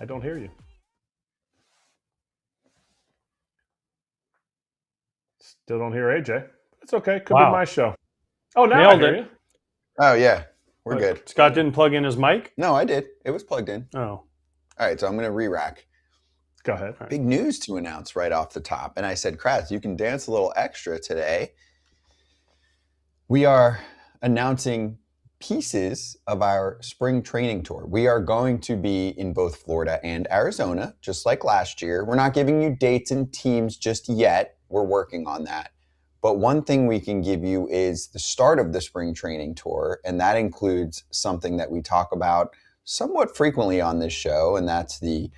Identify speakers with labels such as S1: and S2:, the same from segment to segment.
S1: I don't hear you. Still don't hear AJ. It's okay. Could be my show. Oh, now I hear you.
S2: Oh, yeah. We're good.
S1: Scott didn't plug in his mic?
S2: No, I did. It was plugged in.
S1: Oh.
S2: All right, so I'm going to re-rack.
S1: Go ahead.
S2: Big news to announce right off the top. And I said, Kratz, you can dance a little extra today. We are announcing pieces of our spring training tour. We are going to be in both Florida and Arizona, just like last year. We're not giving you dates and teams just yet. We're working on that. But one thing we can give you is the start of the spring training tour, and that includes something that we talk about somewhat frequently on this show, and that's the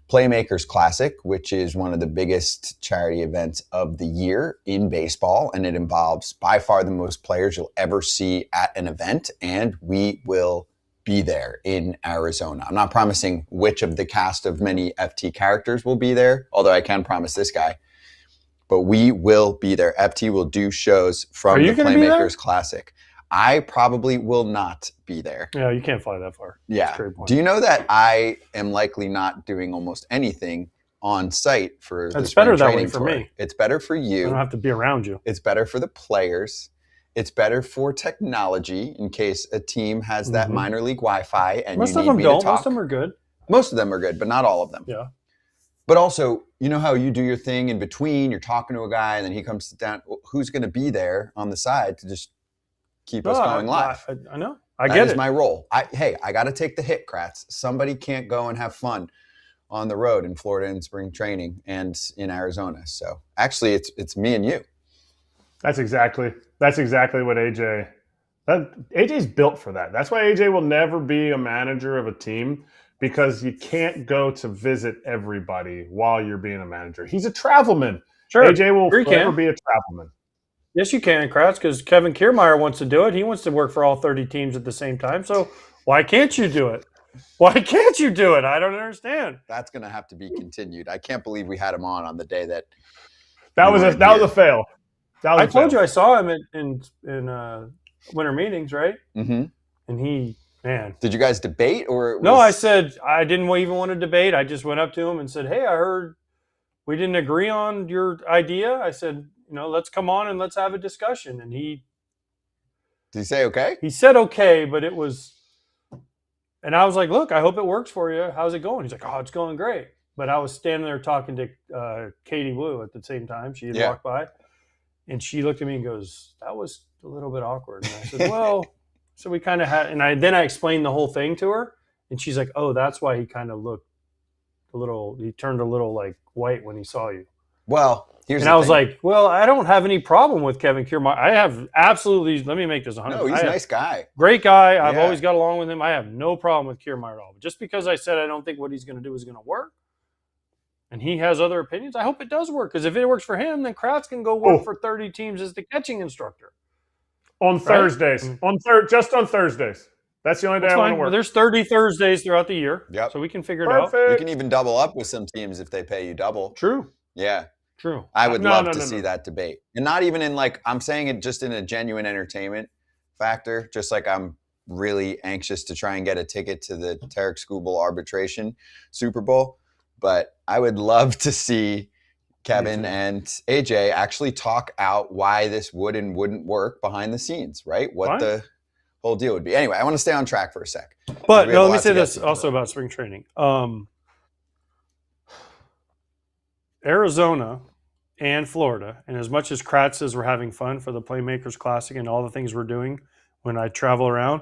S2: Playmakers Classic, which is one of the biggest charity events of the year in baseball, and it involves by far the most players you'll ever see at an event, and we will be there in Arizona. I'm not promising which of the cast of many FT characters will be there, although I can promise this guy, but we will be there. FT will do shows from the Playmakers Classic. I probably will not be there.
S1: Yeah, you can't fly that far.
S2: Yeah. Do you know that I am likely not doing almost anything on site for the spring training tour? It's better that way for me. It's better for you.
S1: I don't have to be around you.
S2: It's better for the players. It's better for technology in case a team has that minor league Wi-Fi and
S1: most
S2: you need
S1: of them
S2: me
S1: don't.
S2: to talk.
S1: Most of them are good.
S2: Most of them are good, but not all of them.
S1: Yeah.
S2: But also, you know how you do your thing in between, you're talking to a guy and then he comes down. Who's going to be there on the side to just keep us going live?
S1: I know. I get it.
S2: That is my role. I got to take the hit, Kratz. Somebody can't go and have fun on the road in Florida in spring training and in Arizona. So actually, it's me and you.
S1: That's exactly what AJ's built for that. That's why AJ will never be a manager of a team, because you can't go to visit everybody while you're being a manager. He's a travelman.
S3: Sure.
S1: AJ will forever be a travelman.
S3: Yes, you can, Kratz, because Kevin Kiermaier wants to do it. He wants to work for all 30 teams at the same time. So why can't you do it? Why can't you do it? I don't understand.
S2: That's going to have to be continued. I can't believe we had him on the day that
S1: was a fail.
S3: I told you I saw him in winter meetings, right?
S2: Mm-hmm.
S3: And he, man.
S2: Did you guys debate or?
S3: No, I said I didn't even want to debate. I just went up to him and said, "Hey, I heard we didn't agree on your idea." I said, let's come on and let's have a discussion. And
S2: did he say okay?
S3: He said okay, but it was, and I was like, look, I hope it works for you. How's it going? He's like, oh, it's going great. But I was standing there talking to Katie Blue at the same time. She had walked by, and she looked at me and goes, that was a little bit awkward. And I said, well, so we kind of had, and I explained the whole thing to her, and she's like, oh, that's why he kind of looked he turned a little like white when he saw you.
S2: Well,
S3: I was like, well, I don't have any problem with Kevin Kiermaier. I have absolutely, let me make this 100%.
S2: No, he's a nice guy.
S3: Great guy. I've always got along with him. I have no problem with Kiermaier at all. But just because I said I don't think what he's going to do is going to work, and he has other opinions, I hope it does work. Because if it works for him, then Kratz can go work for 30 teams as the catching instructor.
S1: On Thursdays. Just on Thursdays. That's the only day I want to work.
S3: Well, there's 30 Thursdays throughout the year.
S2: Yep.
S3: So we can figure it out.
S2: You can even double up with some teams if they pay you double.
S3: True.
S2: Yeah.
S3: True.
S2: I would love to see that debate. And not even in I'm saying it just in a genuine entertainment factor, just like I'm really anxious to try and get a ticket to the Tarek Skubal arbitration Super Bowl. But I would love to see Kevin and AJ actually talk out why this would and wouldn't work behind the scenes, right? What the whole deal would be. Anyway, I want to stay on track for a sec.
S3: But let me say this also about spring training. Arizona and Florida, and as much as Kratz says we're having fun for the Playmakers Classic and all the things we're doing when I travel around,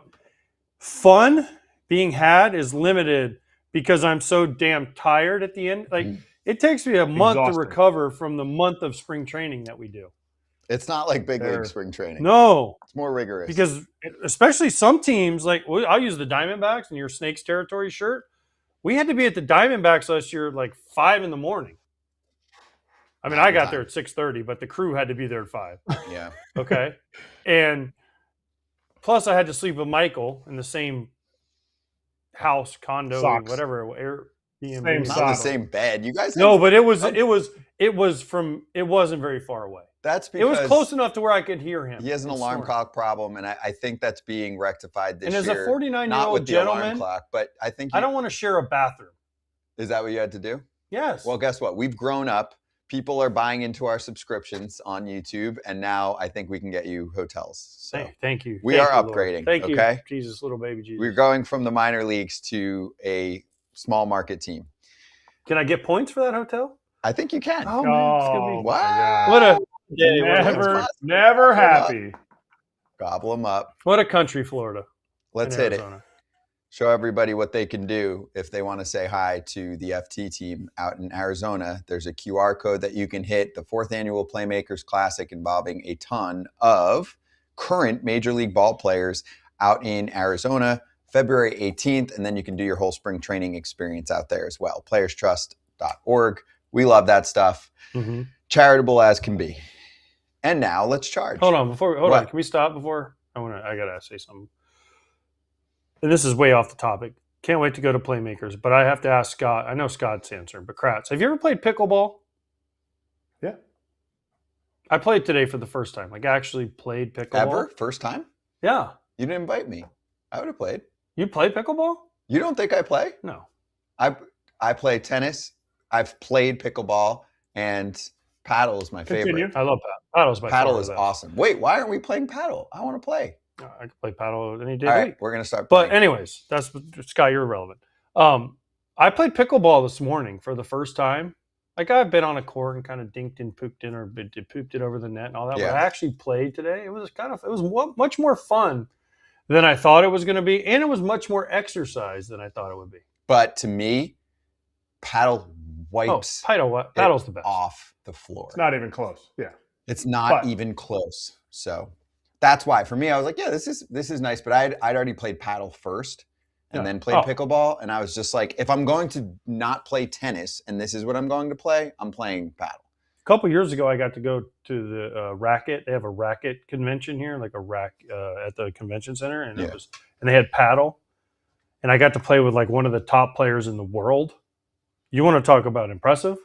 S3: fun being had is limited because I'm so damn tired at the end. Like, it takes me a month to recover from the month of spring training that we do.
S2: It's not like big league spring training.
S3: No.
S2: It's more rigorous.
S3: Because especially some teams, like I'll use the Diamondbacks in your Snakes territory shirt. We had to be at the Diamondbacks last year at like 5 in the morning. I mean, I got there at 6:30, but the crew had to be there at 5.
S2: Yeah.
S3: Okay. And plus I had to sleep with Michael in the same house, condo, whatever, Airbnb.
S2: Not the same bed. You guys
S3: but it wasn't very far away.
S2: That's because
S3: it was close enough to where I could hear him.
S2: He has an alarm clock problem, and I think that's being rectified this year.
S3: And as a 49-year-old
S2: not with the
S3: gentleman,
S2: alarm clock, but I think
S3: I don't want to share a bathroom.
S2: Is that what you had to do?
S3: Yes.
S2: Well, guess what? We've grown up. People are buying into our subscriptions on YouTube, and now I think we can get you hotels. So
S3: thank you.
S2: We
S3: Thank
S2: are
S3: you,
S2: upgrading.
S3: Lord. Thank
S2: okay?
S3: you, Jesus, little baby Jesus.
S2: We're going from the minor leagues to a small market team.
S3: Can I get points for that hotel?
S2: I think you can.
S3: Oh, man, it's gonna be
S2: wow.
S3: what a day!
S1: Never happy.
S2: Gobble them up.
S3: What a country, Florida.
S2: Let's hit it. Show everybody what they can do if they want to say hi to the FT team out in Arizona. There's a QR code that you can hit. The 4th Annual Playmakers Classic involving a ton of current Major League ball players out in Arizona, February 18th. And then you can do your whole spring training experience out there as well. Playerstrust.org. We love that stuff.
S3: Mm-hmm.
S2: Charitable as can be. And now let's charge.
S3: Hold on. Can we stop before? I got to say something. And this is way off the topic. Can't wait to go to Playmakers, but I have to ask Scott. I know Scott's answer, but Kratz, have you ever played pickleball?
S1: Yeah.
S3: I played today for the first time. Like, I actually played pickleball.
S2: Ever? First time?
S3: Yeah.
S2: You didn't invite me. I would have played.
S3: You play pickleball?
S2: You don't think I play?
S3: No.
S2: I play tennis. I've played pickleball, and paddle is my favorite.
S3: I love paddle.
S2: Paddle is awesome. Wait, why aren't we playing paddle? I want to play.
S3: I can play paddle any day.
S2: All right, we're gonna start.
S3: But anyways, that's Scott. You're irrelevant. I played pickleball this morning for the first time. Like, I've been on a court and kind of dinked and pooped in or pooped it over the net and all that.
S2: Yeah.
S3: But I actually played today. It was much more fun than I thought it was going to be, and it was much more exercise than I thought it would be.
S2: But to me, paddle wipes
S3: paddle's the best
S2: off the floor.
S1: It's not even close. Yeah,
S2: it's not even close. So that's why for me, I was like, yeah, this is nice. But I'd already played paddle first and then played pickleball, and I was just like, if I'm going to not play tennis and this is what I'm going to play, I'm playing paddle.
S3: A couple years ago, I got to go to the racket. They have a racket convention here, like a rack at the convention center, and and they had paddle, and I got to play with like one of the top players in the world. You want to talk about impressive?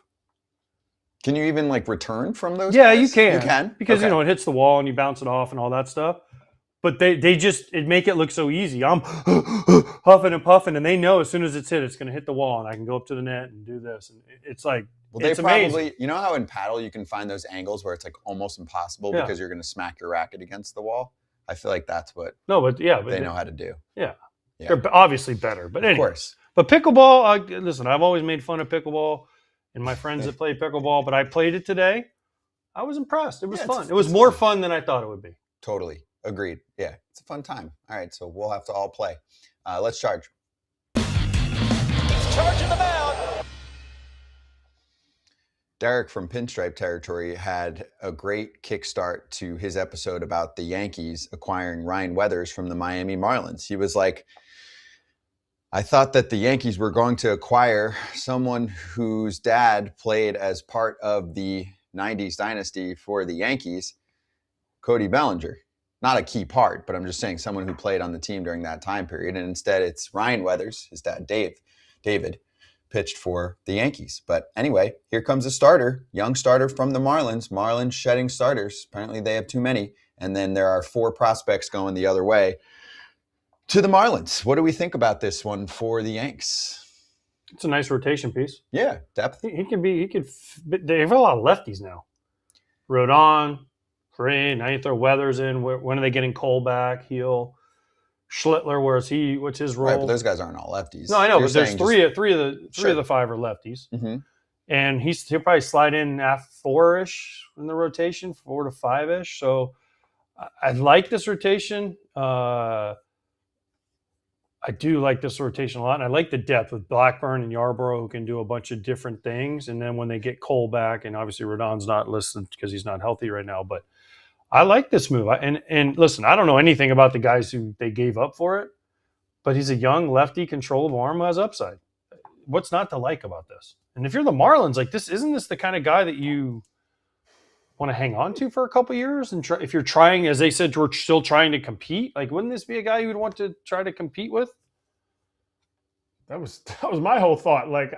S2: Can you even like return from those?
S3: Yeah,
S2: guys?
S3: you can.
S2: You can
S3: because it hits the wall and you bounce it off and all that stuff. But they just make it look so easy. I'm huffing and puffing, and they know as soon as it's hit, it's going to hit the wall, and I can go up to the net and do this. And it's like, it's amazing.
S2: You know how in paddle you can find those angles where it's like almost impossible because you're going to smack your racket against the wall? I feel like that's what they know how to do.
S3: Yeah. They're obviously better. But anyways.
S2: Of course.
S3: But pickleball, listen, I've always made fun of pickleball and my friends that play pickleball, but I played it today. I was impressed. It was fun. It was more fun than I thought it would be.
S2: Totally. Agreed. Yeah, it's a fun time. All right, so we'll have to all play. Let's charge. Charging the mound. Derek from Pinstripe Territory had a great kickstart to his episode about the Yankees acquiring Ryan Weathers from the Miami Marlins. He was like, I thought that the Yankees were going to acquire someone whose dad played as part of the 90s dynasty for the Yankees, Cody Bellinger. Not a key part, but I'm just saying someone who played on the team during that time period. And instead, it's Ryan Weathers, his dad, David, pitched for the Yankees. But anyway, here comes a starter, young starter from the Marlins. Marlins shedding starters. Apparently, they have too many. And then there are 4 prospects going the other way to the Marlins. What do we think about this one for the Yanks?
S3: It's a nice rotation piece.
S2: Yeah, depth.
S3: They have a lot of lefties now. Rodon. Great. Now you throw Weathers in. When are they getting Cole back? Heel. Schlittler, what's his role?
S2: Right, but those guys aren't all lefties.
S3: No, I know, but there's three of the 5 are lefties.
S2: Mm-hmm.
S3: And he'll probably slide in at 4-ish in the rotation, 4 to 5-ish. So I like this rotation. I do like this rotation a lot. And I like the depth with Blackburn and Yarborough, who can do a bunch of different things. And then when they get Cole back, and obviously Rodon's not listed because he's not healthy right now, but I like this move. And listen, I don't know anything about the guys who they gave up for it, but he's a young lefty controllable arm who has upside. What's not to like about this? And if you're the Marlins, like isn't this the kind of guy that you want to hang on to for a couple of years? And if you're trying, as they said, we're still trying to compete, like wouldn't this be a guy you would want to try to compete with?
S1: That was my whole thought. Like,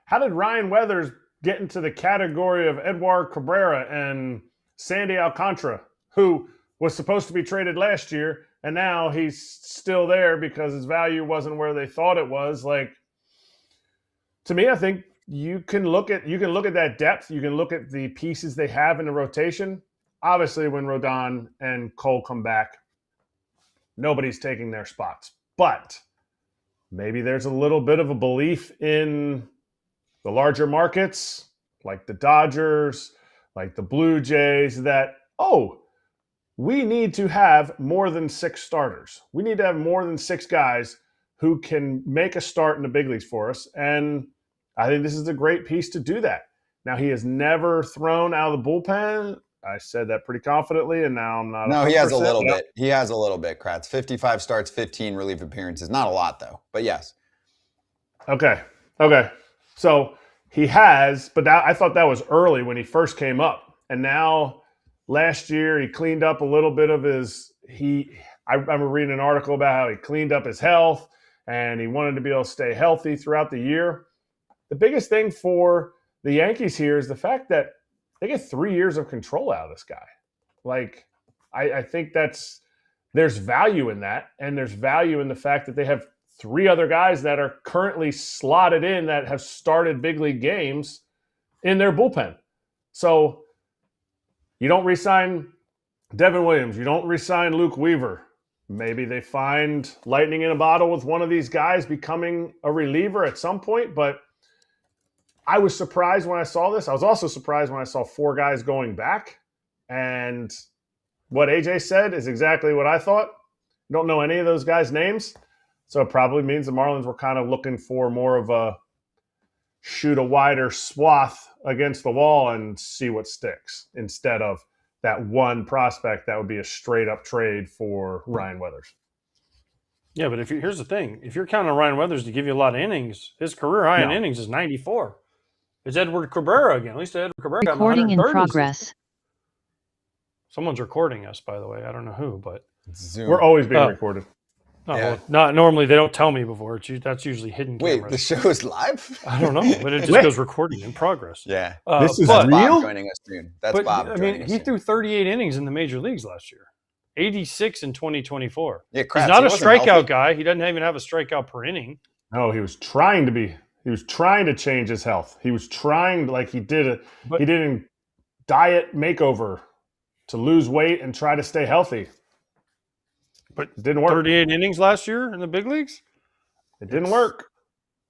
S1: how did Ryan Weathers get into the category of Edward Cabrera and Sandy Alcantara, who was supposed to be traded last year, and now he's still there because his value wasn't where they thought it was? Like, To me, I think you can look at that depth. You can look at the pieces they have in the rotation. Obviously, when Rodon and Cole come back, nobody's taking their spots. But maybe there's a little bit of a belief in the larger markets, like the Dodgers, like the Blue Jays, that, we need to have more than 6 starters. We need to have more than 6 guys who can make a start in the big leagues for us. And I think this is a great piece to do that. Now, he has never thrown out of the bullpen. I said that pretty confidently, and now I'm not.
S2: No, he has a little bit. He has a little bit, Kratz. 55 starts, 15 relief appearances. Not a lot, though, but yes.
S1: Okay. So he has, but I thought that was early when he first came up. And now last year he cleaned up a little bit of his I remember reading an article about how he cleaned up his health and he wanted to be able to stay healthy throughout the year. The biggest thing for the Yankees here is the fact that they get 3 years of control out of this guy. Like, I think there's value in that, and there's value in the fact that they have 3 other guys that are currently slotted in that have started big league games in their bullpen. So you don't re-sign Devin Williams. You don't re-sign Luke Weaver. Maybe they find lightning in a bottle with one of these guys becoming a reliever at some point, but I was surprised when I saw this. I was also surprised when I saw 4 guys going back. And what AJ said is exactly what I thought. Don't know any of those guys' names. So it probably means the Marlins were kind of looking for more of a shoot a wider swath against the wall and see what sticks instead of that one prospect that would be a straight-up trade for Ryan Weathers.
S3: Yeah, but here's the thing. If you're counting on Ryan Weathers to give you a lot of innings, his career high in innings is 94. It's Edward Cabrera again. At least Edward Cabrera got 130.
S4: Recording in progress.
S3: Someone's recording us, by the way. I don't know who, but
S1: Zoom. We're always being recorded.
S3: No, well, not normally. They don't tell me before. That's usually hidden cameras.
S2: Wait, the show is live?
S3: I don't know, but it just goes recording in progress.
S2: Yeah,
S1: this is
S2: Bob
S1: real.
S2: Joining us soon. That's Bob.
S3: I mean, he threw 38 innings in the major leagues last year. 86 in 2024.
S2: Yeah,
S3: Kratz, he's not a strikeout guy. He doesn't even have a strikeout per inning.
S1: No, he was trying to be. He was trying to change his health. He was trying, like he did a diet makeover to lose weight and try to stay healthy. But it didn't work.
S3: 38 innings last year in the big leagues?
S1: It didn't work.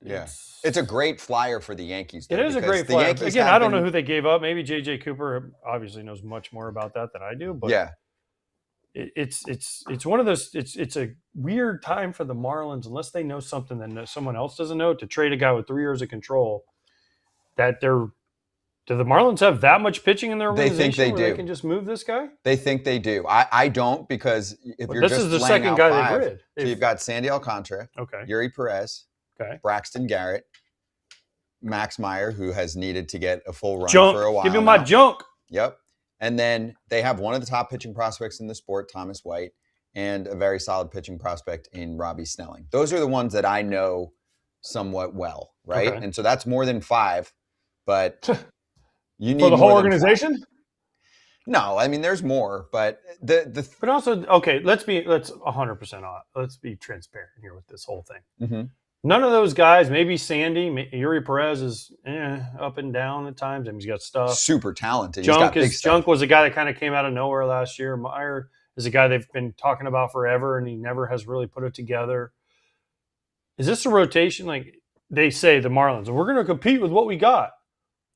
S2: Yeah. It's a great flyer for the Yankees. Though,
S3: it is a great flyer. Again, I don't know who they gave up. Maybe J.J. Cooper obviously knows much more about that than I do. But
S2: yeah.
S3: It's one of those. It's a weird time for the Marlins unless they know something that someone else doesn't know to trade a guy with 3 years of control. Do the Marlins have that much pitching in their organization?
S2: They think they do.
S3: They can just move this guy.
S2: They think they do. I don't because
S3: This is the second guy they've rid.
S2: So you've got Sandy Alcantara,
S3: okay,
S2: Yuri Perez,
S3: okay,
S2: Braxton Garrett, Max Meyer, who has needed to get a full run
S3: junk.
S2: for a while.
S3: Give him my junk.
S2: Yep. And then they have one of the top pitching prospects in the sport, Thomas White, and a very solid pitching prospect in Robbie Snelling. Those are the ones that I know somewhat well, right?
S3: Okay.
S2: And so that's more than 5, but you need
S1: for the whole
S2: more
S1: organization.
S2: No, I mean there's more, but
S3: but also okay. Let's 100% on. Let's be transparent here with this whole thing.
S2: Mm-hmm.
S3: None of those guys, maybe Sandy, Yuri Perez is up and down at times. I mean, he's got stuff.
S2: Super talented.
S3: Junk was a guy that kind of came out of nowhere last year. Meyer is a guy they've been talking about forever, and he never has really put it together. Is this a rotation? Like they say, the Marlins, we're going to compete with what we got.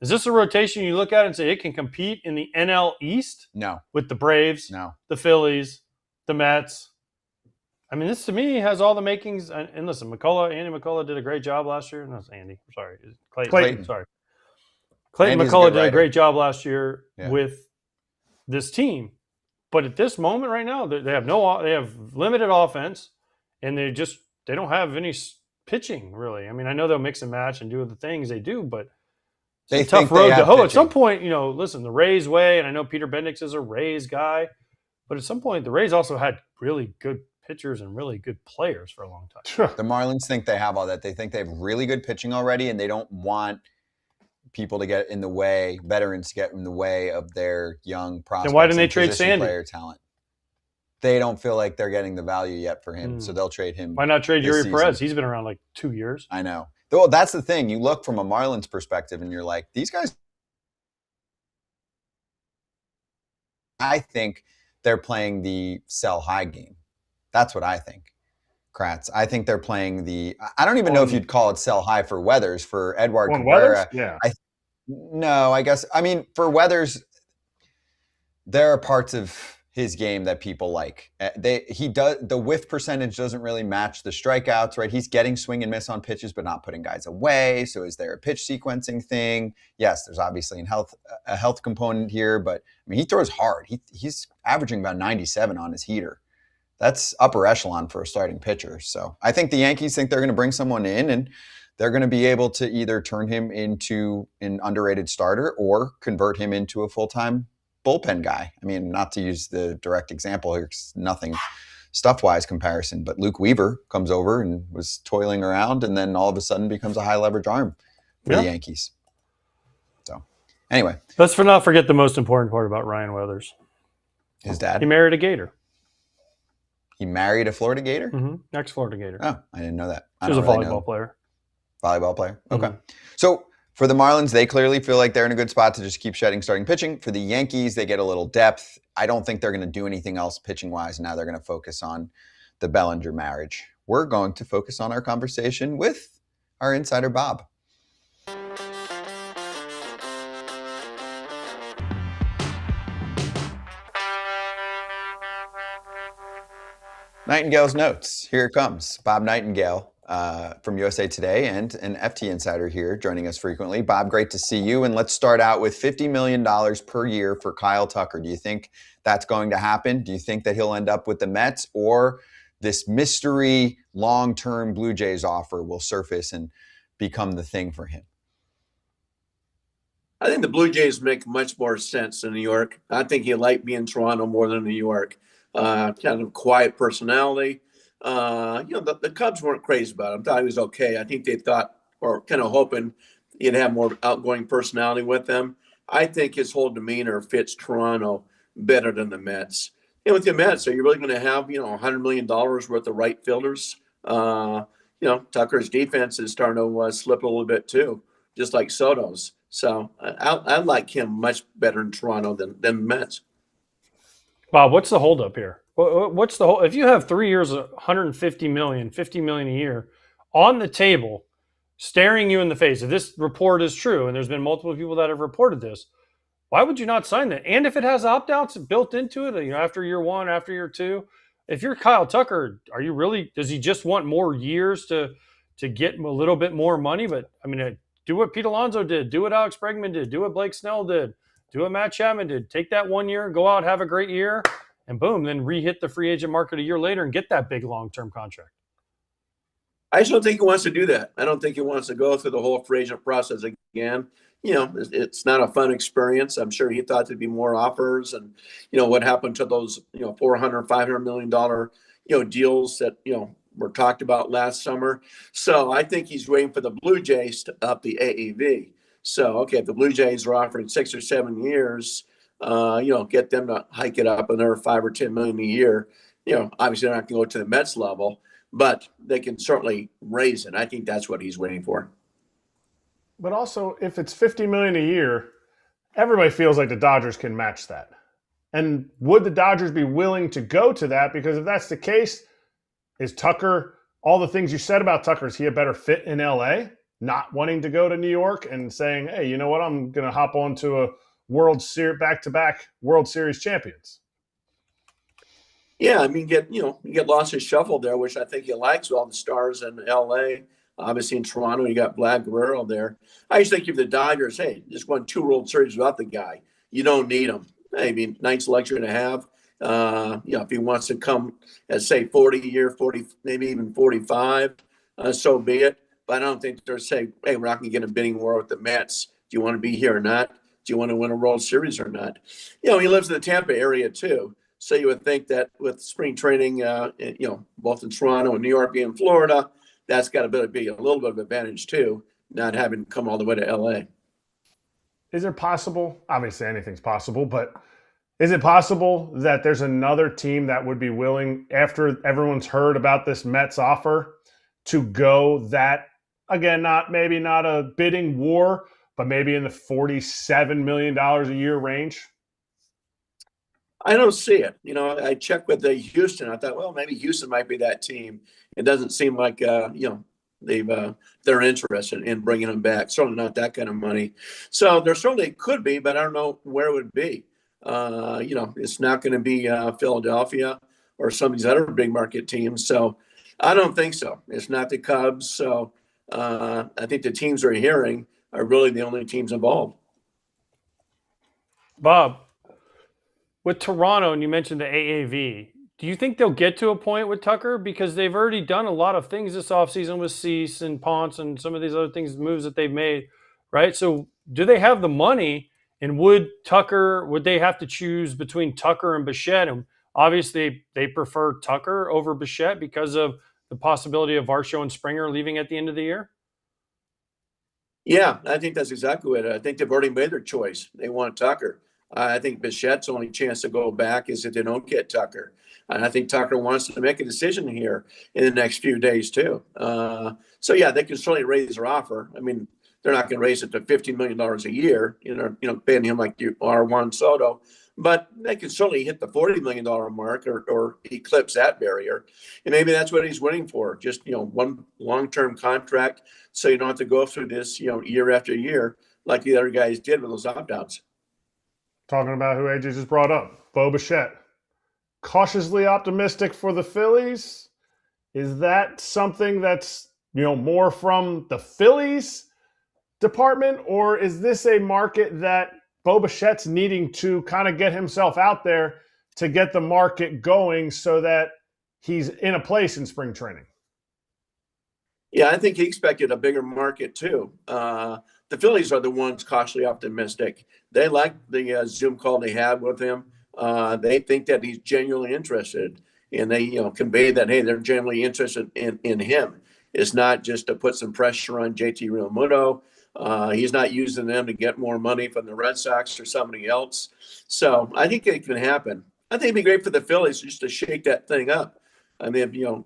S3: Is this a rotation you look at and say it can compete in the NL East?
S2: No.
S3: With the Braves,
S2: no,
S3: the Phillies, the Mets. I mean, this to me has all the makings. And listen, Andy McCullough did a great job last year. No, it's Andy. Sorry. Clayton. Sorry. Clayton McCullough did a great job last year with this team. But at this moment right now, they have limited offense, and they don't have any pitching, really. I mean, I know they'll mix and match and do the things they do, but it's a tough road to hoe. At some point, listen, the Rays way, and I know Peter Bendix is a Rays guy, but at some point, the Rays also had really good pitchers and really good players for a long time.
S1: Sure.
S2: The Marlins think they have all that. They think they have really good pitching already, and they don't want people to get in the way, veterans to get in the way of their young prospects.
S3: Then why didn't they trade Sandy?
S2: Player talent. They don't feel like they're getting the value yet for him, so they'll trade him.
S3: Why not trade Yuri Perez? He's been around like 2 years.
S2: I know. Well, that's the thing. You look from a Marlins perspective and you're like, these guys, I think they're playing the sell high game. That's what I think. Kratz. I think they're playing I don't even know if you'd call it sell high for Weathers. For Edward Cabrera.
S1: Yeah.
S2: No, I guess. I mean, for Weathers, there are parts of his game that people like. The whiff percentage doesn't really match the strikeouts, right? He's getting swing and miss on pitches, but not putting guys away. So is there a pitch sequencing thing? Yes, there's obviously a health component here, but I mean, he throws hard. He's averaging about 97 on his heater. That's upper echelon for a starting pitcher. So I think the Yankees think they're going to bring someone in and they're going to be able to either turn him into an underrated starter or convert him into a full-time bullpen guy. I mean, not to use the direct example here, nothing stuff-wise comparison, but Luke Weaver comes over and was toiling around and then all of a sudden becomes a high-leverage arm for the Yankees. So, anyway.
S3: Let's not forget the most important part about Ryan Weathers.
S2: His dad?
S3: He married a Gator.
S2: He married a Florida Gator?
S3: Mm-hmm. Ex-Florida Gator.
S2: Oh, I didn't know that.
S3: He was a volleyball player.
S2: Volleyball player? Okay. Mm-hmm. So, for the Marlins, they clearly feel like they're in a good spot to just keep shedding starting pitching. For the Yankees, they get a little depth. I don't think they're going to do anything else pitching-wise. Now they're going to focus on the Bellinger marriage. We're going to focus on our conversation with our insider, Bob. Nightengale's Notes. Here it comes. Bob Nightengale. From USA Today and an FT insider here joining us frequently. Bob, great to see you. And let's start out with $50 million per year for Kyle Tucker. Do you think that's going to happen? Do you think that he'll end up with the Mets, or this mystery long-term Blue Jays offer will surface and become the thing for him?
S4: I think the Blue Jays make much more sense in New York. I think he liked being in Toronto more than New York. Kind of quiet personality. The Cubs weren't crazy about him. I thought he was okay. I think they thought, or kind of hoping, he'd have more outgoing personality with them. I think his whole demeanor fits Toronto better than the Mets. And with the Mets, are you really going to have, $100 million worth of right fielders? Tucker's defense is starting to slip a little bit too, just like Soto's. So I like him much better in Toronto than the Mets.
S3: Bob, what's the holdup here? What's the whole? If you have 3 years of $150 million, $50 million a year on the table, staring you in the face, if this report is true, and there's been multiple people that have reported this, why would you not sign that? And if it has opt-outs built into it, after year one, after year two, if you're Kyle Tucker, does he just want more years to get a little bit more money? But I mean, do what Pete Alonso did, do what Alex Bregman did, do what Blake Snell did, do what Matt Chapman did. Take that 1 year, go out, have a great year, and boom, then re-hit the free agent market a year later and get that big long-term contract.
S4: I just don't think he wants to do that. I don't think he wants to go through the whole free agent process again. It's not a fun experience. I'm sure he thought there'd be more offers, and what happened to those $400-500 million deals that were talked about last summer. So I think he's waiting for the Blue Jays to up the AAV. So okay, if the Blue Jays are offering 6 or 7 years, get them to hike it up another $5 or $10 million a year. Obviously they're not going to go to the Mets level, but they can certainly raise it. I think that's what he's waiting for.
S1: But also, if it's $50 million a year, everybody feels like the Dodgers can match that. And would the Dodgers be willing to go to that? Because if that's the case, is Tucker, all the things you said about Tucker, is he a better fit in LA? Not wanting to go to New York and saying, hey, you know what, I'm going to hop on to a back-to-back World Series champions.
S4: Yeah, I mean, you get lost in shuffle there, which I think he likes with all the stars in L.A. Obviously in Toronto, you got Vlad Guerrero there. I just think if the Dodgers, hey, just won 2 World Series without the guy, you don't need him. I mean, nice luxury to have. If he wants to come at, say, 40 a year, 40, maybe even 45, so be it. But I don't think they're saying, hey, we're not going to get a bidding war with the Mets. Do you want to be here or not? Do you want to win a World Series or not? He lives in the Tampa area too. So you would think that with spring training, both in Toronto and New York and Florida, that's got to be a little bit of advantage too, not having to come all the way to L.A.
S1: Is it possible? Obviously anything's possible, but is it possible that there's another team that would be willing, after everyone's heard about this Mets offer, to go that? again, maybe not a bidding war, but maybe in the $47 million a year range?
S4: I don't see it. I checked with the Houston. I thought, well, maybe Houston might be that team. It doesn't seem like they're interested in bringing him back. Certainly not that kind of money. So there certainly could be, but I don't know where it would be. It's not going to be Philadelphia or some of these other big market teams. So I don't think so. It's not the Cubs. So I think the teams we're hearing are really the only teams involved.
S3: Bob, with Toronto, and you mentioned the AAV, do you think they'll get to a point with Tucker? Because they've already done a lot of things this offseason with Cease and Ponce and some of these other things, moves that they've made, right? So do they have the money? And would they have to choose between Tucker and Bichette? And obviously they prefer Tucker over Bichette because of the possibility of Varsho and Springer leaving at the end of the year?
S4: Yeah, I think that's exactly it. I think they've already made their choice. They want Tucker. I think Bichette's only chance to go back is if they don't get Tucker. And I think Tucker wants to make a decision here in the next few days, too. So, yeah, they can certainly raise their offer. I mean, they're not going to raise it to $15 million a year, paying him like you are Juan Soto. But they can certainly hit the $40 million mark or eclipse that barrier. And maybe that's what he's waiting for, just, one long-term contract so you don't have to go through this, year after year like the other guys did with those opt-outs.
S1: Talking about who AJ just brought up, Bo Bichette. Cautiously optimistic for the Phillies. Is that something that's, more from the Phillies department, or is this a market that Bo Bichette's needing to kind of get himself out there to get the market going so that he's in a place in spring training?
S4: Yeah, I think he expected a bigger market too. The Phillies are the ones cautiously optimistic. They like the Zoom call they had with him. They think that he's genuinely interested, and they convey that, hey, they're genuinely interested in him. It's not just to put some pressure on JT Realmuto. He's not using them to get more money from the Red Sox or somebody else. So I think it can happen. I think it'd be great for the Phillies just to shake that thing up. I mean,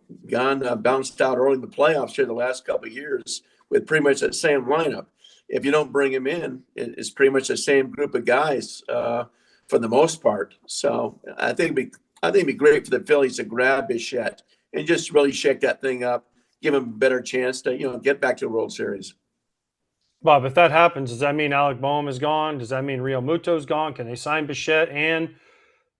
S4: bounced out early in the playoffs here the last couple of years with pretty much that same lineup. If you don't bring him in, it's pretty much the same group of guys for the most part. So I think it'd be great for the Phillies to grab Bichette and just really shake that thing up, give him a better chance to get back to the World Series.
S3: Bob, if that happens, does that mean Alec Boehm is gone? Does that mean Realmuto's gone? Can they sign Bichette and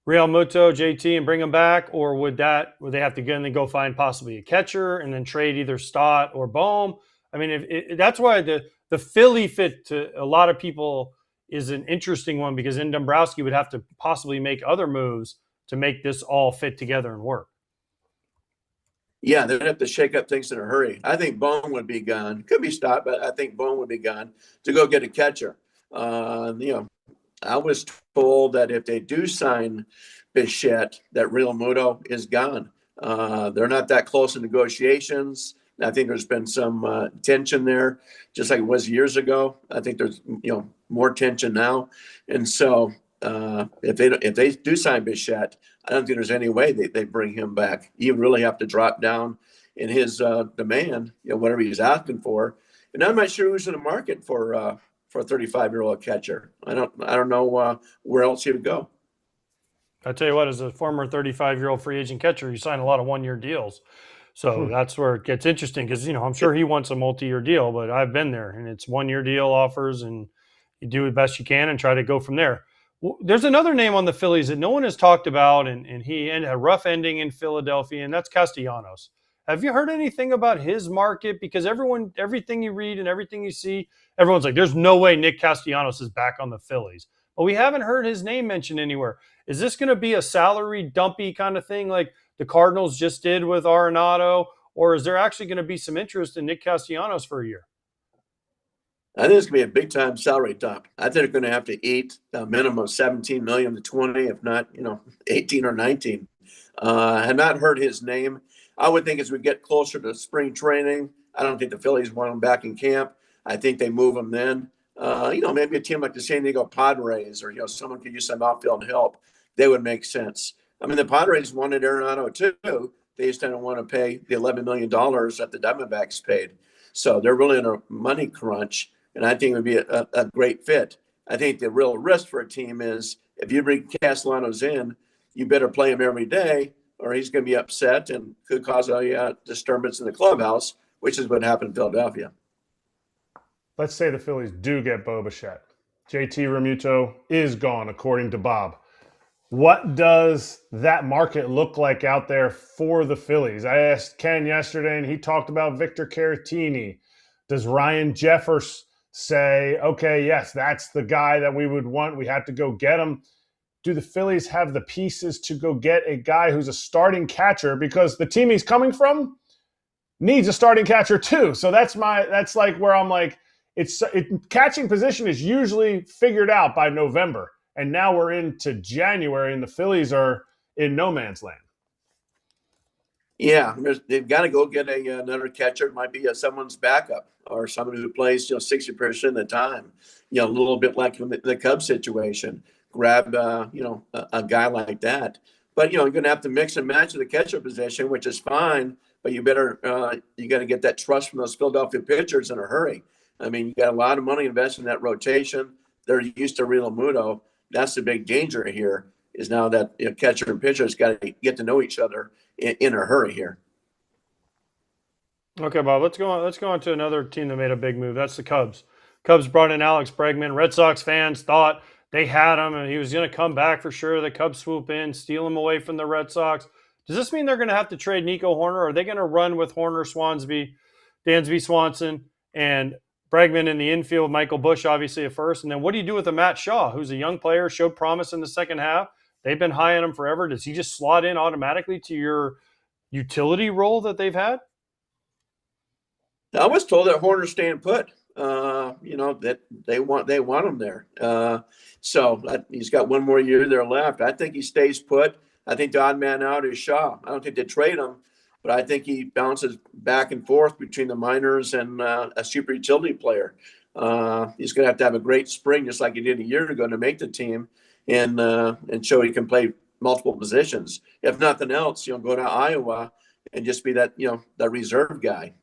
S3: Realmuto, JT, and bring them back? Or would they have to go find possibly a catcher and then trade either Stott or Boehm? I mean, that's why the Philly fit to a lot of people is an interesting one, because then Dombrowski would have to possibly make other moves to make this all fit together and work.
S4: Yeah, they'd have to shake up things in a hurry. I think Boehm would be gone. Could be Stott, but I think Boehm would be gone to go get a catcher. I was told that if they do sign Bichette, that Realmuto is gone. They're not that close in negotiations. I think there's been some tension there, just like it was years ago. I think there's more tension now, and so if they do sign Bichette, I don't think there's any way they bring him back. You really have to drop down in his demand, whatever he's asking for. And I'm not sure who's in the market for a 35-year-old catcher. I don't know where else he would go.
S3: I tell you what, as a former 35-year-old free agent catcher, you sign a lot of one-year deals. So that's where it gets interesting, because, I'm sure he wants a multi-year deal, but I've been there, and it's one-year deal offers, and you do the best you can and try to go from there. Well, there's another name on the Phillies that no one has talked about, and he had a rough ending in Philadelphia, and that's Castellanos. Have you heard anything about his market? Because everything you read and everything you see, everyone's like, there's no way Nick Castellanos is back on the Phillies. But we haven't heard his name mentioned anywhere. Is this going to be a salary dumpy kind of thing like the Cardinals just did with Arenado? Or is there actually going to be some interest in Nick Castellanos for a year?
S4: I think it's going to be a big-time salary dump. I think they're going to have to eat a minimum of $17 million to $20 million, if not, 18 or 19. I have not heard his name. I would think as we get closer to spring training, I don't think the Phillies want him back in camp. I think they move him then. Maybe a team like the San Diego Padres or, someone could use some outfield help. They would make sense. I mean, the Padres wanted Arenado too. They just didn't want to pay the $11 million that the Diamondbacks paid. So they're really in a money crunch, and I think it would be a great fit. I think the real risk for a team is if you bring Castellanos in, you better play him every day, or he's going to be upset and could cause a disturbance in the clubhouse, which is what happened in Philadelphia.
S1: Let's say the Phillies do get Bo Bichette. JT Realmuto is gone, according to Bob. What does that market look like out there for the Phillies? I asked Ken yesterday, and he talked about Victor Caratini. Does Ryan Jeffers say, okay, yes, that's the guy that we would want. We had to go get him. Do the Phillies have the pieces to go get a guy who's a starting catcher? Because the team he's coming from needs a starting catcher too. So that's like where I'm like, catching position is usually figured out by November. And now we're into January, and the Phillies are in no man's land.
S4: Yeah, they've got to go get another catcher. It might be someone's backup or somebody who plays 60% of the time. A little bit like the Cubs situation. Grab a guy like that. But you're going to have to mix and match the catcher position, which is fine. But you got to get that trust from those Philadelphia pitchers in a hurry. I mean, you got a lot of money invested in that rotation. They're used to Realmuto. That's the big danger here, is now that catcher and pitchers got to get to know each other in a hurry here.
S3: Okay, Bob, let's go on to another team that made a big move. That's the Cubs. Cubs brought in Alex Bregman. Red Sox fans thought they had him and he was going to come back for sure. The Cubs swoop in, steal him away from the Red Sox. Does this mean they're going to have to trade Nico Horner? Or are they going to run with Horner, Dansby Swanson, and Bregman in the infield, Michael Busch obviously at first? And then what do you do with a Matt Shaw, who's a young player, showed promise in the second half? They've been high on him forever. Does he just slot in automatically to your utility role that they've had?
S4: I was told that Horner's staying put. That they want him there. So he's got one more year there left. I think he stays put. I think the odd man out is Shaw. I don't think they trade him, but I think he bounces back and forth between the minors and a super utility player. He's going to have a great spring, just like he did a year ago, to make the team and show he can play multiple positions. If nothing else, go to Iowa and just be that reserve guy.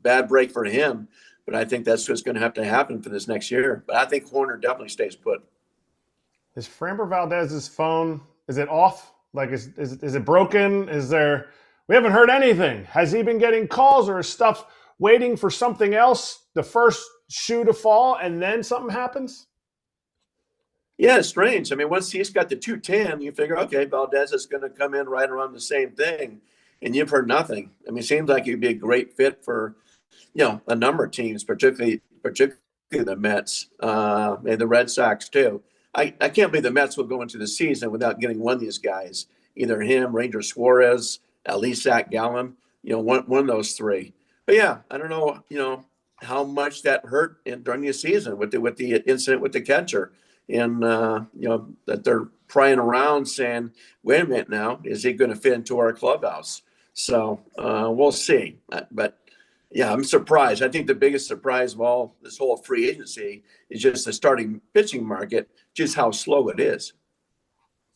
S4: Bad break for him, but I think that's what's going to have to happen for this next year. But I think Horner definitely stays put.
S1: Is Framber Valdez's phone, is it off? Like, is it broken? We haven't heard anything. Has he been getting calls, or is stuff waiting for something else, the first shoe to fall, and then something happens?
S4: Yeah, it's strange. I mean, once he's got the 210, you figure, okay, Valdez is going to come in right around the same thing, and you've heard nothing. I mean, it seems like he'd be a great fit for, a number of teams, particularly the Mets, and the Red Sox too. I can't believe the Mets will go into the season without getting one of these guys, either him, Ranger Suarez, at least Zach Gallen, one of those three. But yeah, I don't know, how much that hurt during the season with the incident with the catcher. And, that they're prying around saying, wait a minute now, is he going to fit into our clubhouse? So we'll see. But yeah, I'm surprised. I think the biggest surprise of all this whole free agency is just the starting pitching market, just how slow it is.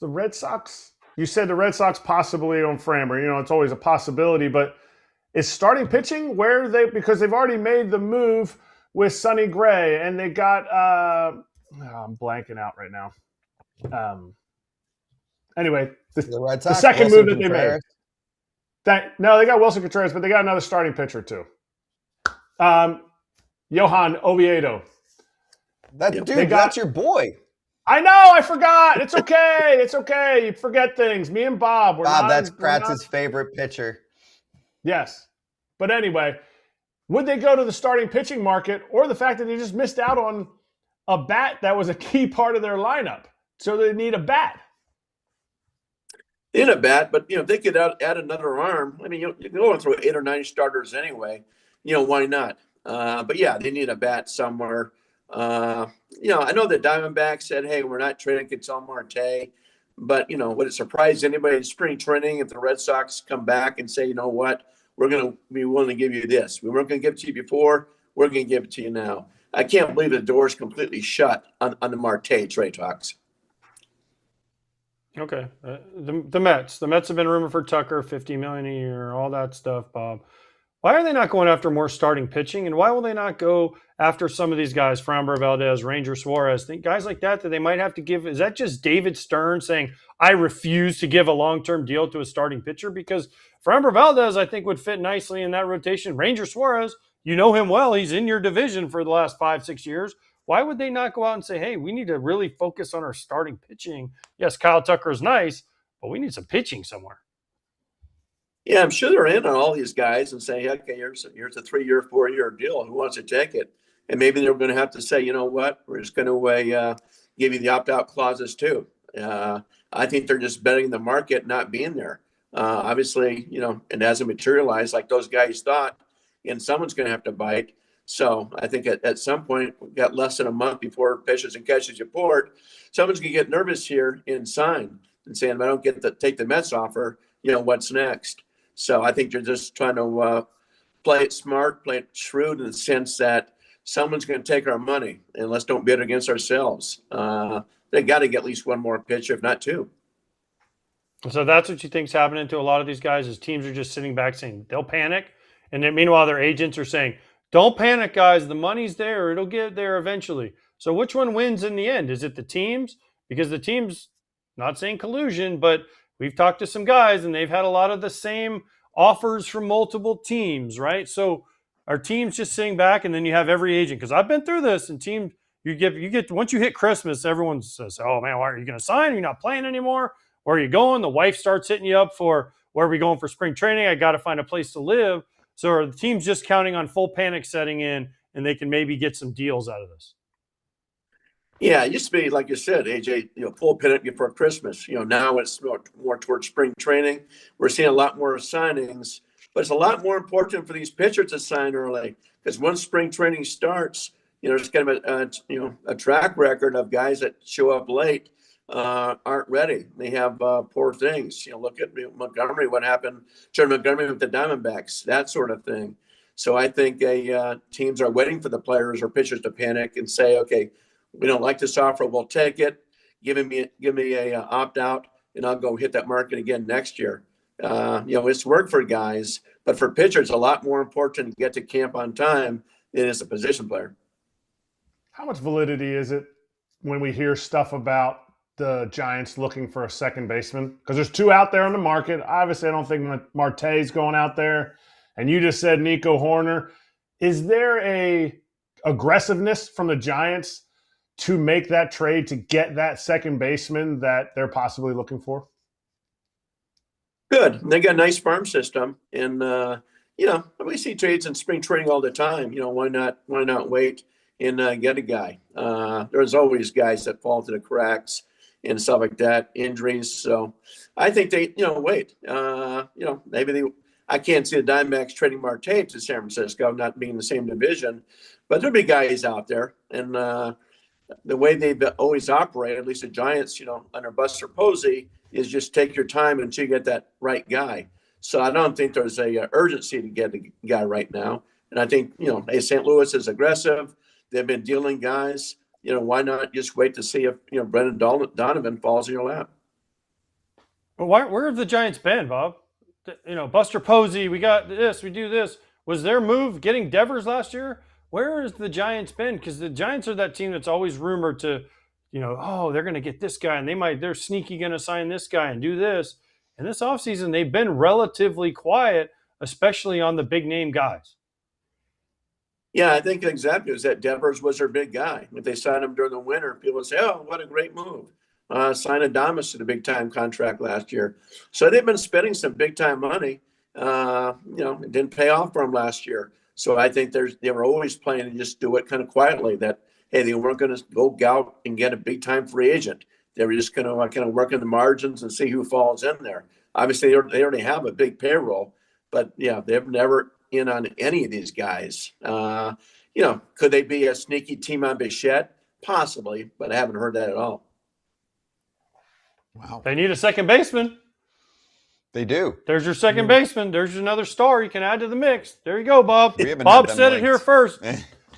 S1: The Red Sox, you said the Red Sox possibly on Framber. It's always a possibility, but is starting pitching because they've already made the move with Sonny Gray, and they got I'm blanking out right now. Anyway, the Red Sox, the second move that they made. No, they got Wilson Contreras, but they got another starting pitcher too. Johan Oviedo.
S2: That's your boy.
S1: I know, I forgot. It's okay. It's okay. You forget things. Me and Bob.
S2: That's Kratz's favorite pitcher.
S1: Yes. But anyway, would they go to the starting pitching market, or the fact that they just missed out on a bat that was a key part of their lineup? So they need a bat.
S4: They need a bat, but they could add another arm. I mean, you can go and throw 8 or 9 starters anyway. Why not? But yeah, they need a bat somewhere. I know the Diamondbacks said, hey, we're not trading Ketel Marte, but would it surprise anybody in spring training if the Red Sox come back and say, you know what, we're going to be willing to give you this. We weren't going to give it to you before. We're going to give it to you now. I can't believe the door's completely shut on the Marte trade talks.
S3: Okay. The Mets. The Mets have been rumored for Tucker, $50 million a year, all that stuff, Bob. Why are they not going after more starting pitching? And why will they not go after some of these guys, Framber Valdez, Ranger Suarez, guys like that they might have to give? Is that just David Stern saying, I refuse to give a long-term deal to a starting pitcher? Because Framber Valdez, I think, would fit nicely in that rotation. Ranger Suarez, you know him well. He's in your division for the last 5-6 years. Why would they not go out and say, hey, we need to really focus on our starting pitching? Yes, Kyle Tucker is nice, but we need some pitching somewhere.
S4: Yeah, I'm sure they're in on all these guys and say, okay, here's a 3-year, 4-year deal. Who wants to take it? And maybe they're going to have to say, you know what, we're just going to give you the opt-out clauses too. I think they're just betting the market not being there. Obviously, it hasn't materialized like those guys thought, and someone's going to have to bite. So I think at some point, we've got less than a month before pitches and catches report, someone's going to get nervous here and sign and saying, if I don't get to take the Mets offer, what's next? So I think they're just trying to play it smart, play it shrewd in the sense that someone's going to take our money, and let's don't bid against ourselves. They got to get at least one more pitcher, if not two.
S3: So that's what you think's happening to a lot of these guys is teams are just sitting back saying they'll panic. And then meanwhile, their agents are saying, don't panic, guys. The money's there. It'll get there eventually. So which one wins in the end? Is it the teams? Because the teams, not saying collusion, but we've talked to some guys and they've had a lot of the same offers from multiple teams, right? So are teams just sitting back and then you have every agent? Because I've been through this and teams, you get once you hit Christmas, everyone says, oh man, why are you going to sign? Are you not playing anymore? Where are you going? The wife starts hitting you up for where are we going for spring training? I got to find a place to live. So are the teams just counting on full panic setting in and they can maybe get some deals out of this?
S4: Yeah, it used to be, like you said, AJ, full panic before Christmas. Now it's more towards spring training. We're seeing a lot more signings, but it's a lot more important for these pitchers to sign early because once spring training starts, there's kind of a track record of guys that show up late aren't ready. They have poor things. Look at Montgomery, what happened to Montgomery with the Diamondbacks, that sort of thing. So I think teams are waiting for the players or pitchers to panic and say, okay, we don't like this offer, we'll take it. Give me a opt out, and I'll go hit that market again next year. It's work for guys, but for pitchers, it's a lot more important to get to camp on time than it is a position player.
S1: How much validity is it when we hear stuff about the Giants looking for a second baseman? Because there's two out there on the market. Obviously, I don't think Marte's going out there. And you just said Nico Horner. Is there a aggressiveness from the Giants to make that trade to get that second baseman that they're possibly looking for?
S4: Good. They got a nice farm system. And, we see trades in spring training all the time. Why not wait and get a guy? There's always guys that fall through the cracks and stuff like that, injuries. So I think they, wait. Maybe I can't see the Diamondbacks trading Marte to San Francisco, not being in the same division. But there'll be guys out there. And the way they've always operated, at least the Giants, under Buster Posey, is just take your time until you get that right guy. So I don't think there's a urgency to get a guy right now. And I think, St. Louis is aggressive. They've been dealing guys. Why not just wait to see if, Brendan Donovan falls in your lap?
S3: Well, where have the Giants been, Bob? Buster Posey, we got this, we do this. Was their move getting Devers last year? Where has the Giants been? Because the Giants are that team that's always rumored to, they're going to get this guy and they're sneaky going to sign this guy and do this. And this offseason, they've been relatively quiet, especially on the big name guys.
S4: Yeah, I think exactly. Is that Devers was their big guy. If they signed him during the winter, people would say, oh, what a great move. Signed Adames to the big time contract last year. So they've been spending some big time money. It didn't pay off for them last year. So I think they were always playing to just do it kind of quietly that, hey, they weren't going to go out and get a big time free agent. They were just going to kind of work in the margins and see who falls in there. Obviously, they already have a big payroll, but yeah, they've never in on any of these guys. Could they be a sneaky team on Bichette? Possibly, but I haven't heard that at all.
S2: Wow.
S3: They need a second baseman.
S2: They do.
S3: There's your second baseman. There's another star you can add to the mix. There you go, Bob.
S2: We haven't
S3: Bob
S2: had them
S3: said
S2: links.
S3: it here first.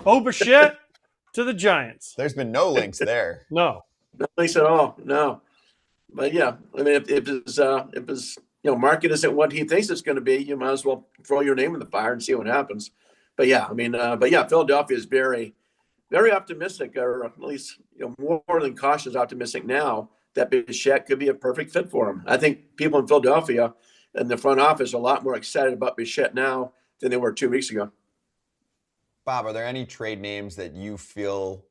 S3: Bo Bichette to the Giants.
S2: There's been no links there.
S3: No.
S4: No links at all. No. But yeah, I mean, if his market isn't what he thinks it's going to be, you might as well throw your name in the fire and see what happens. But yeah, I mean, Philadelphia is very, very optimistic, or at least more than cautious optimistic now that Bichette could be a perfect fit for him. I think people in Philadelphia and the front office are a lot more excited about Bichette now than they were 2 weeks ago.
S2: Bob, are there any trade names that you feel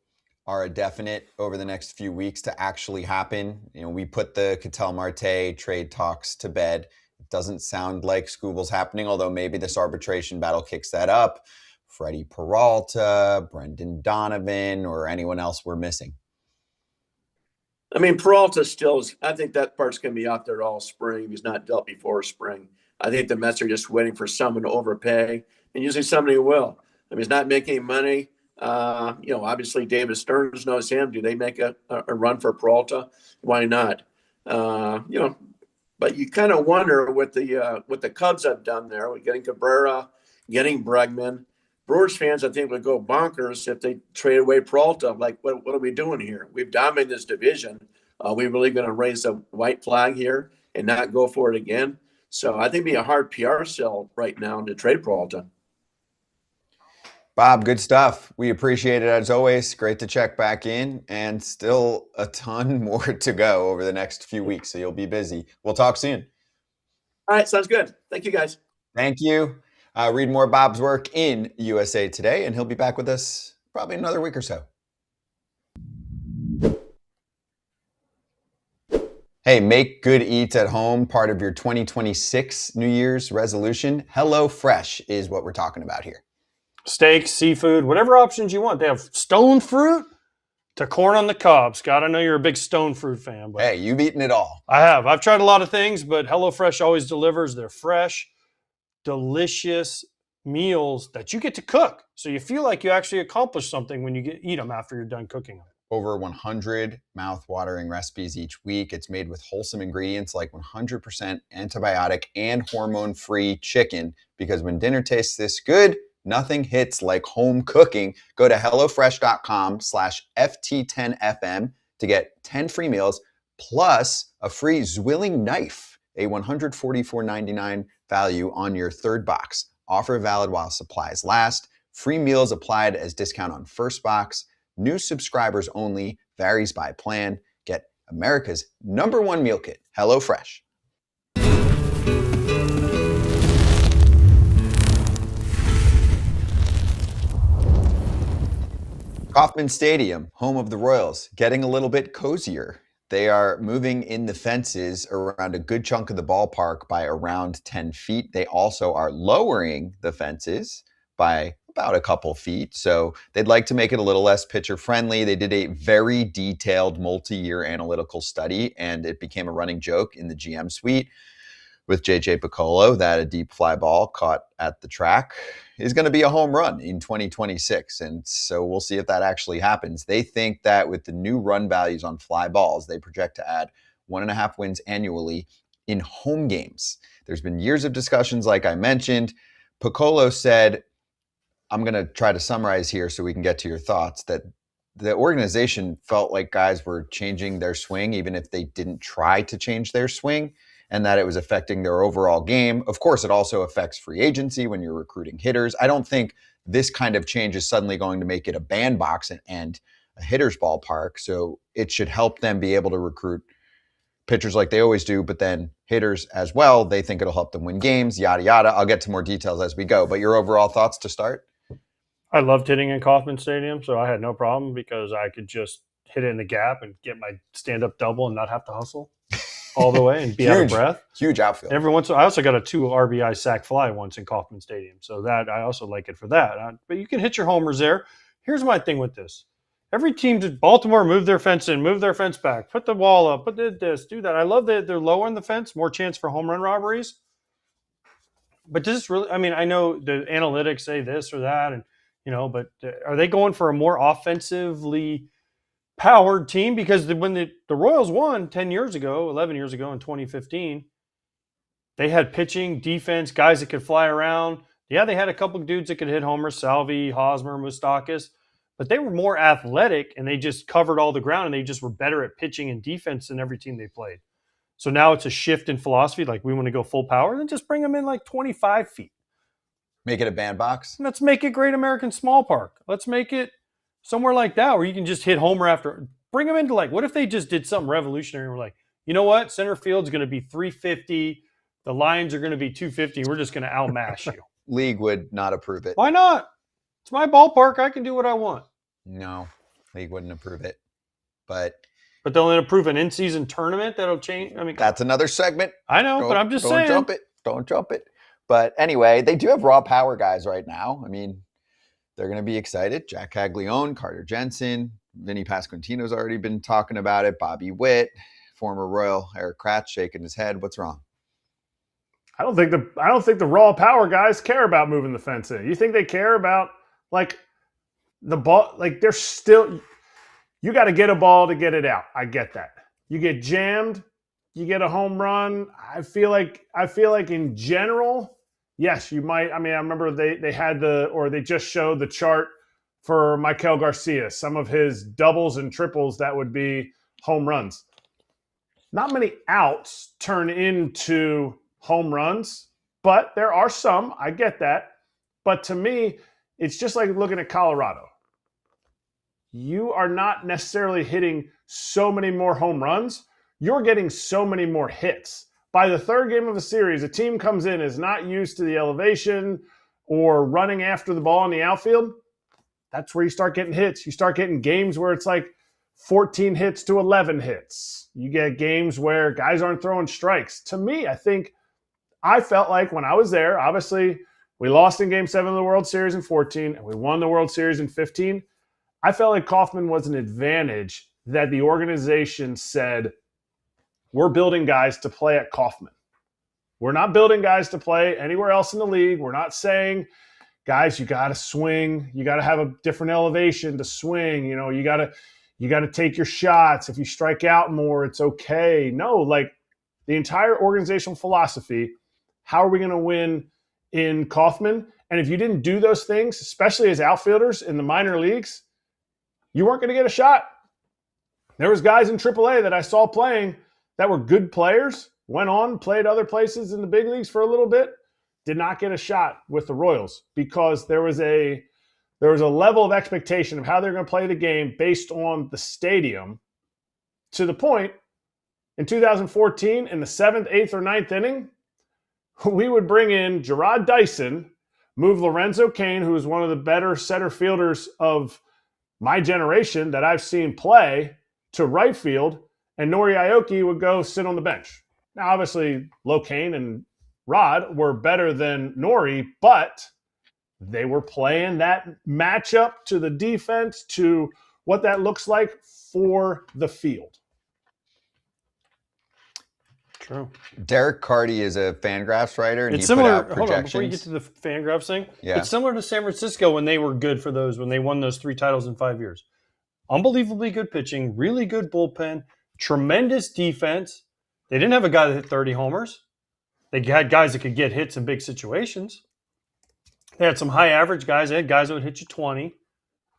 S2: are a definite over the next few weeks to actually happen? We put the Ketel Marte trade talks to bed. It doesn't sound like Scooble's happening, although maybe this arbitration battle kicks that up. Freddie Peralta, Brendan Donovan, or anyone else we're missing?
S4: I mean, Peralta I think that part's going to be out there all spring. He's not dealt before spring. I think the Mets are just waiting for someone to overpay, and usually somebody will. I mean, he's not making money. Obviously David Stearns knows him. Do they make a run for Peralta? Why not? But you kind of wonder what the Cubs have done there with getting Cabrera, getting Bregman. Brewers fans, I think, would go bonkers if they trade away Peralta. Like, what are we doing here? We've dominated this division. Are we really going to raise a white flag here and not go for it again? So I think it'd be a hard PR sell right now to trade Peralta.
S2: Bob, good stuff. We appreciate it as always. Great to check back in, and still a ton more to go over the next few weeks. So you'll be busy. We'll talk soon.
S4: All right. Sounds good. Thank you, guys.
S2: Thank you. Read more Bob's work in USA Today, and he'll be back with us probably another week or so. Hey, make good eats at home part of your 2026 New Year's resolution. HelloFresh is what we're talking about here.
S3: Steak, seafood, whatever options you want. They have stone fruit to corn on the cob. Scott, I know you're a big stone fruit fan. But
S2: hey, you've eaten it all.
S3: I have. I've tried a lot of things, but HelloFresh always delivers. They're fresh, delicious meals that you get to cook. So you feel like you actually accomplished something when you eat them after you're done cooking them.
S2: Over 100 mouth-watering recipes each week. It's made with wholesome ingredients like 100% antibiotic and hormone-free chicken, because when dinner tastes this good, nothing hits like home cooking. Go to HelloFresh.com/FT10FM to get 10 free meals plus a free Zwilling knife, a $144.99 value on your third box. Offer valid while supplies last. Free meals applied as discount on first box. New subscribers only. Varies by plan. Get America's #1 meal kit, HelloFresh. Kauffman Stadium, home of the Royals, getting a little bit cozier. They are moving in the fences around a good chunk of the ballpark by around 10 feet. They also are lowering the fences by about a couple feet. So they'd like to make it a little less pitcher friendly. They did a very detailed multi-year analytical study, and it became a running joke in the GM suite with JJ Picollo that a deep fly ball caught at the track is going to be a home run in 2026. And so we'll see if that actually happens. They think that with the new run values on fly balls, they project to add 1.5 wins annually in home games. There's been years of discussions, like I mentioned. Picollo said, I'm going to try to summarize here so we can get to your thoughts, that the organization felt like guys were changing their swing, even if they didn't try to change their swing, and that it was affecting their overall game. Of course, it also affects free agency when you're recruiting hitters. I don't think this kind of change is suddenly going to make it a bandbox and a hitter's ballpark. So it should help them be able to recruit pitchers like they always do, but then hitters as well. They think it'll help them win games, yada, yada. I'll get to more details as we go. But your overall thoughts to start?
S3: I loved hitting in Kauffman Stadium, so I had no problem because I could just hit it in the gap and get my stand-up double and not have to hustle all the way and be out of breath.
S2: Huge outfield.
S3: Every once in a while, I also got a 2 RBI sac fly once in Kauffman Stadium, so that I also like it for that. But you can hit your homers there. Here's my thing with this. Every team to Baltimore move their fence in, move their fence back, put the wall up, put this, do that. I love that they're lowering the fence, more chance for home run robberies. But does this really, I mean, I know the analytics say this or that, and but are they going for a more offensively powered team? Because when the Royals won 11 years ago in 2015, they had pitching, defense, guys that could fly around. Yeah, they had a couple of dudes that could hit homers, Salvi, Hosmer, Moustakas, but they were more athletic and they just covered all the ground and they just were better at pitching and defense than every team they played. So now it's a shift in philosophy. Like we want to go full power, then just bring them in like 25 feet.
S2: Make it a bandbox.
S3: Let's make it Great American Small Park. Let's make it somewhere like that where you can just hit homer after. Bring them into like, what if they just did something revolutionary and we're like, you know what? Center field's going to be 350. The lines are going to be 250. We're just going to outmash you.
S2: League would not approve it.
S3: Why not? It's my ballpark. I can do what I want.
S2: No, league wouldn't approve it. But
S3: they'll then approve an in-season tournament that'll change. I mean,
S2: that's another segment.
S3: I know, but I'm just saying.
S2: Don't jump it. But anyway, they do have raw power guys right now. I mean, they're going to be excited. Jack Caglione, Carter Jensen, Vinny Pasquantino's already been talking about it. Bobby Witt, former Royal, Erik Kratz shaking his head. What's wrong?
S1: I don't think the raw power guys care about moving the fence in. You think they care about like the ball? Like they're still. You got to get a ball to get it out. I get that. You get jammed, you get a home run. I feel like in general, yes, you might. I mean, I remember they had they just showed the chart for Michael Garcia. Some of his doubles and triples that would be home runs. Not many outs turn into home runs, but there are some. I get that. But to me, it's just like looking at Colorado. You are not necessarily hitting so many more home runs. You're getting so many more hits. By the third game of a series, a team comes in, is not used to the elevation or running after the ball in the outfield. That's where you start getting hits. You start getting games where it's like 14 hits to 11 hits. You get games where guys aren't throwing strikes. To me, I felt like when I was there, obviously we lost in Game 7 of the World Series in 14, and we won the World Series in 15. I felt like Kauffman was an advantage that the organization said, we're building guys to play at Kauffman. We're not building guys to play anywhere else in the league. We're not saying, guys, you got to swing. You got to have a different elevation to swing. You know, you got to take your shots. If you strike out more, it's okay. No, like the entire organizational philosophy, how are we going to win in Kauffman? And if you didn't do those things, especially as outfielders in the minor leagues, you weren't going to get a shot. There was guys in AAA that I saw playing that were good players, went on, played other places in the big leagues for a little bit, did not get a shot with the Royals because there was a level of expectation of how they're going to play the game based on the stadium, to the point in 2014 in the 7th, 8th, or 9th inning, we would bring in Gerard Dyson, move Lorenzo Cain, who is one of the better center fielders of my generation that I've seen play, to right field, and Nori Aoki would go sit on the bench. Now, obviously, Locaine and Rod were better than Nori, but they were playing that matchup to the defense, to what that looks like for the field.
S3: True.
S2: Derek Carty is a Fangraphs writer, and
S3: it's
S2: he
S3: similar.
S2: put out
S3: Hold on,
S2: projections.
S3: before you get to the Fangraphs thing,
S2: Yeah.
S3: It's similar to San Francisco when they were good for those, when they won those 3 titles in 5 years. Unbelievably good pitching, really good bullpen, tremendous defense. They didn't have a guy that hit 30 homers. They had guys that could get hits in big situations. They had some high average guys. They had guys that would hit you 20,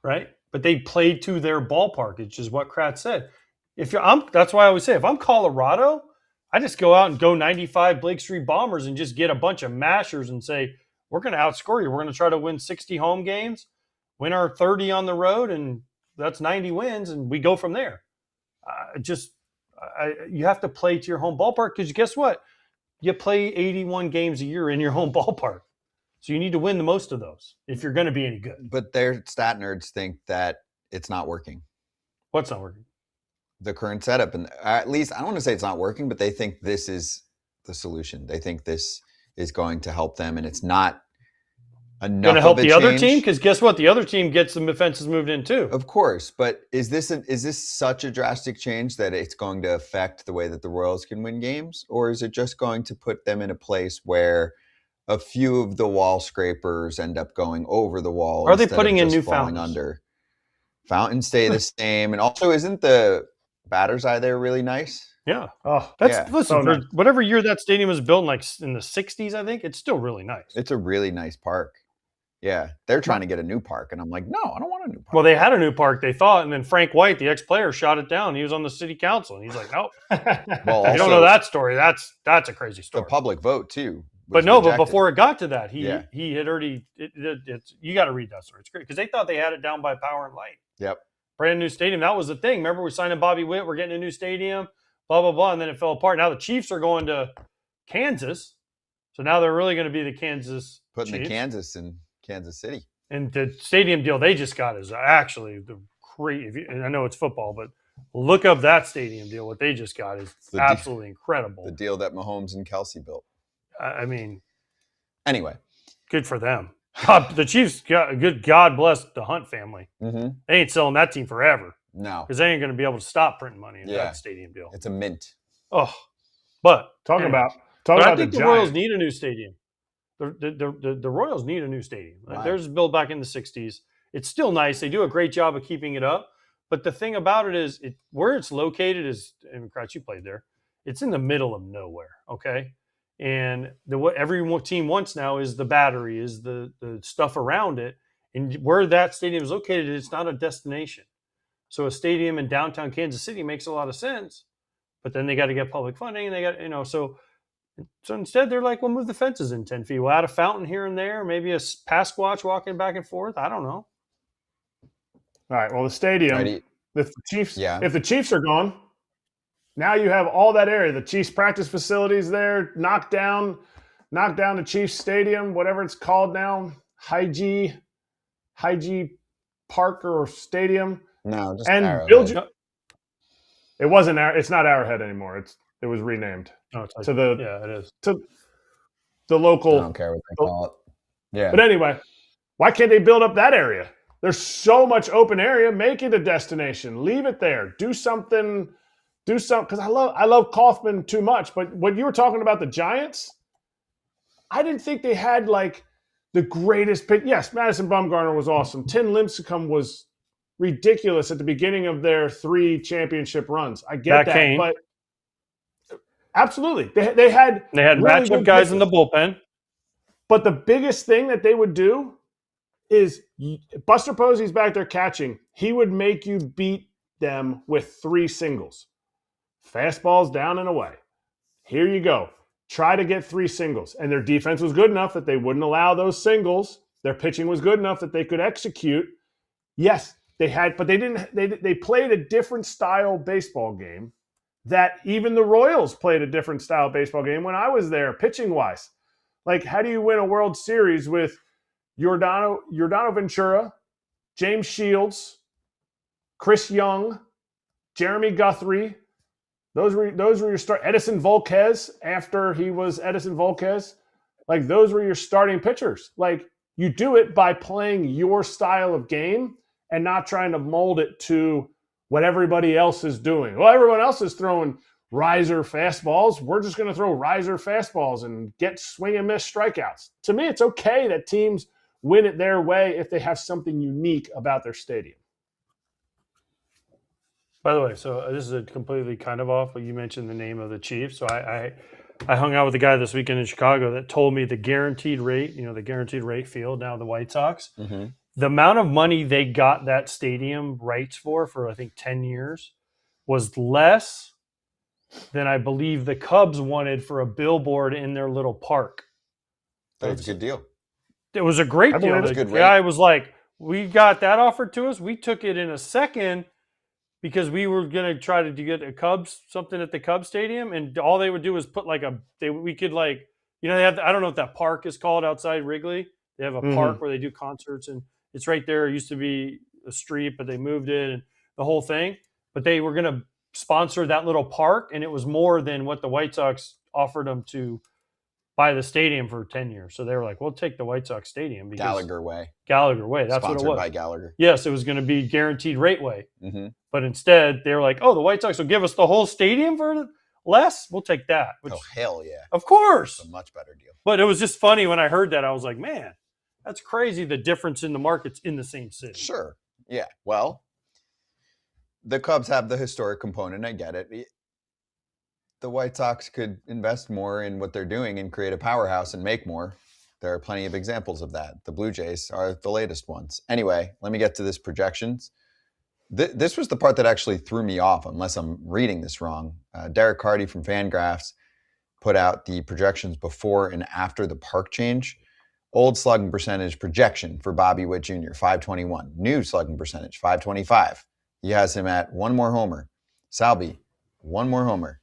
S3: right? But they played to their ballpark, which is what Kratz said. That's why I always say, if I'm Colorado, I just go out and go 95 Blake Street Bombers and just get a bunch of mashers and say, we're going to outscore you. We're going to try to win 60 home games, win our 30 on the road, and that's 90 wins, and we go from there. You have to play to your home ballpark because guess what? You play 81 games a year in your home ballpark. So you need to win the most of those if you're going to be any good.
S2: But their stat nerds think that it's not working.
S3: What's not working?
S2: The current setup. And at least, I don't want to say it's not working, but they think this is the solution. They think this is going to help them, and it's not enough
S3: going to help
S2: of a
S3: the other
S2: change.
S3: team? Because guess what? The other team gets some fences moved in too.
S2: Of course, but is this such a drastic change that it's going to affect the way that the Royals can win games? Or is it just going to put them in a place where a few of the wall scrapers end up going over the wall?
S3: Are they putting in new fountains?
S2: Under. Fountains stay the same. And also, isn't the batter's eye there really nice?
S3: Yeah.
S1: Oh,
S3: listen,
S1: so
S3: for
S1: nice.
S3: whatever year that stadium was built, like in the 60s, I think, it's still really nice.
S2: It's a really nice park. Yeah, they're trying to get a new park, and I'm like, no, I don't want a new park.
S3: Well, they had a new park, they thought, and then Frank White, the ex-player, shot it down. He was on the city council, and he's like, nope.
S2: Well,
S3: If you don't know that story, that's a crazy story.
S2: The public vote too.
S3: But no, but before it got to that, he had already. You got to read that story. It's great because they thought they had it down by Power and Light.
S2: Yep.
S3: Brand new stadium. That was the thing. Remember, we signed Bobby Witt. We're getting a new stadium. Blah blah blah, and then it fell apart. Now the Chiefs are going to Kansas, so now they're really going to be the Kansas
S2: putting
S3: Chiefs.
S2: the Kansas in Kansas City.
S3: And the stadium deal they just got is actually the great. And I know it's football, but look up that stadium deal. What they just got is absolutely incredible.
S2: The deal that Mahomes and Kelsey built.
S3: I mean,
S2: anyway,
S3: good for them. God, the Chiefs, God bless the Hunt family.
S2: Mm-hmm.
S3: They ain't selling that team forever.
S2: No.
S3: Because they ain't going to be able to stop printing money in that stadium deal.
S2: It's a mint.
S3: Oh, but
S1: talking about
S3: I
S1: the
S3: think the Royals need a new stadium. The Royals need a new stadium. Right. Theirs is built back in the 60s. It's still nice. They do a great job of keeping it up. But the thing about it is where it's located is, and Kratz, you played there, it's in the middle of nowhere, okay? And what every team wants now is the battery, is the stuff around it. And where that stadium is located, it's not a destination. So a stadium in downtown Kansas City makes a lot of sense. But then they got to get public funding, and they got, so instead they're like, we'll move the fences in 10 feet. We'll add a fountain here and there, maybe a Pasquatch walking back and forth. I don't know.
S1: All right. Well, the stadium, if the Chiefs are gone, now you have all that area. The Chiefs practice facilities there, knock down the Chiefs Stadium, whatever it's called now, High-G Park or Stadium.
S2: No, just
S1: and
S2: Arrowhead.
S1: Build you. It wasn't. It's not Arrowhead anymore. It was renamed.
S3: Oh, it's like,
S1: it is to the
S2: I
S1: local.
S2: don't care what they call it. Yeah.
S1: But anyway, why can't they build up that area? There's so much open area. Make it a destination. Leave it there. Do something. Because I love Kauffman too much. But when you were talking about the Giants, I didn't think they had like the greatest pick. Yes, Madison Bumgarner was awesome. Tim Lincecum was ridiculous at the beginning of their 3 championship runs. I get that,
S3: Kane.
S1: but absolutely, they had
S3: really matchup guys in the bullpen.
S1: But the biggest thing that they would do is Buster Posey's back there catching. He would make you beat them with 3 singles. Fastballs down and away. Here you go. Try to get 3 singles. And their defense was good enough that they wouldn't allow those singles. Their pitching was good enough that they could execute. Yes, they had, but they didn't. They played a different style baseball game that even the Royals played a different style baseball game when I was there, pitching-wise. Like, how do you win a World Series with Giordano Ventura, James Shields, Chris Young, Jeremy Guthrie? Those were your start. Edison Volquez after he was Edison Volquez. Like, those were your starting pitchers. Like, you do it by playing your style of game and not trying to mold it to what everybody else is doing. Well, everyone else is throwing riser fastballs. We're just going to throw riser fastballs and get swing and miss strikeouts. To me, it's okay that teams win it their way if they have something unique about their stadium.
S3: By the way, so this is a completely kind of off, but you mentioned the name of the Chiefs. So I hung out with a guy this weekend in Chicago that told me the guaranteed rate, the guaranteed rate field, now the White Sox, the amount of money they got that stadium rights for I think 10 years was less than I believe the Cubs wanted for a billboard in their little park.
S2: That was a good deal.
S3: It was a great deal. The guy was like, we got that offered to us. We took it in a second because we were going to try to get something at the Cubs stadium. And all they would do is put like we could like, they have, I don't know what that park is called outside Wrigley. They have a park where they do concerts and it's right there. It used to be a street, but they moved it and the whole thing. But they were going to sponsor that little park, and it was more than what the White Sox offered them to buy the stadium for 10 years. So they were like, we'll take the White Sox stadium.
S2: Gallagher Way.
S3: That's
S2: Sponsored
S3: what it was.
S2: Sponsored by Gallagher.
S3: Yes, it was going to be guaranteed rate way. But instead, they were like, oh, the White Sox will give us the whole stadium for less? We'll take that. Which,
S2: oh, hell yeah.
S3: Of course.
S2: It's a much better deal.
S3: But it was just funny when I heard that. I was like, man, that's crazy, the difference in the markets in the same city.
S2: Sure. Yeah. Well, the Cubs have the historic component. I get it. The White Sox could invest more in what they're doing and create a powerhouse and make more. There are plenty of examples of that. The Blue Jays are the latest ones. Anyway, let me get to this projections. This was the part that actually threw me off, unless I'm reading this wrong. Derek Hardy from Fangraphs put out the projections before and after the park change. Old slugging percentage projection for Bobby Witt Jr., 521. New slugging percentage, 525. He has him at one more homer. Salby, one more homer.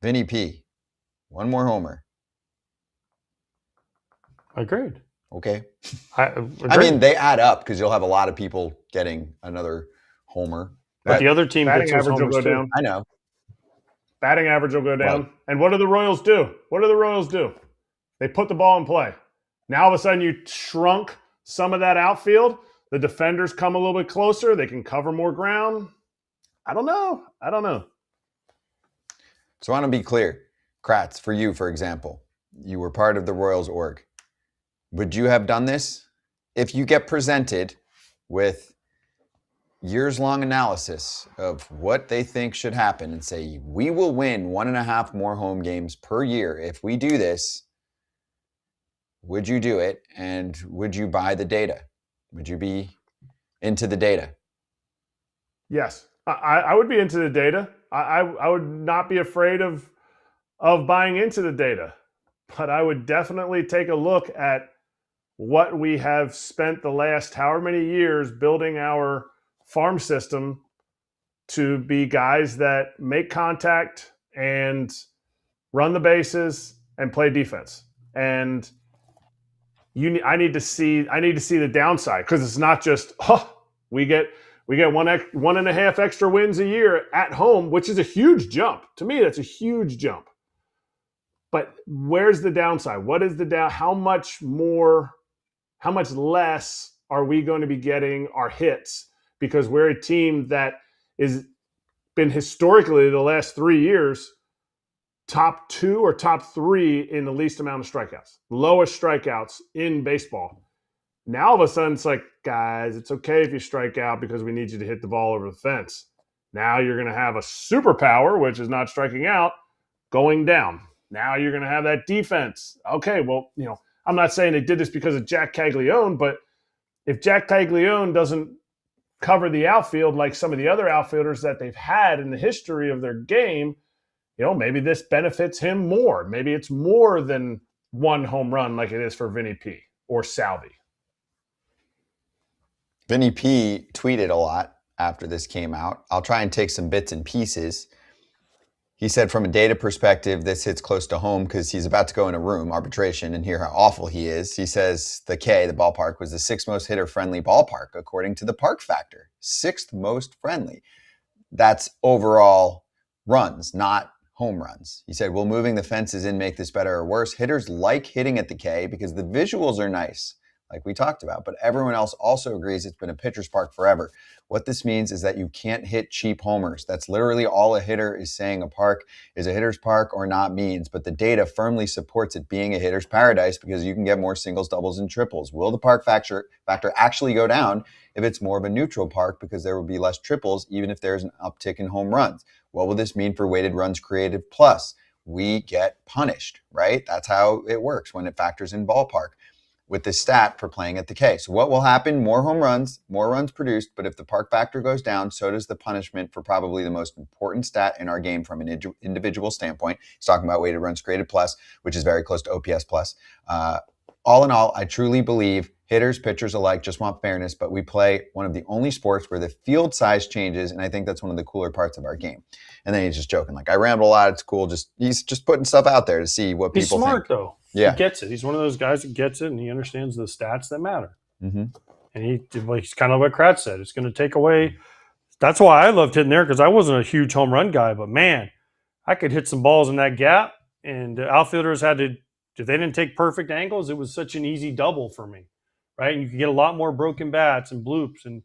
S2: Vinny P, one more homer.
S3: Agreed.
S2: Okay.
S3: I
S2: mean, they add up because you'll have a lot of people getting another homer.
S3: But the other team
S1: batting
S3: gets
S1: average will go
S3: too.
S1: down.
S2: I know.
S1: Batting average will go down.
S2: Right.
S1: And what do the Royals do? They put the ball in play. Now all of a sudden you shrunk some of that outfield. The defenders come a little bit closer. They can cover more ground. I don't know.
S2: So I want to be clear. Kratz, for you, for example, you were part of the Royals org. Would you have done this? If you get presented with years-long analysis of what they think should happen and say, we will win 1.5 more home games per year if we do this, would you do it? And would you buy the data? Would you be into the data?
S1: Yes, I would be into the data. I would not be afraid of buying into the data, but I would definitely take a look at what we have spent the last however many years building our farm system to be guys that make contact and run the bases and play defense. And I need to see the downside, because it's not just we get 1.5 extra wins a year at home, which is a huge jump. To me, that's a huge jump. But where's the downside? What is the down? How much less are we going to be getting our hits? Because we're a team that is been historically the last 3 years top 2 or top 3 in the least amount of strikeouts, lowest strikeouts in baseball. Now all of a sudden it's like, guys, it's okay if you strike out because we need you to hit the ball over the fence. Now you're going to have a superpower, which is not striking out, going down. Now you're going to have that defense. Okay, well, I'm not saying they did this because of Jack Caglione, but if Jack Caglione doesn't cover the outfield like some of the other outfielders that they've had in the history of their game, maybe this benefits him more. Maybe it's more than one home run like it is for Vinny P or Salvi.
S2: Vinny P tweeted a lot after this came out. I'll try and take some bits and pieces. He said from a data perspective, this hits close to home because he's about to go in a room, arbitration, and hear how awful he is. He says the ballpark, was the 6th most hitter-friendly ballpark, according to the Park Factor. 6th most friendly. That's overall runs, not home runs. He said, will moving the fences in make this better or worse? Hitters like hitting at the K because the visuals are nice, like we talked about, but everyone else also agrees it's been a pitcher's park forever. What this means is that you can't hit cheap homers. That's literally all a hitter is saying a park is a hitter's park or not means, but the data firmly supports it being a hitter's paradise because you can get more singles, doubles, and triples. Will the park factor actually go down if it's more of a neutral park because there will be less triples even if there's an uptick in home runs? What will this mean for weighted runs created plus? We get punished, right? That's how it works when it factors in ballpark with this stat for playing at the K. So what will happen? More home runs, more runs produced, but if the park factor goes down, so does the punishment for probably the most important stat in our game from an individual standpoint. He's talking about weighted runs created plus, which is very close to OPS plus. All in all, I truly believe hitters, pitchers alike just want fairness, but we play one of the only sports where the field size changes, and I think that's one of the cooler parts of our game. And then he's just joking, like, I ramble a lot, it's cool. He's just putting stuff out there to see what people think.
S3: He's smart, though.
S2: Yeah.
S3: He gets it. He's one of those guys that gets it, and he understands the stats that matter.
S2: Mm-hmm.
S3: And he's kind of what Kratz said. It's going to take away. That's why I loved hitting there, because I wasn't a huge home run guy, but man, I could hit some balls in that gap, and the outfielders had to, if they didn't take perfect angles, it was such an easy double for me, right? And you could get a lot more broken bats and bloops and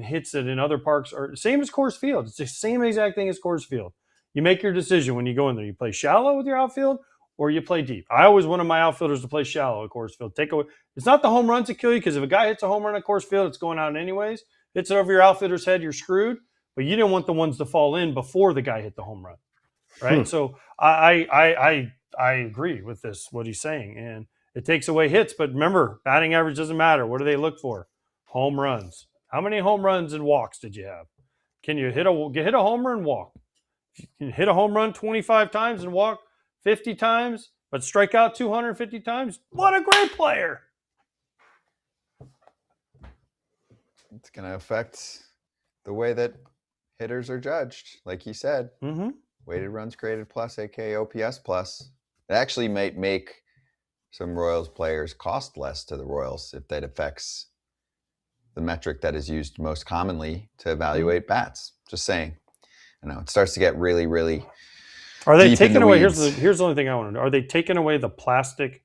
S3: hits that in other parks are same as Coors Field. It's the same exact thing as Coors Field. You make your decision when you go in there. You play shallow with your outfield or you play deep. I always wanted my outfielders to play shallow at Coors Field. Take away. It's not the home runs that kill you, because if a guy hits a home run at Coors Field, it's going out anyways. Hits it over your outfielder's head, you're screwed. But you didn't want the ones to fall in before the guy hit the home run, right? So I agree with this, what he's saying. And It takes away hits, but remember, batting average doesn't matter. What do they look for? Home runs. How many home runs and walks did you have? Can you hit a homer and walk? If you can hit a home run 25 times and walk 50 times, but strike out 250 times, what a great player.
S2: It's going to affect the way that hitters are judged, like you said.
S3: Mm-hmm.
S2: Weighted runs created plus, aka OPS plus. It actually might make some Royals players cost less to the Royals if that affects the metric that is used most commonly to evaluate bats. Just saying. I know it starts to get really, really.
S3: Are they
S2: deep
S3: taking
S2: in the
S3: away?
S2: weeds.
S3: Here's the only thing I want to know. Are they taking away the plastic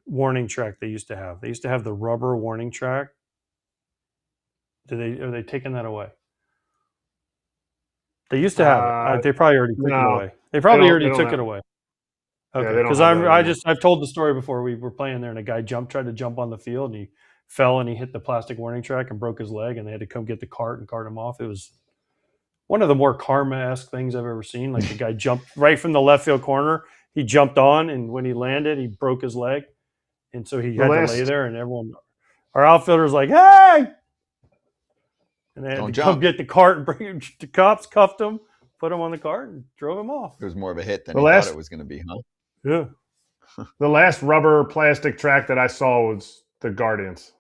S3: warning track they used to have? They used to have the rubber warning track. Are they taking that away? They used to have it. They probably already took it away. They probably already took it away. Okay, because I've told the story before. We were playing there, and a guy tried to jump on the field, and he fell and he hit the plastic warning track and broke his leg, and they had to come get the cart and cart him off. It was one of the more karma-esque things I've ever seen. Like the guy jumped right from the left field corner. He jumped on, and when he landed, he broke his leg, and so he had to lay there. And our outfielder's like, "Hey!" And they had to come get the cart and bring him. The cops cuffed him, put him on the cart, and drove him off.
S2: It was more of a hit than he thought it was going to be, huh?
S3: Yeah.
S1: The last rubber plastic track that I saw was the Guardians,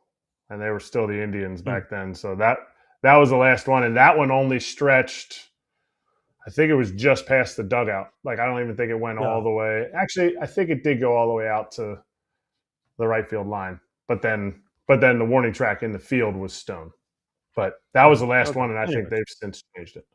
S1: and they were still the Indians back then. So that was the last one, and that one only stretched. I think it was just past the dugout. Like I don't even think it went all the way. Actually, I think it did go all the way out to the right field line, but then the warning track in the field was stone. But that was the last one, and I think they've since changed it.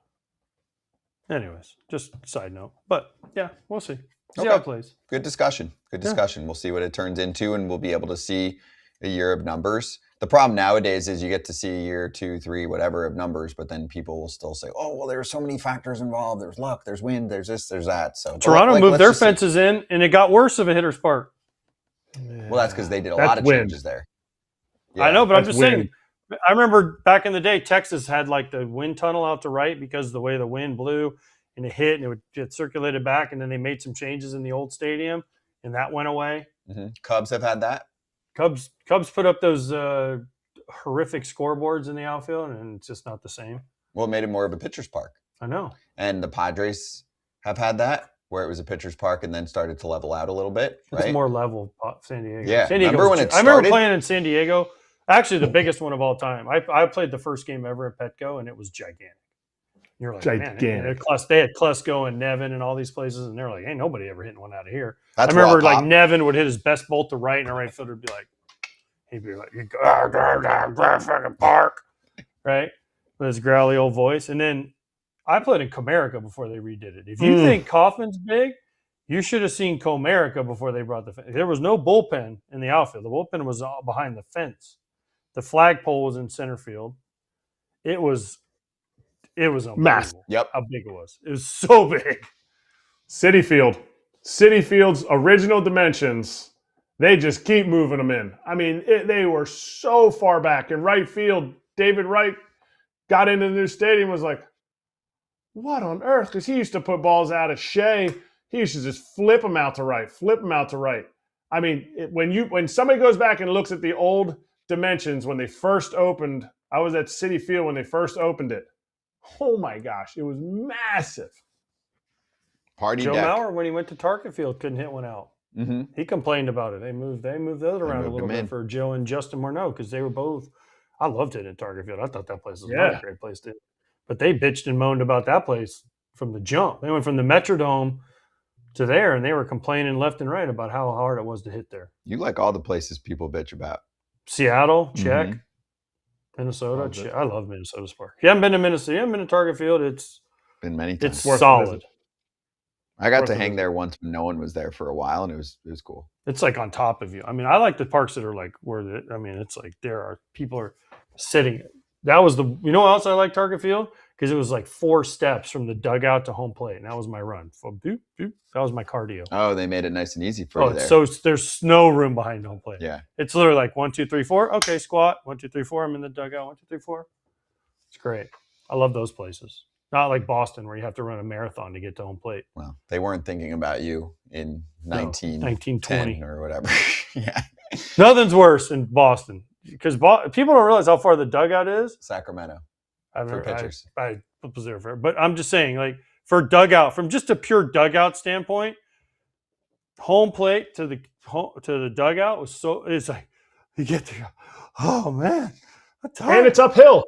S3: Anyways, just a side note. But, yeah, we'll see. See how it plays.
S2: Good discussion. We'll see what it turns into, and we'll be able to see a year of numbers. The problem nowadays is you get to see a year, 2, 3, whatever of numbers, but then people will still say, oh, well, there are so many factors involved. There's luck, there's wind, there's this, there's that. So
S3: Toronto moved their fences in, and it got worse of a hitter's park.
S2: Yeah. Well, that's because they did a lot of changes there.
S3: Yeah, I know, but I'm just saying. I remember back in the day, Texas had like the wind tunnel out to right because of the way the wind blew and it hit and it would get circulated back. And then they made some changes in the old stadium and that went away.
S2: Mm-hmm. Cubs have had that.
S3: Cubs put up those horrific scoreboards in the outfield and it's just not the same.
S2: Well, it made it more of a pitcher's park.
S3: I know.
S2: And the Padres have had that where it was a pitcher's park and then started to level out a little bit. Right?
S3: It's more level, San Diego.
S2: Yeah.
S3: San Diego.
S2: Remember when it started?
S3: I remember playing in San Diego. Actually, the biggest one of all time. I played the first game ever at Petco, and it was gigantic. You're like,
S1: gigantic.
S3: Man, they had Klesko and Nevin and all these places, and they're like, ain't nobody ever hitting one out of here.
S2: That's
S3: I remember like Nevin would hit his best bolt to right, and our right fielder would be like, he'd be like, fucking park, right? With his growly old voice. And then I played in Comerica before they redid it. If you think Kauffman's big, you should have seen Comerica before they brought the fence. There was no bullpen in the outfield. The bullpen was behind the fence. The flagpole was in center field. It was
S1: massive.
S2: Yep.
S3: How big it was. It was so big.
S1: City Field's original dimensions. They just keep moving them in. I mean, they were so far back in right field. David Wright got into the new stadium, was like, what on earth? Because he used to put balls out of Shea. He used to just flip them out to right. I mean, when somebody goes back and looks at the old dimensions when they first opened, I was at Citi Field when they first opened it. Oh my gosh, it was massive.
S2: Party
S3: Joe
S2: deck.
S3: Mauer, when he went to Target Field, couldn't hit one out.
S2: Mm-hmm.
S3: He complained about it. They moved the other around a little bit for Joe and Justin Morneau because they were both. I loved it at Target Field. I thought that place was not a great place to. But they bitched and moaned about that place from the jump. They went from the Metrodome to there, and they were complaining left and right about how hard it was to hit there.
S2: You like all the places people bitch about.
S3: Seattle, check. Mm-hmm. Minnesota, check. I love Minnesota's park. If you haven't been to Minnesota, you haven't been to Target Field, it's
S2: been many times.
S3: It's solid.
S2: I got to hang there once when no one was there for a while, and it was cool.
S3: It's like on top of you. I mean, I like the parks that are like it's like people are sitting. That was you know what else I like Target Field? Because it was like 4 steps from the dugout to home plate, and that was my run. That was my cardio.
S2: Oh, they made it nice and easy for you there.
S3: So there's no room behind home plate.
S2: Yeah.
S3: It's literally like 1, 2, 3, 4. Okay, squat. 1, 2, 3, 4. I'm in the dugout. 1, 2, 3, 4. It's great. I love those places. Not like Boston where you have to run a marathon to get to home plate.
S2: Well, they weren't thinking about you in
S3: 1920
S2: or whatever. Yeah.
S3: Nothing's worse than Boston because people don't realize how far the dugout is.
S2: Sacramento.
S3: For
S2: pitchers.
S3: I was there for, but I'm just saying, like for dugout, from just a pure dugout standpoint, home plate to the dugout was it's like you get there, oh man,
S1: and it's uphill.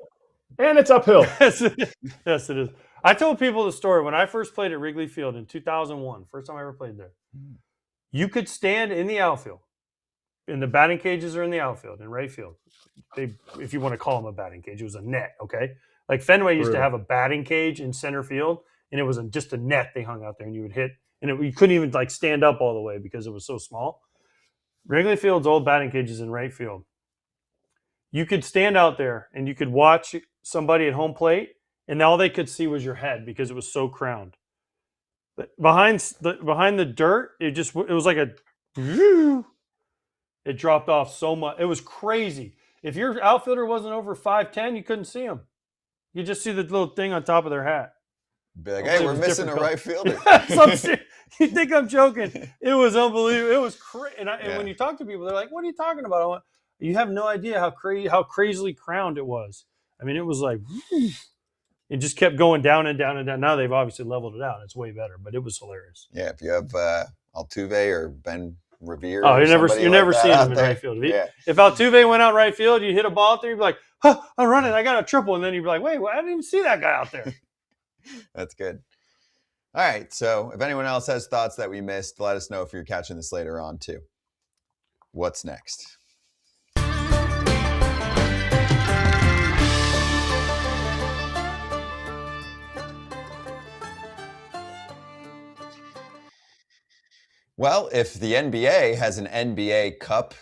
S3: Yes, it is. I told people the story when I first played at Wrigley Field in 2001, first time I ever played there. You could stand in the outfield, in the batting cages or in the outfield, in right field. If you want to call them a batting cage, it was a net, okay? Like Fenway used to have a batting cage in center field, and it was just a net they hung out there, and you would hit, and you couldn't even like stand up all the way because it was so small. Wrigley Field's old batting cages in right field. You could stand out there, and you could watch somebody at home plate, and all they could see was your head because it was so crowned. But behind the dirt, it was like it dropped off so much. It was crazy. If your outfielder wasn't over 5'10", you couldn't see him. You just see the little thing on top of their hat.
S2: Be like, hey, we're missing a right fielder.
S3: You think I'm joking? It was unbelievable. It was crazy. And when you talk to people, they're like, what are you talking about? You have no idea how crazily crowned it was. I mean, it was like, it just kept going down and down and down. Now they've obviously leveled it out. It's way better, but it was hilarious.
S2: Yeah, if you have Altuve or Ben Revere.
S3: Oh, you're never seeing him in right field. If Altuve went out right field, you hit a ball out there, you'd be like, huh, I'm running, I got a triple. And then you'd be like, wait, I didn't even see that guy out there.
S2: That's good. All right, so if anyone else has thoughts that we missed, let us know if you're catching this later on too. What's next? Well, if the NBA has an NBA Cup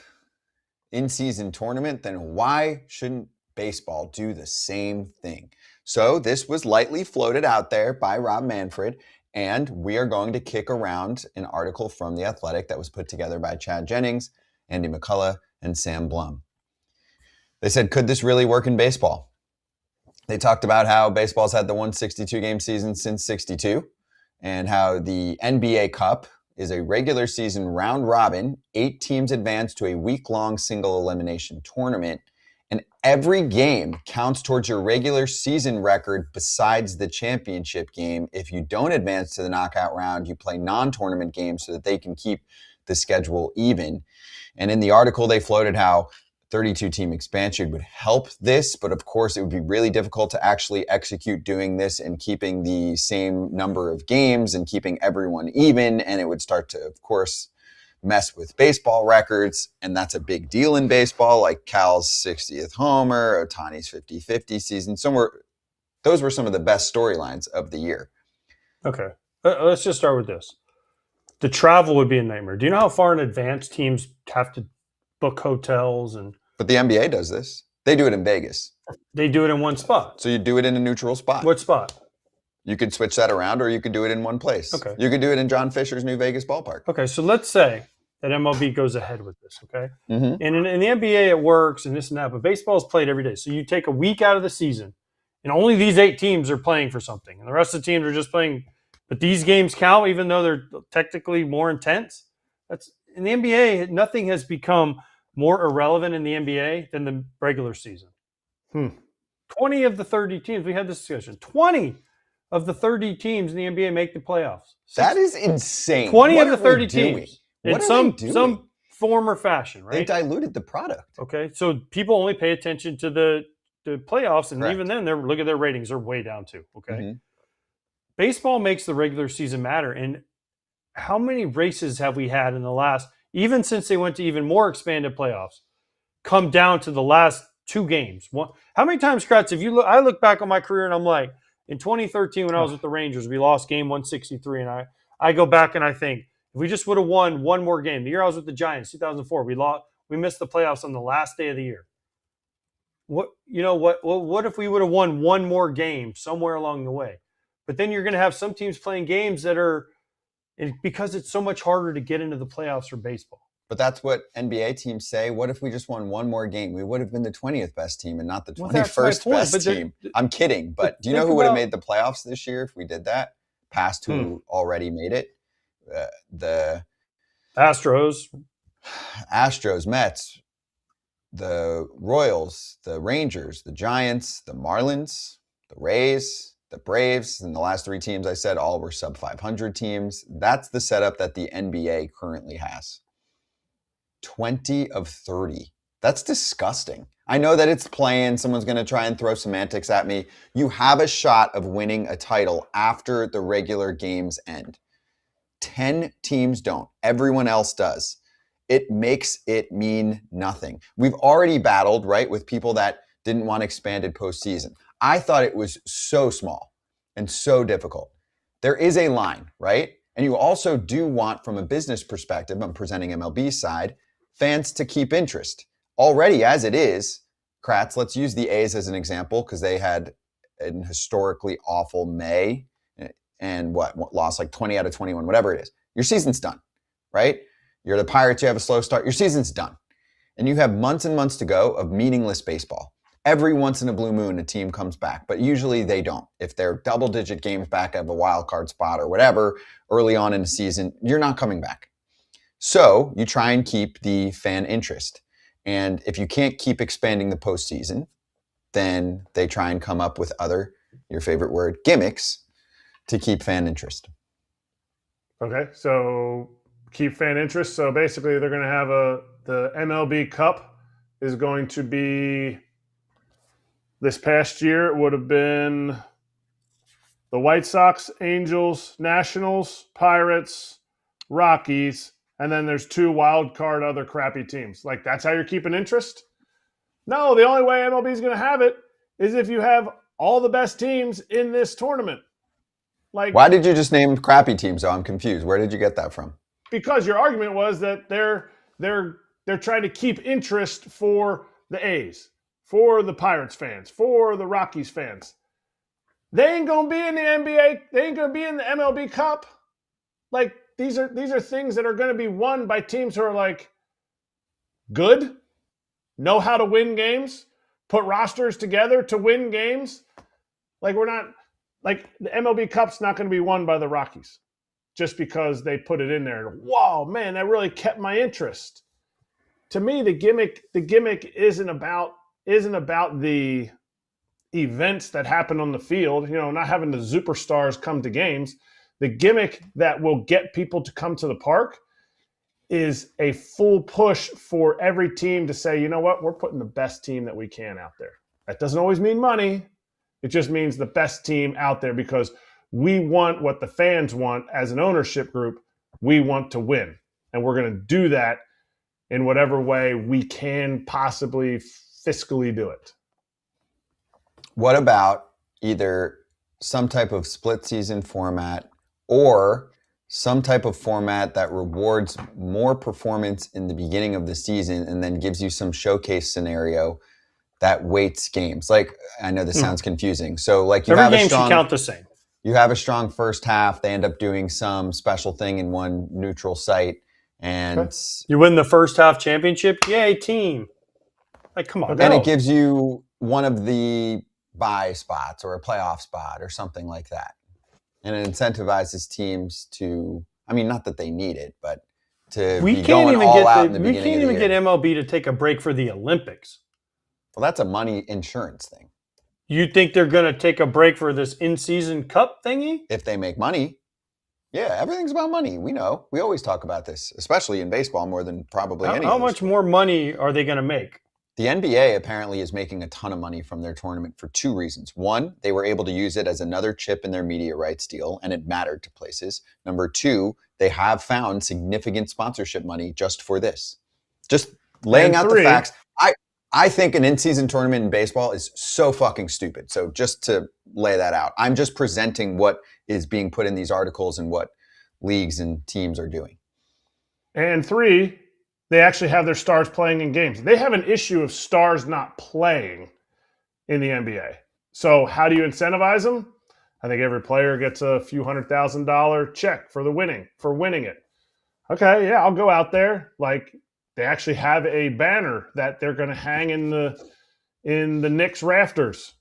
S2: in-season tournament, then why shouldn't baseball do the same thing? So this was lightly floated out there by Rob Manfred, and we are going to kick around an article from The Athletic that was put together by Chad Jennings, Andy McCullough, and Sam Blum. They said, could this really work in baseball? They talked about how baseball's had the 162-game season since '62, and how the NBA Cup is a regular season round robin. 8 teams advance to a week-long single elimination tournament. And every game counts towards your regular season record besides the championship game. If you don't advance to the knockout round, you play non-tournament games so that they can keep the schedule even. And in the article, they floated how 32-team expansion would help this, but of course it would be really difficult to actually execute doing this and keeping the same number of games and keeping everyone even, and it would start to, of course, mess with baseball records, and that's a big deal in baseball, like Cal's 60th homer, Ohtani's 50-50 season. Those were some of the best storylines of the year.
S3: Okay, let's just start with this. The travel would be a nightmare. Do you know how far in advance teams have to book hotels and...
S2: But the NBA does this. They do it in Vegas.
S3: They do it in one spot.
S2: So you do it in a neutral spot.
S3: What spot?
S2: You could switch that around, or you could do it in one place.
S3: Okay.
S2: You could do it in John Fisher's New Vegas ballpark.
S3: Okay, so let's say that MLB goes ahead with this, okay?
S2: Mm-hmm.
S3: And in the NBA, it works and this and that, but baseball is played every day. So you take a week out of the season, and only these 8 teams are playing for something, and the rest of the teams are just playing. But these games count, even though they're technically more intense. In the NBA, nothing has become more irrelevant in the NBA than the regular season. 20 of the 30 teams, we had this discussion, 20 of the 30 teams in the NBA make the playoffs.
S2: That is insane.
S3: 20 of the 30 teams in some form or fashion, right?
S2: They diluted the product.
S3: Okay, so people only pay attention to the playoffs, and
S2: Correct.
S3: even then, look at their ratings, they're way down too, okay?
S2: Mm-hmm.
S3: Baseball makes the regular season matter, and how many races have we had in the last, even since they went to even more expanded playoffs, come down to the last 2 games? How many times, Kratz, I look back on my career and I'm like, in 2013 when I was with the Rangers, we lost game 163, and I go back and I think, if we just would have won one more game, the year I was with the Giants, 2004, we missed the playoffs on the last day of the year. What if we would have won one more game somewhere along the way? But then you're going to have some teams playing games that are, because it's so much harder to get into the playoffs for baseball.
S2: But that's what NBA teams say. What if we just won one more game? We would have been the 20th best team and not the 21st best team. I'm kidding. But do you know who would have made the playoffs this year if we did that? Past who already made it? The
S3: Astros,
S2: Mets, the Royals, the Rangers, the Giants, the Marlins, the Rays, the Braves, and the last 3 teams I said all were sub 500 teams. That's the setup that the NBA currently has. 20 of 30. That's disgusting. I know that it's playing. Someone's going to try and throw semantics at me. You have a shot of winning a title after the regular games end. 10 teams don't. Everyone else does. It makes it mean nothing. We've already battled, right, with people that didn't want expanded postseason. I thought it was so small and so difficult. There is a line, right? And you also do want, from a business perspective, I'm presenting MLB side, fans to keep interest. Already as it is, Kratz, let's use the A's as an example because they had an historically awful May and lost like 20 out of 21, whatever it is. Your season's done, right? You're the Pirates, you have a slow start. Your season's done. And you have months and months to go of meaningless baseball. Every once in a blue moon, a team comes back, but usually they don't. If they're double-digit games back of a wild card spot or whatever, early on in the season, you're not coming back. So you try and keep the fan interest. And if you can't keep expanding the postseason, then they try and come up with other, your favorite word, gimmicks to keep fan interest.
S1: Okay, so keep fan interest. So basically they're going to have the MLB Cup is going to be, this past year, it would have been the White Sox, Angels, Nationals, Pirates, Rockies, and then there's 2 wild card other crappy teams. Like, that's how you're keeping interest? No, the only way MLB is going to have it is if you have all the best teams in this tournament. Like,
S2: why did you just name crappy teams, though? I'm confused. Where did you get that from?
S1: Because your argument was that they're trying to keep interest for the A's, for the Pirates fans, for the Rockies fans. They ain't going to be in the NBA. They ain't going to be in the MLB Cup. Like, these are things that are going to be won by teams who are like good, know how to win games, put rosters together to win games. Like, we're not, like, the MLB Cup's not going to be won by the Rockies just because they put it in there. Whoa, man, that really kept my interest. To me, the gimmick isn't about the events that happen on the field, not having the superstars come to games. The gimmick that will get people to come to the park is a full push for every team to say, you know what, we're putting the best team that we can out there. That doesn't always mean money. It just means the best team out there because we want what the fans want as an ownership group. We want to win. And we're going to do that in whatever way we can possibly fiscally do it.
S2: What about either some type of split season format or some type of format that rewards more performance in the beginning of the season and then gives you some showcase scenario that weights games? Like, I know this sounds confusing. So, like, you
S3: every
S2: have
S3: game
S2: a strong,
S3: should count the same.
S2: You have a strong first half. They end up doing some special thing in one neutral site, and
S3: you win the first half championship. Yay, team! Like, come on.
S2: And it gives you one of the bye spots or a playoff spot or something like that. And it incentivizes teams to, I mean, not that they need it, but to be going all out in the beginning of the year.
S3: We can't even get MLB to take a break for the Olympics.
S2: Well, that's a money insurance thing.
S3: You think they're going to take a break for this in-season cup thingy?
S2: If they make money. Yeah, everything's about money. We know. We always talk about this, especially in baseball more than probably any.
S3: How much more money are they going to make?
S2: The NBA apparently is making a ton of money from their tournament for 2 reasons. One, they were able to use it as another chip in their media rights deal, and it mattered to places. Number 2, they have found significant sponsorship money just for this. Just laying out the facts. I think an in-season tournament in baseball is so fucking stupid. So just to lay that out, I'm just presenting what is being put in these articles and what leagues and teams are doing.
S1: And 3, they actually have their stars playing in games. They have an issue of stars not playing in the NBA. So how do you incentivize them? I think every player gets a few $100,000 check for winning it. Okay, yeah, I'll go out there. Like, They actually have a banner that they're going to hang in the Knicks rafters.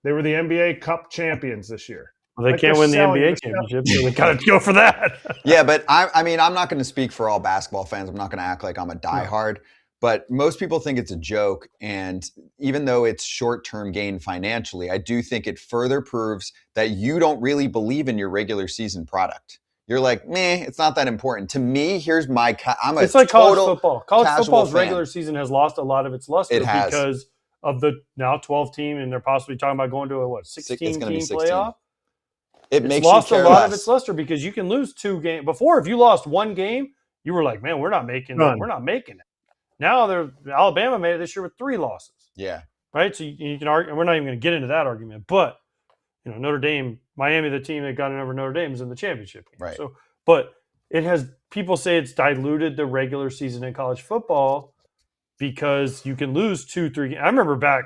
S1: They were the NBA Cup champions this year.
S3: Well, they can't win the NBA championship, so they got to go for that.
S2: Yeah, but I mean, I'm not going to speak for all basketball fans. I'm not going to act like I'm a diehard. But most people think it's a joke. And even though it's short-term gain financially, I do think it further proves that you don't really believe in your regular season product. You're like, meh, it's not that important. To me, here's my
S3: it's like college football. College football's regular season has lost a lot of its luster because of the now 12 team, and they're possibly talking about going to a 16 team playoff.
S2: It's
S3: lost a lot of its luster because you can lose 2 games. Before, if you lost 1 game, you were like, man, we're not making it. Now Alabama made it this year with 3 losses.
S2: Yeah.
S3: Right? So you can argue, and we're not even going to get into that argument, but Notre Dame, Miami, the team that got it over Notre Dame is in the championship game.
S2: Right.
S3: So, but people say it's diluted the regular season in college football because you can lose 2-3 games. I remember back,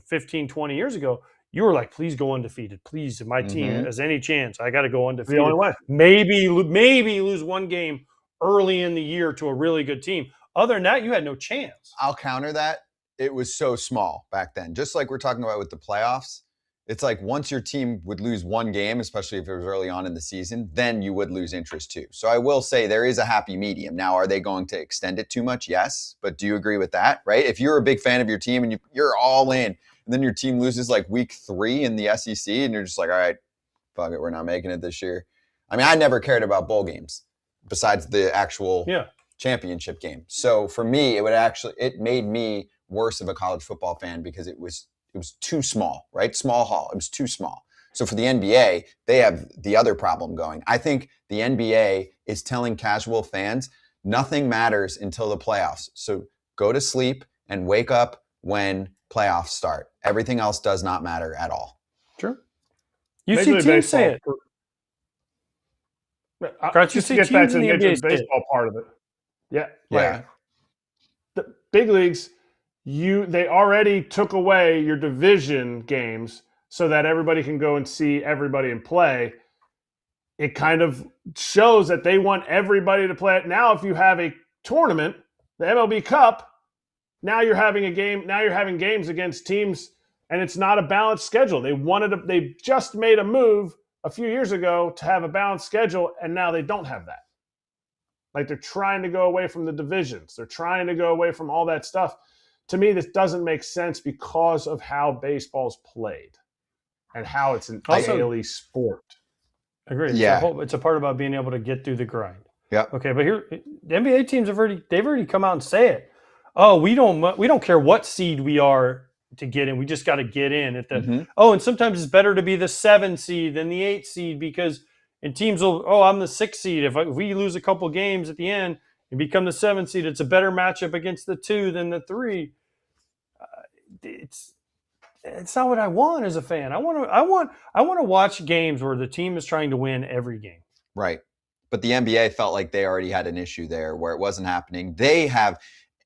S3: 15, 20 years ago, you were like, please go undefeated. Please, if my team has any chance, I got to go undefeated.
S1: The only way.
S3: Maybe lose 1 game early in the year to a really good team. Other than that, you had no chance.
S2: I'll counter that. It was so small back then. Just like we're talking about with the playoffs, it's like once your team would lose 1 game, especially if it was early on in the season, then you would lose interest too. So I will say there is a happy medium. Now, are they going to extend it too much? Yes. But do you agree with that, right? If you're a big fan of your team and you're all in, and then your team loses like week 3 in the SEC, and you're just like, all right, fuck it, we're not making it this year. I mean, I never cared about bowl games besides the actual championship game. So for me, it made me worse of a college football fan because it was too small, right? Small hall. It was too small. So for the NBA, they have the other problem going. I think the NBA is telling casual fans nothing matters until the playoffs. So go to sleep and wake up when playoffs start. Everything else does not matter at all.
S3: Sure. You see teams say it.
S1: Kratz, you see teams in the NBA baseball part of it. Yeah.
S2: Yeah.
S1: The big leagues, they already took away your division games so that everybody can go and see everybody and play. It kind of shows that they want everybody to play it. Now, if you have a tournament, the MLB Cup, now you're having a game. Now you're having games against teams, and it's not a balanced schedule. They just made a move a few years ago to have a balanced schedule, and now they don't have that. Like, they're trying to go away from the divisions. They're trying to go away from all that stuff. To me, this doesn't make sense because of how baseball's played and how it's an daily sport.
S3: Agreed.
S2: Yeah.
S3: It's a part about being able to get through the grind.
S2: Yeah.
S3: Okay, but here, the NBA teams they've already come out and say it. Oh, we don't care what seed we are to get in. We just got to get in at the. And sometimes it's better to be the 7 seed than the 8 seed because teams will. Oh, I'm the 6 seed. If we lose a couple games at the end and become the 7 seed, it's a better matchup against the 2 than the 3. It's not what I want as a fan. I want to watch games where the team is trying to win every game.
S2: Right. But the NBA felt like they already had an issue there where it wasn't happening. They have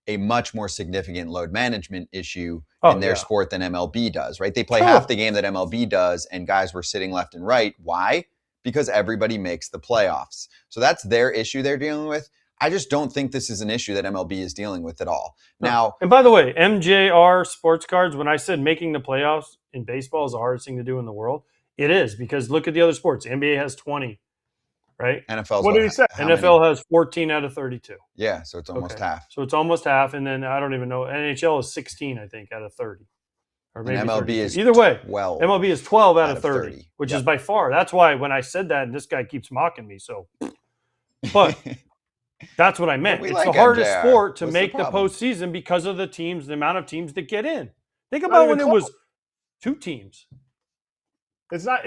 S2: a much more significant load management issue in their sport than MLB does, right? They play half the game that MLB does, and guys were sitting left and right. Why? Because everybody makes the playoffs. So that's their issue they're dealing with. I just don't think this is an issue that MLB is dealing with at all. Now,
S3: and by the way, MJR sports cards, when I said making the playoffs in baseball is the hardest thing to do in the world, it is because look at the other sports. NBA has 20. Right?
S2: NFL.
S1: What did he say?
S3: NFL has 14 out of 32.
S2: Yeah, so it's almost half.
S3: So it's almost half, and then I don't even know. NHL is 16, I think, out of 30, or maybe
S2: and MLB
S3: 32.
S2: is
S3: either way.
S2: 12
S3: MLB is 12 out of 30, which is by far. That's why when I said that, this guy keeps mocking me. So, but that's what I meant. It's the hardest sport to make the postseason because of the amount of teams that get in. Think about when it was 2 teams.
S1: It's not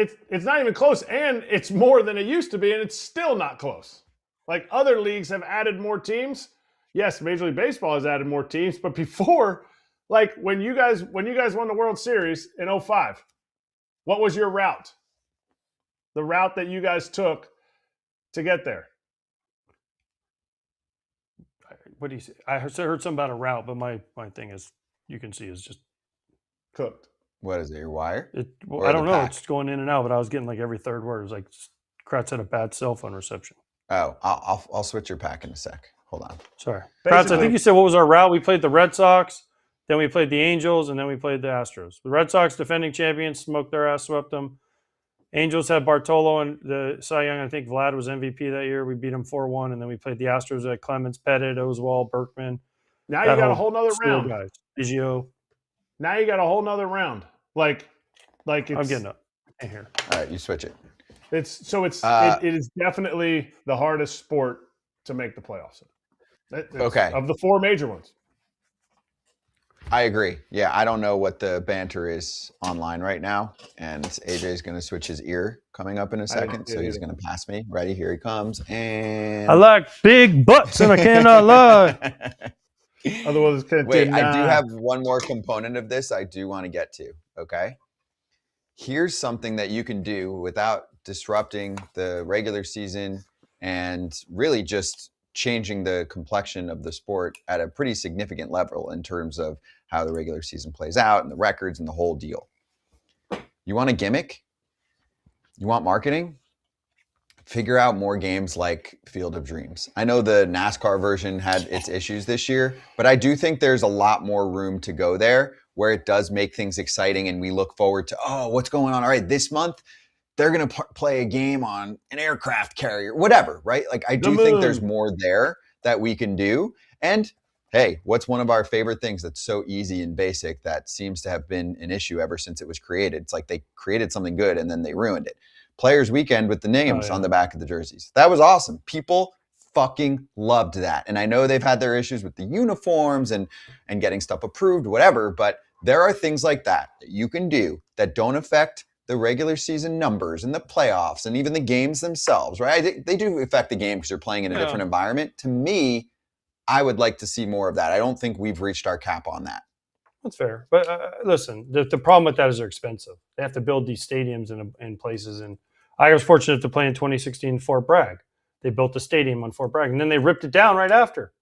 S1: even close, and it's more than it used to be, and it's still not close. Like other leagues have added more teams. Yes, Major League Baseball has added more teams, but before, like when you guys won the World Series in 2005, what was your route? The route that you guys took to get there.
S3: What do you say? I heard something about a route, but my thing is, you can see, is just
S1: cooked.
S2: What is it, your wire?
S3: I don't know. Pack? It's going in and out, but I was getting like every third word. It was like Kratz had a bad cell phone reception.
S2: Oh, I'll switch your pack in a sec. Hold on.
S3: Sorry. Kratz, I
S1: Basically-
S3: think you said what was our route? We played the Red Sox, then we played the Angels, and then we played the Astros. The Red Sox, defending champions, smoked their ass, swept them. Angels had Bartolo and the Cy Young. I think Vlad was MVP that year. We beat them 4-1, and then we played the Astros at Clemens, Pettit, Oswald, Berkman.
S1: Now you got a whole nother
S3: school
S1: round.
S3: Guys. Biggio.
S1: Now you got a whole nother round. Like it's,
S3: I'm getting up in here.
S2: All right, you switch it.
S1: It is definitely the hardest sport to make the playoffs.
S2: Okay.
S1: Of the 4 major ones.
S2: I agree. Yeah, I don't know what the banter is online right now, and AJ's going to switch his ear coming up in a second, so he's going to pass me. Ready? Here he comes. And
S3: I like big butts, and I cannot lie.
S1: Otherwise,
S2: wait, I do have one more component of this I do want to get to, okay? Here's something that you can do without disrupting the regular season and really just changing the complexion of the sport at a pretty significant level in terms of how the regular season plays out and the records and the whole deal. You want a gimmick? You want marketing? Figure out more games like Field of Dreams. I know the NASCAR version had its issues this year, but I do think there's a lot more room to go there where it does make things exciting and we look forward to, oh, what's going on? All right, this month, they're going to play a game on an aircraft carrier, whatever, right? Like, I do think there's more there that we can do. And hey, what's one of our favorite things that's so easy and basic that seems to have been an issue ever since it was created? It's like they created something good and then they ruined it. Players Weekend with the names on the back of the jerseys. That was awesome. People fucking loved that. And I know they've had their issues with the uniforms and getting stuff approved, whatever, but there are things like that you can do that don't affect the regular season numbers and the playoffs and even the games themselves, right? They do affect the game because you're playing in a different environment. To me, I would like to see more of that. I don't think we've reached our cap on that.
S3: That's fair. But listen, the problem with that is they're expensive. They have to build these stadiums in places. And I was fortunate to play in 2016 in Fort Bragg. They built a stadium on Fort Bragg, and then they ripped it down right after.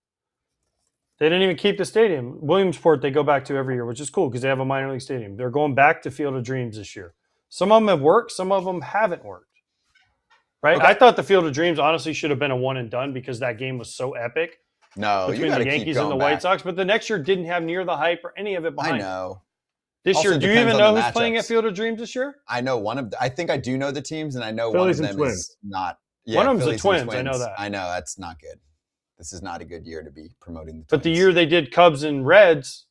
S3: They didn't even keep the stadium. Williamsport, they go back to every year, which is cool because they have a minor league stadium. They're going back to Field of Dreams this year. Some of them have worked. Some of them haven't worked. Right? Okay. I thought the Field of Dreams honestly should have been a one and done because that game was so epic.
S2: No,
S3: between the Yankees and the White Sox. But the next year didn't have near the hype or any of it behind
S2: it. I know.
S3: This year, do you even know who's playing at Field of Dreams this year?
S2: I know I think I do know the teams, and I know
S1: Phillies
S2: one of them is not.
S3: Yeah, one of them's the Twins. I know that.
S2: I know that's not good. This is not a good year to be promoting the Twins.
S3: But the year they did Cubs and Reds,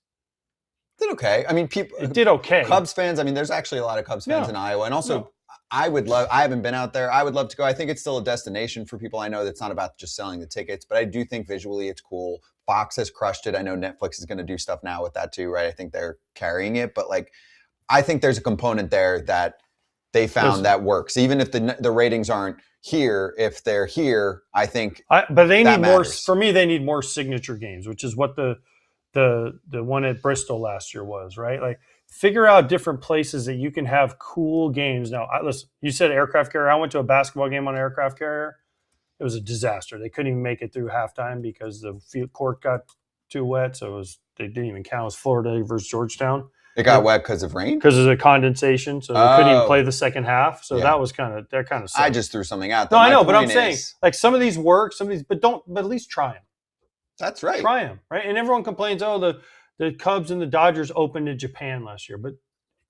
S2: did okay. I mean,
S3: it did okay.
S2: Cubs fans. I mean, there's actually a lot of Cubs fans in Iowa, and also I haven't been out there. I would love to go. I think it's still a destination for people. I know that's not about just selling the tickets, but I do think visually it's cool. Fox has crushed it. I know Netflix is going to do stuff now with that too, right? I think they're carrying it, but like, I think there's a component there that they found that works. Even if the ratings aren't here, if they're here, I think.
S3: But they need more.
S2: Matters.
S3: For me, they need more signature games, which is what the one at Bristol last year was, right? Like, figure out different places that you can have cool games. Now, listen, you said aircraft carrier. I went to a basketball game on an aircraft carrier. It was a disaster. They couldn't even make it through halftime because the field court got too wet. So they didn't even count. It was Florida versus Georgetown.
S2: It got wet because of rain?
S3: Because of the condensation. So they couldn't even play the second half. So that kind of sucked.
S2: I just threw something out
S3: there. No, I know, but I'm saying, like, some of these work, but at least try them.
S2: That's right.
S3: Try them, right? And everyone complains, the Cubs and the Dodgers opened in Japan last year, but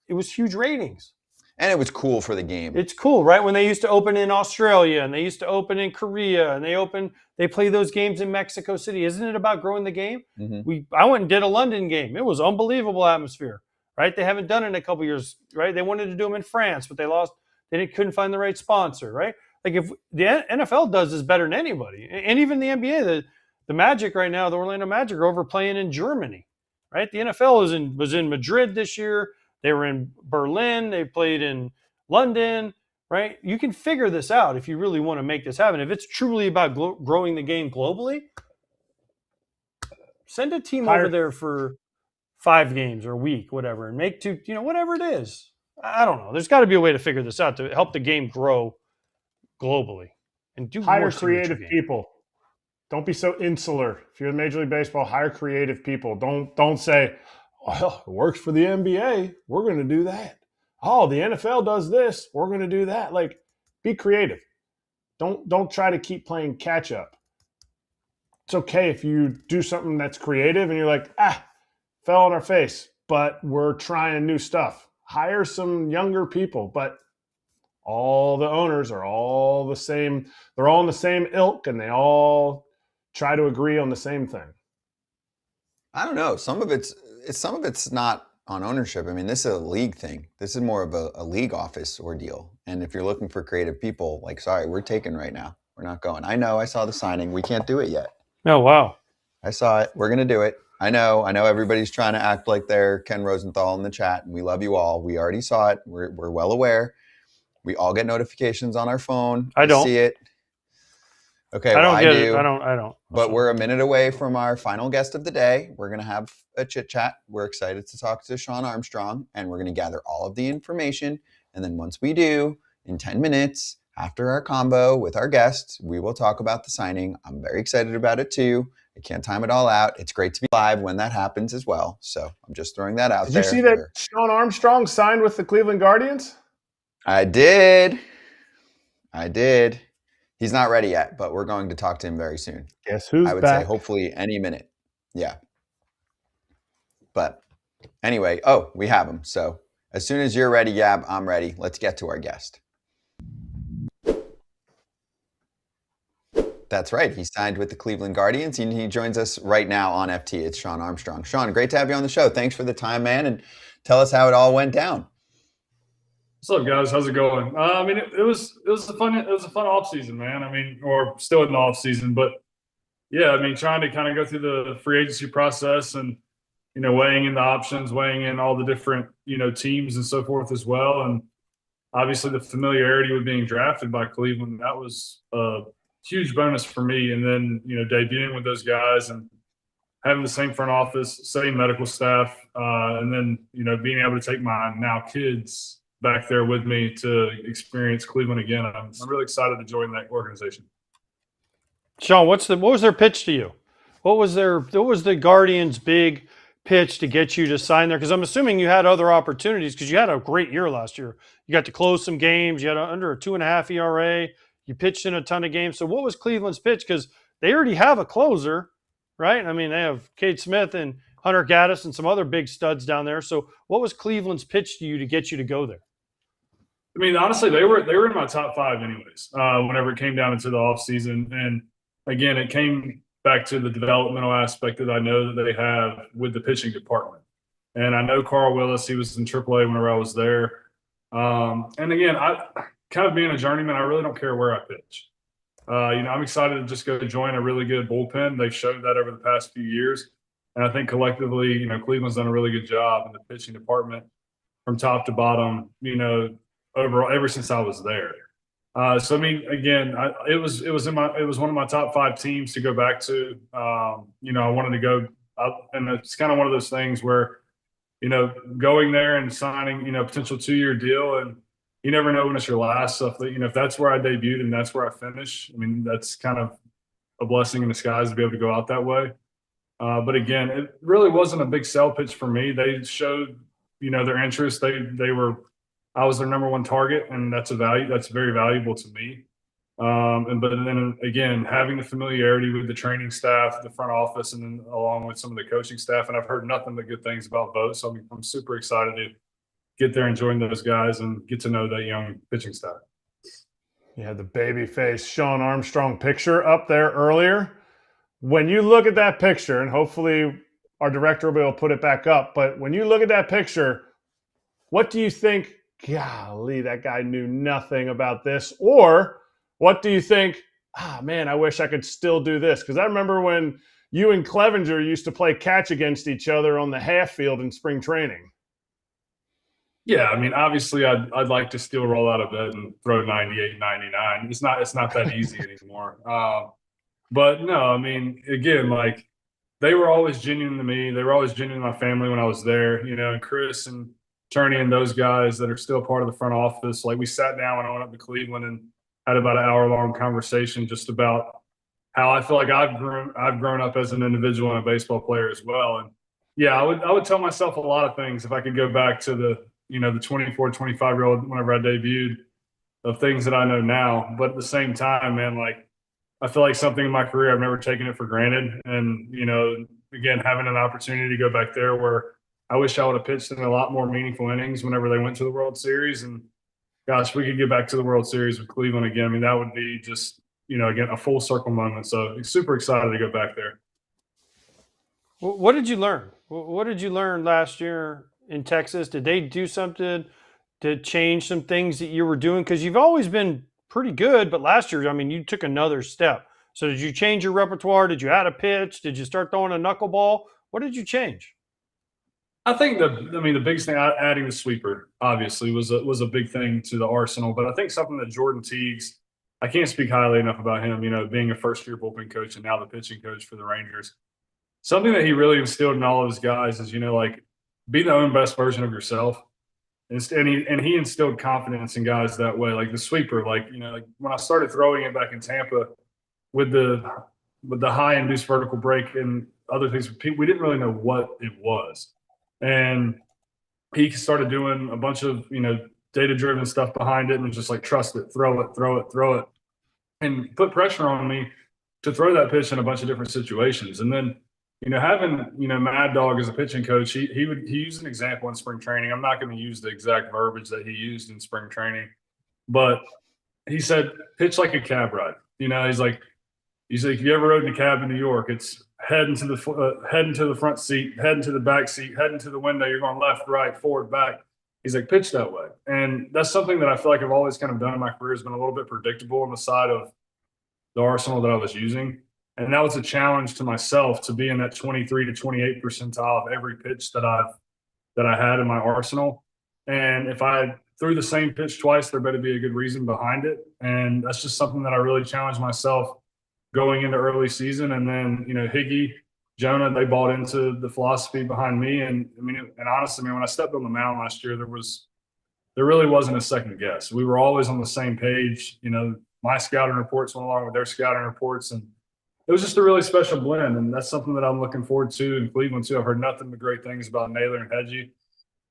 S3: it was huge ratings.
S2: And it was cool for the game.
S3: It's cool, right? When they used to open in Australia and they used to open in Korea and they play those games in Mexico City. Isn't it about growing the game?
S2: Mm-hmm.
S3: I went and did a London game. It was unbelievable atmosphere, right? They haven't done it in a couple years, right? They wanted to do them in France, but they lost. They couldn't find the right sponsor, right? Like, if the NFL does this better than anybody, and even the NBA, the Magic right now, the Orlando Magic are over playing in Germany, right? The NFL was in Madrid this year. They were in Berlin. They played in London, right? You can figure this out if you really want to make this happen. If it's truly about growing the game globally, send a team over there for 5 games or a week, whatever, and make 2, whatever it is. I don't know. There's got to be a way to figure this out to help the game grow globally and do
S1: hire creative people. Don't be so insular. If you're in Major League Baseball, hire creative people. Don't say, well, it works for the NBA. We're going to do that. Oh, the NFL does this. We're going to do that. Like, be creative. Don't try to keep playing catch up. it's okay if you do something that's creative and you're like, fell on our face, but we're trying new stuff. Hire some younger people, but all the owners are all the same. They're all in the same ilk, and they all try to agree on the same thing.
S2: I don't know. Some of it's not on ownership. I mean, this is a league thing. This is more of a league office ordeal. And if you're looking for creative people, like, sorry, we're taken right now. We're not going. I know. I saw the signing. We can't do it yet.
S3: Oh, wow.
S2: I saw it. We're going to do it. I know everybody's trying to act like they're Ken Rosenthal in the chat, and we love you all. We already saw it. We're well aware. We all get notifications on our phone.
S3: I don't
S2: see it. Okay,
S3: I don't
S2: well,
S3: get
S2: I do.
S3: it. I don't.
S2: But we're a minute away from our final guest of the day. We're going to have a chit chat. We're excited to talk to Shawn Armstrong, and we're going to gather all of the information. And then once we do, in 10 minutes after our combo with our guests, we will talk about the signing. I'm very excited about it too. I can't time it all out. It's great to be live when that happens as well. So I'm just throwing that out there.
S1: Did you see that Shawn Armstrong signed with the Cleveland Guardians?
S2: I did. He's not ready yet, but we're going to talk to him very soon.
S1: Guess who's back?
S2: I would say hopefully any minute. Yeah. But anyway, we have him. So as soon as you're ready, Gab, I'm ready. Let's get to our guest. That's right. He signed with the Cleveland Guardians, and he joins us right now on FT. It's Shawn Armstrong. Shawn, great to have you on the show. Thanks for the time, man, and tell us how it all went down.
S5: What's up, guys? How's it going? I mean, it was a fun off season, man. I mean, or still in the off season, but yeah, I mean, trying to kind of go through the free agency process and weighing in the options, weighing in all the different teams and so forth as well, and obviously the familiarity with being drafted by Cleveland, that was a huge bonus for me. And then debuting with those guys and having the same front office, same medical staff, and then being able to take my now kids back there with me to experience Cleveland again. I'm really excited to join that organization.
S3: Shawn, what was their pitch to you? What was the Guardians' big pitch to get you to sign there? Because I'm assuming you had other opportunities because you had a great year last year. You got to close some games. You had under a 2.5 ERA. You pitched in a ton of games. So what was Cleveland's pitch? Because they already have a closer, right? I mean, they have Cade Smith and Hunter Gaddis and some other big studs down there. So what was Cleveland's pitch to you to get you to go there?
S5: I mean, honestly, they were in my top 5 anyways, whenever it came down into the offseason. And again, it came back to the developmental aspect that I know that they have with the pitching department. And I know Carl Willis, he was in AAA whenever I was there. And again, I kind of being a journeyman, I really don't care where I pitch. I'm excited to just go join a really good bullpen. They've showed that over the past few years. And I think collectively, Cleveland's done a really good job in the pitching department from top to bottom, overall, ever since I was there. So I mean, again, it was one of my top 5 teams to go back to. I wanted to go up, and it's kind of one of those things where, going there and signing, potential 2-year deal, and you never know when it's your last. So if that's where I debuted and that's where I finish, I mean, that's kind of a blessing in disguise to be able to go out that way. But again, it really wasn't a big sell pitch for me. They showed, their interest. I was their number 1 target, and that's very valuable to me. But then again, having the familiarity with the training staff, the front office, and then along with some of the coaching staff, and I've heard nothing but good things about both. So I'm super excited to get there and join those guys and get to know that young pitching staff.
S1: Yeah, the baby face Shawn Armstrong picture up there earlier. When you look at that picture, and hopefully our director will be able to put it back up, but when you look at that picture, what do you think? Golly, that guy knew nothing about this. Or what do you think? Man, I wish I could still do this. Because I remember when you and Clevenger used to play catch against each other on the half field in spring training.
S5: Yeah, I mean, obviously, I'd like to still roll out of bed and throw 98, 99. It's not that easy anymore. But no, I mean, again, like, they were always genuine to me. They were always genuine to my family when I was there. And Chris and Turney and those guys that are still part of the front office. Like, we sat down when I went up to Cleveland and had about an hour-long conversation just about how I feel like I've grown up as an individual and a baseball player as well. And yeah, I would tell myself a lot of things if I could go back to the 24, 25-year-old whenever I debuted, of things that I know now. But at the same time, man, like, I feel like something in my career I've never taken it for granted. And, again, having an opportunity to go back there where I wish I would have pitched in a lot more meaningful innings whenever they went to the World Series. And gosh, we could get back to the World Series with Cleveland again. I mean, that would be just, again, a full circle moment. So super excited to go back there.
S3: What did you learn? What did you learn last year in Texas? Did they do something to change some things that you were doing? Because you've always been pretty good, but last year, I mean, you took another step. So did you change your repertoire? Did you add a pitch? Did you start throwing a knuckleball? What did you change?
S5: I think the biggest thing, adding the sweeper obviously was a big thing to the arsenal. But I think something that Jordan Teagues, I can't speak highly enough about him. Being a first-year bullpen coach and now the pitching coach for the Rangers, something that he really instilled in all of his guys is like be the own best version of yourself. And he instilled confidence in guys that way, like the sweeper. Like when I started throwing it back in Tampa with the high induced vertical break and other things, we didn't really know what it was. And he started doing a bunch of, data-driven stuff behind it and was just like, trust it, throw it, and put pressure on me to throw that pitch in a bunch of different situations. And then, having, Mad Dog as a pitching coach, he used an example in spring training. I'm not going to use the exact verbiage that he used in spring training, but he said, pitch like a cab ride. He's like, if you ever rode in a cab in New York, it's head into the front seat, head into the back seat, head into the window. You're going left, right, forward, back. He's like, pitch that way. And that's something that I feel like I've always kind of done in my career, has been a little bit predictable on the side of the arsenal that I was using. And that was a challenge to myself to be in that 23 to 28 percentile of every pitch that I had in my arsenal. And if I threw the same pitch twice, there better be a good reason behind it. And that's just something that I really challenged myself going into early season. And then, Higgy, Jonah, they bought into the philosophy behind me. And honestly, when I stepped on the mound last year, there really wasn't a second guess. We were always on the same page. My scouting reports went along with their scouting reports, and it was just a really special blend. And that's something that I'm looking forward to in Cleveland too. I've heard nothing but great things about Naylor and Hedgie.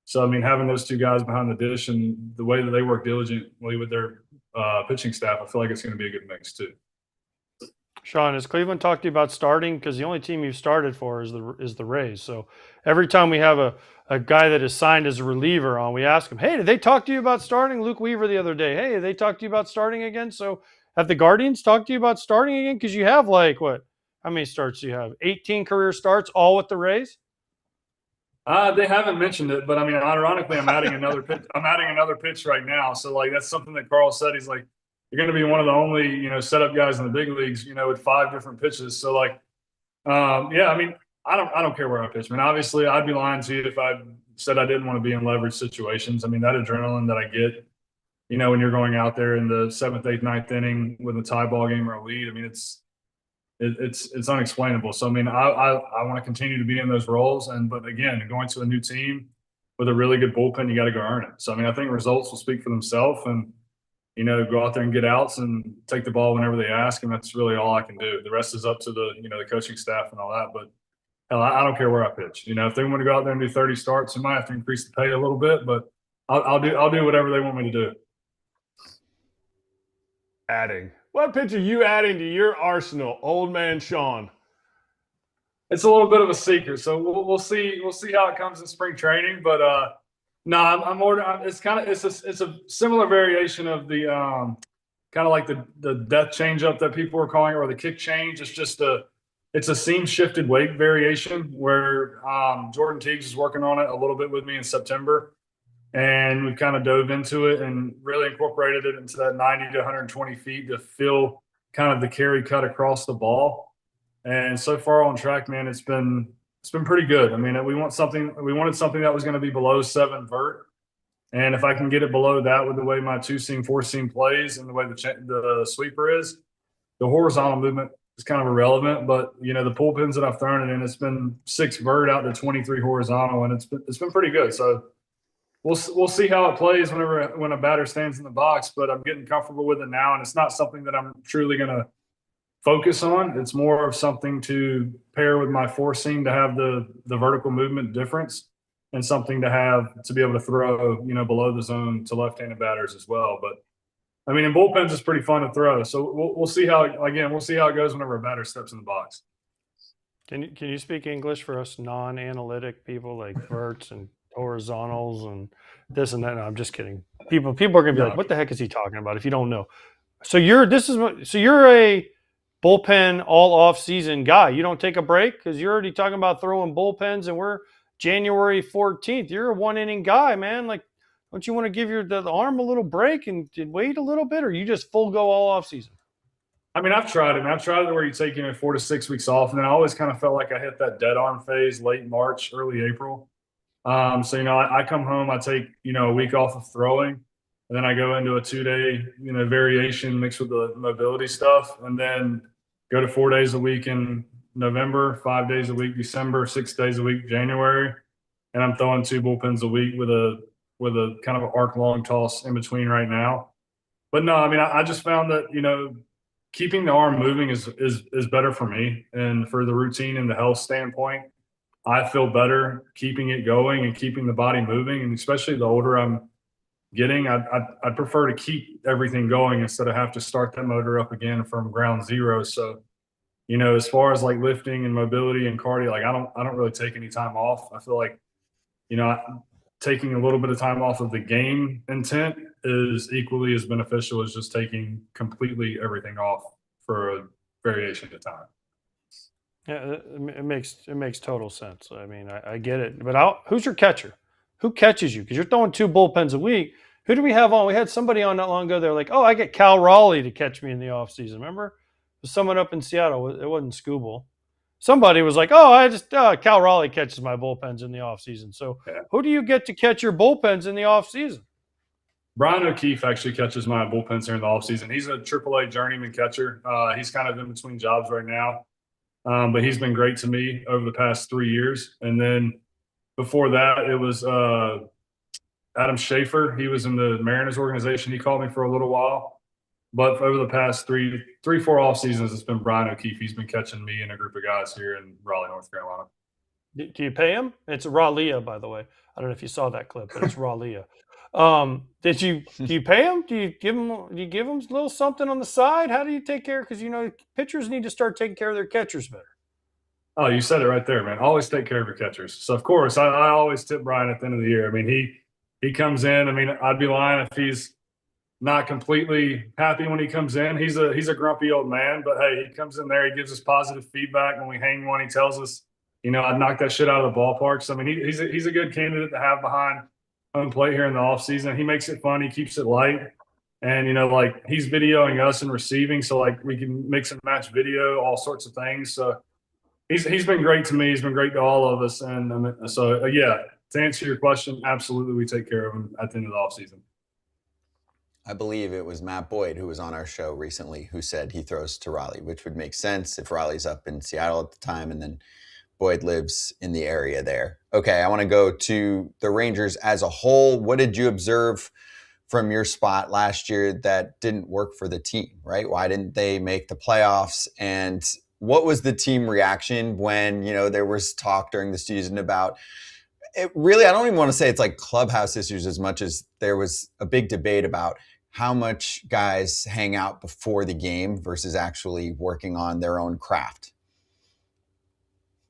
S5: So, having those two guys behind the dish and the way that they work diligently with their pitching staff, I feel like it's going to be a good mix too.
S3: Shawn, has Cleveland talked to you about starting? Because the only team you've started for is the Rays. So every time we have a guy that is signed as a reliever on, we ask him, hey, did they talk to you about starting? Luke Weaver the other day, hey, did they talk to you about starting again? So have the Guardians talked to you about starting again? Because you have how many starts do you have? 18 career starts, all with the Rays?
S5: They haven't mentioned it, but ironically, I'm adding another pitch. I'm adding another pitch right now. So that's something that Carl said. He's like, you're going to be one of the only, setup guys in the big leagues, with 5 different pitches. So I don't care where I pitch. Obviously I'd be lying to you if I said I didn't want to be in leverage situations. that adrenaline that I get, when you're going out there in the 7th, 8th, 9th inning with a tie ball game or a lead, it's unexplainable. So, I want to continue to be in those roles. But again, going to a new team with a really good bullpen, you got to go earn it. So, I think results will speak for themselves, and, go out there and get outs and take the ball whenever they ask. And that's really all I can do. The rest is up to the, the coaching staff and all that. But hell, I don't care where I pitch. If they want to go out there and do 30 starts, we might have to increase the pay a little bit, but I'll do whatever they want me to do.
S1: Adding. What pitch are you adding to your arsenal, old man Shawn?
S5: It's a little bit of a secret, so we'll see how it comes in spring training. But no, I'm ordering. It's a similar variation of the kind of like the death changeup that people are calling it, or the kick change. It's a seam shifted weight variation where Jordan Teagues is working on it a little bit with me in September. And we've kind of dove into it and really incorporated it into that 90 to 120 feet to feel kind of the carry cut across the ball. And so far on track, man, it's been pretty good. We wanted something that was going to be below 7 vert. And if I can get it below that with the way my 2-seam, 4-seam plays and the way the sweeper is, the horizontal movement is kind of irrelevant. But, the pull pins that I've thrown it in, it's been 6 vert out to 23 horizontal, and it's been pretty good. So we'll see how it plays when a batter stands in the box, but I'm getting comfortable with it now, and it's not something that I'm truly going to focus on. It's more of something to pair with my 4-seam to have the vertical movement difference, and something to be able to throw, below the zone to left-handed batters as well. But I mean, in bullpens, it's pretty fun to throw. So we'll see how it goes whenever a batter steps in the box.
S3: Can you speak English for us non-analytic people like verts and horizontals and this and that? No, I'm just kidding. People are gonna be like, what the heck is he talking about if you don't know? So you're a bullpen all off season guy. You don't take a break because you're already talking about throwing bullpens and we're January 14th. You're a 1 inning guy, man. Like, don't you want to give the arm a little break and wait a little bit, or you just full go all off season?
S5: I mean, I've tried it. I've tried it where you take 4 to 6 weeks off, and then I always kind of felt like I hit that dead arm phase late March, early April. So I come home, I take a week off of throwing, and then I go into a 2-day variation mixed with the mobility stuff, and then go to 4 days a week in November, 5 days a week December, 6 days a week January, and I'm throwing 2 bullpens a week with a kind of an arc long toss in between right now. But no, I mean, I just found that keeping the arm moving is better for me, and for the routine and the health standpoint, I feel better keeping it going and keeping the body moving. And especially the older I'm getting, I'd prefer to keep everything going instead of have to start that motor up again from ground zero. So, as far as like lifting and mobility and cardio, like I don't really take any time off. I feel like, taking a little bit of time off of the game intent is equally as beneficial as just taking completely everything off for a variation of time.
S3: Yeah, it makes total sense. I mean, I get it. But who's your catcher? Who catches you? Because you're throwing 2 bullpens a week. Who do we have on? We had somebody on not long ago. They're like, I get Cal Raleigh to catch me in the offseason. Remember? It was someone up in Seattle. It wasn't Scooble. Somebody was like, Cal Raleigh catches my bullpens in the offseason. So Who do you get to catch your bullpens in the offseason?
S5: Brian O'Keefe actually catches my bullpens here in the offseason. He's a AAA journeyman catcher. He's kind of in between jobs right now. But he's been great to me over the past 3 years. And then before that, it was Adam Schaefer. He was in the Mariners organization. He called me for a little while. But over the past 4 off seasons, it's been Brian O'Keefe. He's been catching me and a group of guys here in Raleigh, North Carolina.
S3: Do you pay him? It's Raleigh, by the way. I don't know if you saw that clip, but it's Raleigh. Do you pay him? Do you give him a little something on the side? How do you take care? Because pitchers need to start taking care of their catchers better.
S5: Oh, you said it right there, man. Always take care of your catchers. So of course, I always tip Brian at the end of the year. I mean, he comes in. I mean, I'd be lying if he's not completely happy when he comes in. He's a grumpy old man, but hey, he comes in there. He gives us positive feedback when we hang one. He tells us, I'd knock that shit out of the ballpark. So I mean, he's a good candidate to have behind home plate here in the off season. He makes it fun. He keeps it light, and like he's videoing us and receiving, so like we can mix and match video, all sorts of things. So he's been great to me. He's been great to all of us, and yeah. To answer your question, absolutely, we take care of him at the end of the off season.
S2: I believe it was Matt Boyd who was on our show recently who said he throws to Raleigh, which would make sense if Raleigh's up in Seattle at the time and then Boyd lives in the area there. Okay, I want to go to the Rangers as a whole. What did you observe from your spot last year that didn't work for the team, right? Why didn't they make the playoffs? And what was the team reaction when, there was talk during the season about it? Really, I don't even want to say it's like clubhouse issues as much as there was a big debate about how much guys hang out before the game versus actually working on their own craft.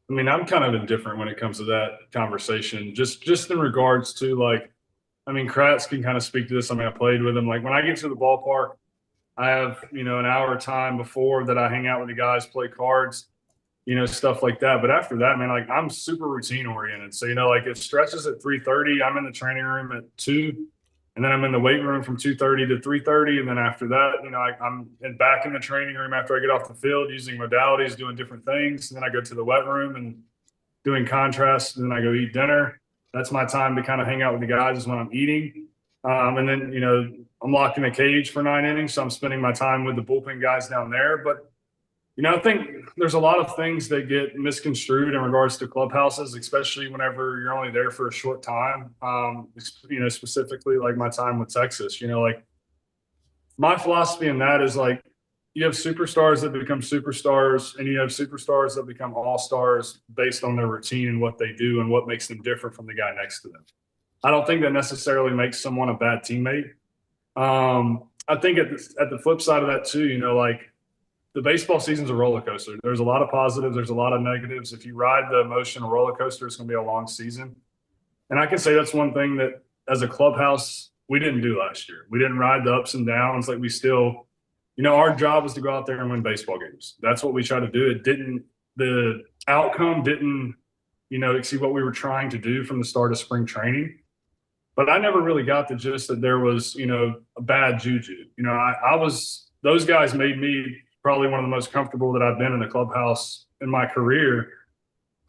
S5: I mean, I'm kind of indifferent when it comes to that conversation, just in regards to Kratz can kind of speak to this. I mean, I played with him. Like when I get to the ballpark, I have, an hour time before that I hang out with the guys, play cards, stuff like that. But after that, man, like I'm super routine oriented. So, like it stretches at 3:30. I'm in the training room at 2. And then I'm in the weight room from 2:30 to 3:30. And then after that, I'm back in the training room after I get off the field using modalities, doing different things. And then I go to the wet room and doing contrast. And then I go eat dinner. That's my time to kind of hang out with the guys is when I'm eating. And then, I'm locked in a cage for 9 innings. So I'm spending my time with the bullpen guys down there. But, I think there's a lot of things that get misconstrued in regards to clubhouses, especially whenever you're only there for a short time. Specifically like my time with Texas, like my philosophy in that is like you have superstars that become superstars and you have superstars that become all-stars based on their routine and what they do and what makes them different from the guy next to them. I don't think that necessarily makes someone a bad teammate. I think at the flip side of that too, you know, like the baseball season's a roller coaster. There's a lot of positives. There's a lot of negatives. If you ride the emotional roller coaster, it's going to be a long season. And I can say that's one thing that as a clubhouse, we didn't do last year. We didn't ride the ups and downs. Like we still, you know, our job was to go out there and win baseball games. That's what we tried to do. The outcome didn't, you know, exceed what we were trying to do from the start of spring training. But I never really got the gist that there was, you know, a bad juju. You know, those guys made me probably one of the most comfortable that I've been in a clubhouse in my career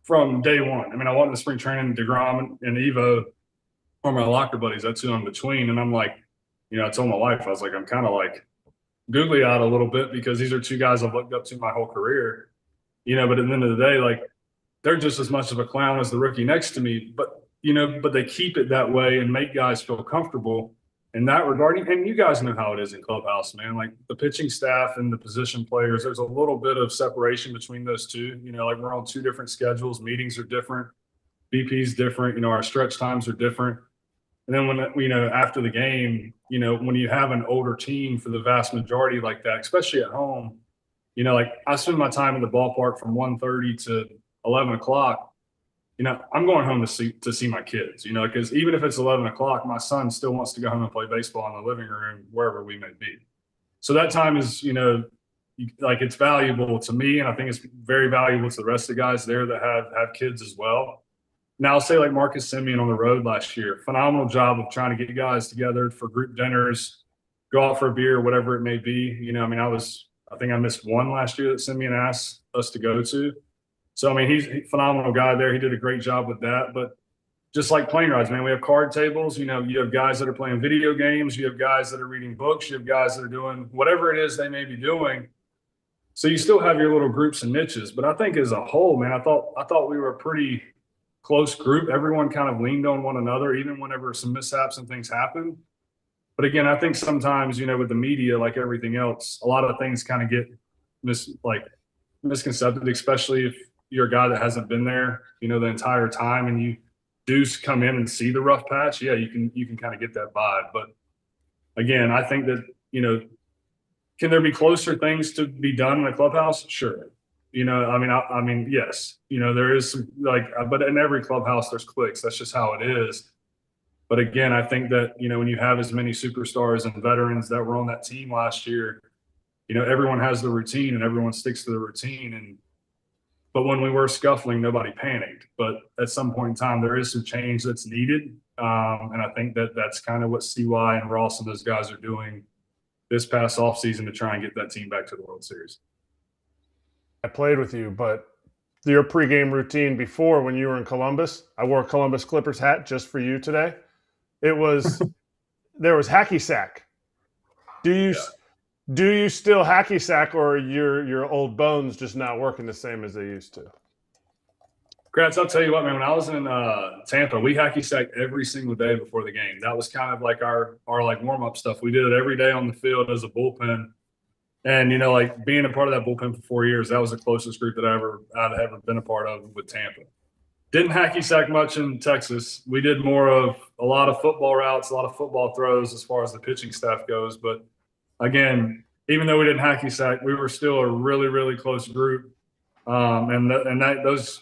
S5: from day one. I mean, I went to spring training, DeGrom and Evo are my locker buddies. That's who I'm between. And I'm like, you know, I told my wife, I was like, I'm kind of like googly-eyed a little bit because these are two guys I've looked up to my whole career. You know, but at the end of the day, like, they're just as much of a clown as the rookie next to me. But, you know, but they keep it that way and make guys feel comfortable in that regard. And you guys know how it is in clubhouse, man. Like the pitching staff and the position players, there's a little bit of separation between those two. You know, like we're on two different schedules. Meetings are different. BP's different. You know, our stretch times are different. And then when, you know, after the game, you know, when you have an older team for the vast majority like that, especially at home, you know, like I spend my time in the ballpark from 1:30 to 11 o'clock. You know, I'm going home to see my kids, you know, because even if it's 11 o'clock, my son still wants to go home and play baseball in the living room, wherever we may be. So that time is, you know, like it's valuable to me. And I think it's very valuable to the rest of the guys there that have kids as well. Now, I'll say like Marcus Semien on the road last year, phenomenal job of trying to get guys together for group dinners, go out for a beer, whatever it may be. You know, I mean, I think I missed one last year that Semien asked us to go to. So, I mean, he's a phenomenal guy there. He did a great job with that. But just like plane rides, man, we have card tables. You know, you have guys that are playing video games. You have guys that are reading books. You have guys that are doing whatever it is they may be doing. So you still have your little groups and niches. But I think as a whole, man, I thought we were a pretty close group. Everyone kind of leaned on one another, even whenever some mishaps and things happen. But again, I think sometimes, you know, with the media, like everything else, a lot of things kind of get misconcepted, especially if you're a guy that hasn't been there, you know, the entire time, and you do come in and see the rough patch. Yeah, you can kind of get that vibe. But again, I think that, you know, can there be closer things to be done in the clubhouse? Sure. You know, I mean, yes, you know, there is some but in every clubhouse there's cliques. That's just how it is. But again, I think that, you know, when you have as many superstars and veterans that were on that team last year, you know, everyone has the routine and everyone sticks to the routine. But when we were scuffling, nobody panicked. But at some point in time, there is some change that's needed. And I think that's kind of what CY and Ross and those guys are doing this past offseason to try and get that team back to the World Series.
S1: I played with you, but your pregame routine before when you were in Columbus, I wore a Columbus Clippers hat just for you today. It was there was hacky sack. Do you still hacky sack, or are your old bones just not working the same as they used to?
S5: Kratz, I'll tell you what, man. When I was in Tampa, we hacky sacked every single day before the game. That was kind of like our like warm up stuff. We did it every day on the field as a bullpen. And, you know, like being a part of that bullpen for 4 years, that was the closest group that I'd ever been a part of with Tampa. Didn't hacky sack much in Texas. We did more of a lot of football routes, a lot of football throws as far as the pitching staff goes. But again, even though we didn't hacky sack, we were still a really, really close group. Those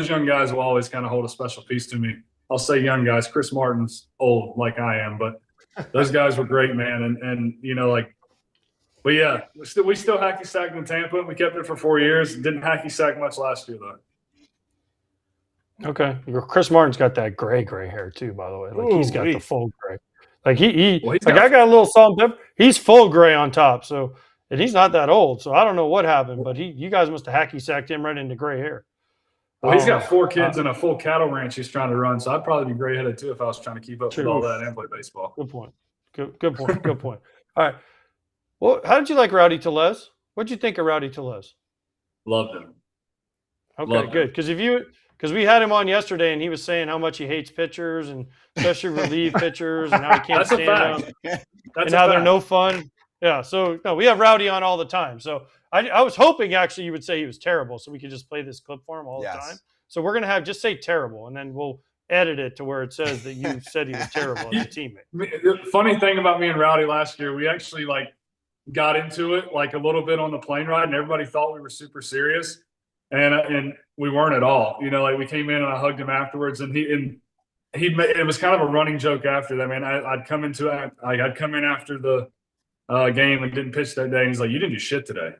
S5: young guys will always kind of hold a special piece to me. I'll say young guys. Chris Martin's old like I am, but those guys were great, man. And you know, like, but yeah, we still hacky sacked in Tampa. We kept it for 4 years. Didn't hacky sack much last year though.
S3: Okay, Chris Martin's got that gray hair too, by the way. Like he's got the full gray. Like I got a little salt and pepper. He's full gray on top. So, and he's not that old. So I don't know what happened, but you guys must have hacky sacked him right into gray hair.
S5: Well, he's got 4 kids and a full cattle ranch he's trying to run. So I'd probably be gray headed too if I was trying to keep up with all that and play baseball.
S3: Good point. Good point. Good point. All right. Well, how did you like Rowdy Tellez? What did you think of Rowdy Tellez?
S5: Loved him.
S3: Okay,
S5: Loved
S3: good. Because we had him on yesterday, and he was saying how much he hates pitchers, and especially relief pitchers, and how he can't stand them, and how they're no fun. Yeah, so no, we have Rowdy on all the time. So I was hoping actually you would say he was terrible, so we could just play this clip for him all the time. So we're gonna just say terrible, and then we'll edit it to where it says that you said he was terrible as a teammate.
S5: The funny thing about me and Rowdy last year, we actually got into it a little bit on the plane ride, and everybody thought we were super serious, and we weren't at all. We came in and I hugged him afterwards, and it was kind of a running joke after that, man. I'd come in after the game and didn't pitch that day, and he's like, "You didn't do shit today."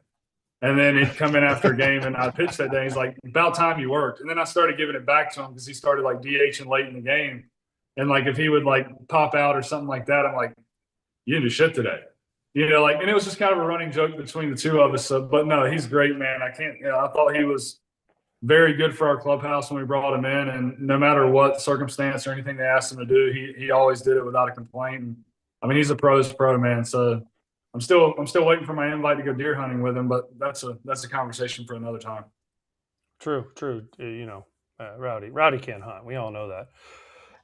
S5: And then he'd come in after a game and I pitched that day. He's like, "About time you worked." And then I started giving it back to him because he started DHing late in the game. And if he would pop out or something like that, I'm like, "You didn't do shit today." And it was just kind of a running joke between the two of us. But no, he's great, man. I thought he was very good for our clubhouse when we brought him in. And no matter what circumstance or anything they asked him to do, he always did it without a complaint. And, I mean, he's a pro's pro, man. So I'm still waiting for my invite to go deer hunting with him, but that's a conversation for another time.
S3: True. Rowdy can't hunt. We all know that.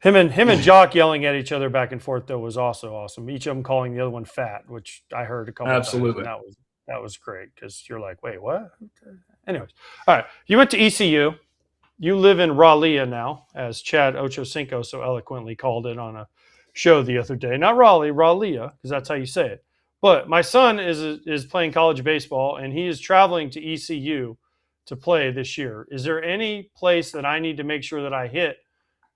S3: Him and Jock yelling at each other back and forth though was also awesome. Each of them calling the other one fat, which I heard a couple
S5: Absolutely.
S3: of times. That was great because you're like, wait, what? Anyways, all right. You went to ECU. You live in Raleigh now, as Chad Ochocinco so eloquently called it on a show the other day. Not Raleigh, because that's how you say it. But my son is playing college baseball, and he is traveling to ECU to play this year. Is there any place that I need to make sure that I hit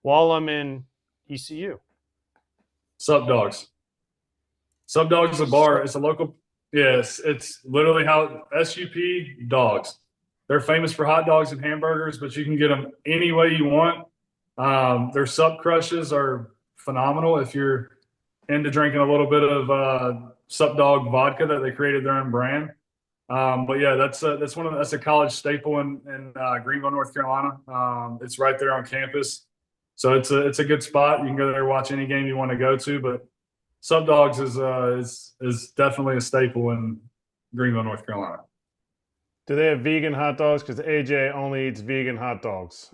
S3: while I'm in ECU?
S5: Sup Dogs. Sup Dogs is a bar. It's a local. Yes, it's literally how SUP Dogs. They're famous for hot dogs and hamburgers, but you can get them any way you want. Their Sup Crushes are phenomenal if you're into drinking a little bit of Sup Dog vodka that they created their own brand. But yeah, that's a college staple in Greenville, North Carolina. It's right there on campus, so it's a good spot. You can go there, watch any game you want to go to. But Sup Dogs is definitely a staple in Greenville, North Carolina.
S1: Do they have vegan hot dogs? Because AJ only eats vegan hot dogs.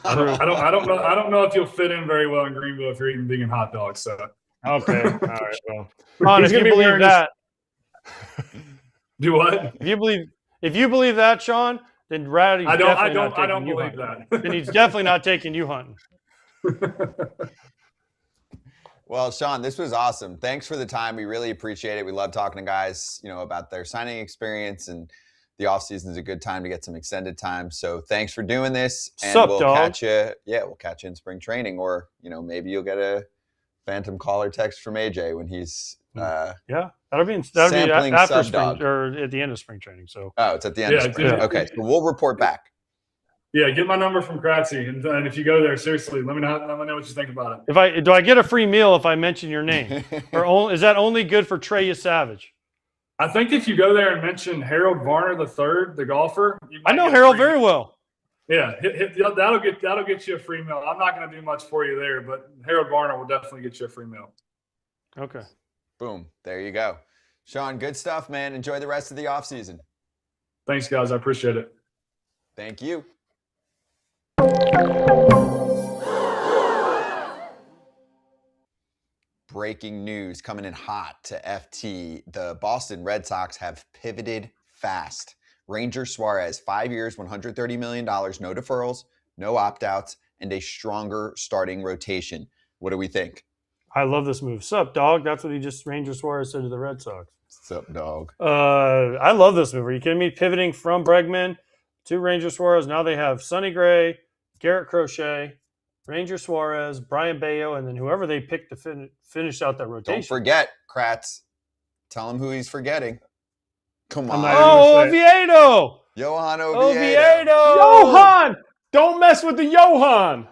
S5: I don't know if you'll fit in very well in Greenville if you're eating vegan hot dogs. So
S1: okay, all right. Well,
S3: Ron, if you believe that,
S5: do what?
S3: If you believe that, Sean, then Rowdy's
S5: I
S3: definitely
S5: don't
S3: not taking you
S5: believe
S3: hunting.
S5: that.
S3: Then he's definitely not taking you hunting.
S2: Well, Sean, this was awesome. Thanks for the time. We really appreciate it. We love talking to guys, about their signing experience, and the offseason is a good time to get some extended time. So thanks for doing this. And we'll catch you. Yeah, we'll catch you in spring training, or, maybe you'll get a phantom call or text from AJ when he's
S3: that'll be after spring or at the end of spring training. So
S2: it's at the end of spring.
S3: Yeah.
S2: Okay, so we'll report back.
S5: Yeah, get my number from Kratzy, and if you go there, seriously, let me know what you think about it.
S3: Do I get a free meal if I mention your name, or is that only good for Trey Savage?
S5: I think if you go there and mention Harold Varner III, the golfer,
S3: I know Harold very well.
S5: Yeah, that'll get you a free meal. I'm not going to do much for you there, but Harold Varner will definitely get you a free meal.
S3: Okay.
S2: Boom. There you go. Sean, good stuff, man. Enjoy the rest of the offseason.
S5: Thanks, guys. I appreciate it.
S2: Thank you. Breaking news coming in hot to FT. The Boston Red Sox have pivoted fast. Ranger Suarez, 5 years, $130 million, no deferrals, no opt-outs, and a stronger starting rotation. What do we think?
S3: I love this move. Sup, dog? That's what Ranger Suarez said to the Red Sox.
S2: Sup, dog?
S3: I love this move. Are you kidding me? Pivoting from Bregman to Ranger Suarez. Now they have Sonny Gray, Garrett Crochet, Ranger Suarez, Brian Bayo, and then whoever they picked to finish out that rotation.
S2: Don't forget, Kratz. Tell him who he's forgetting. Come on.
S3: Oviedo!
S2: Johan Oviedo.
S1: Johan! Don't mess with the Johan!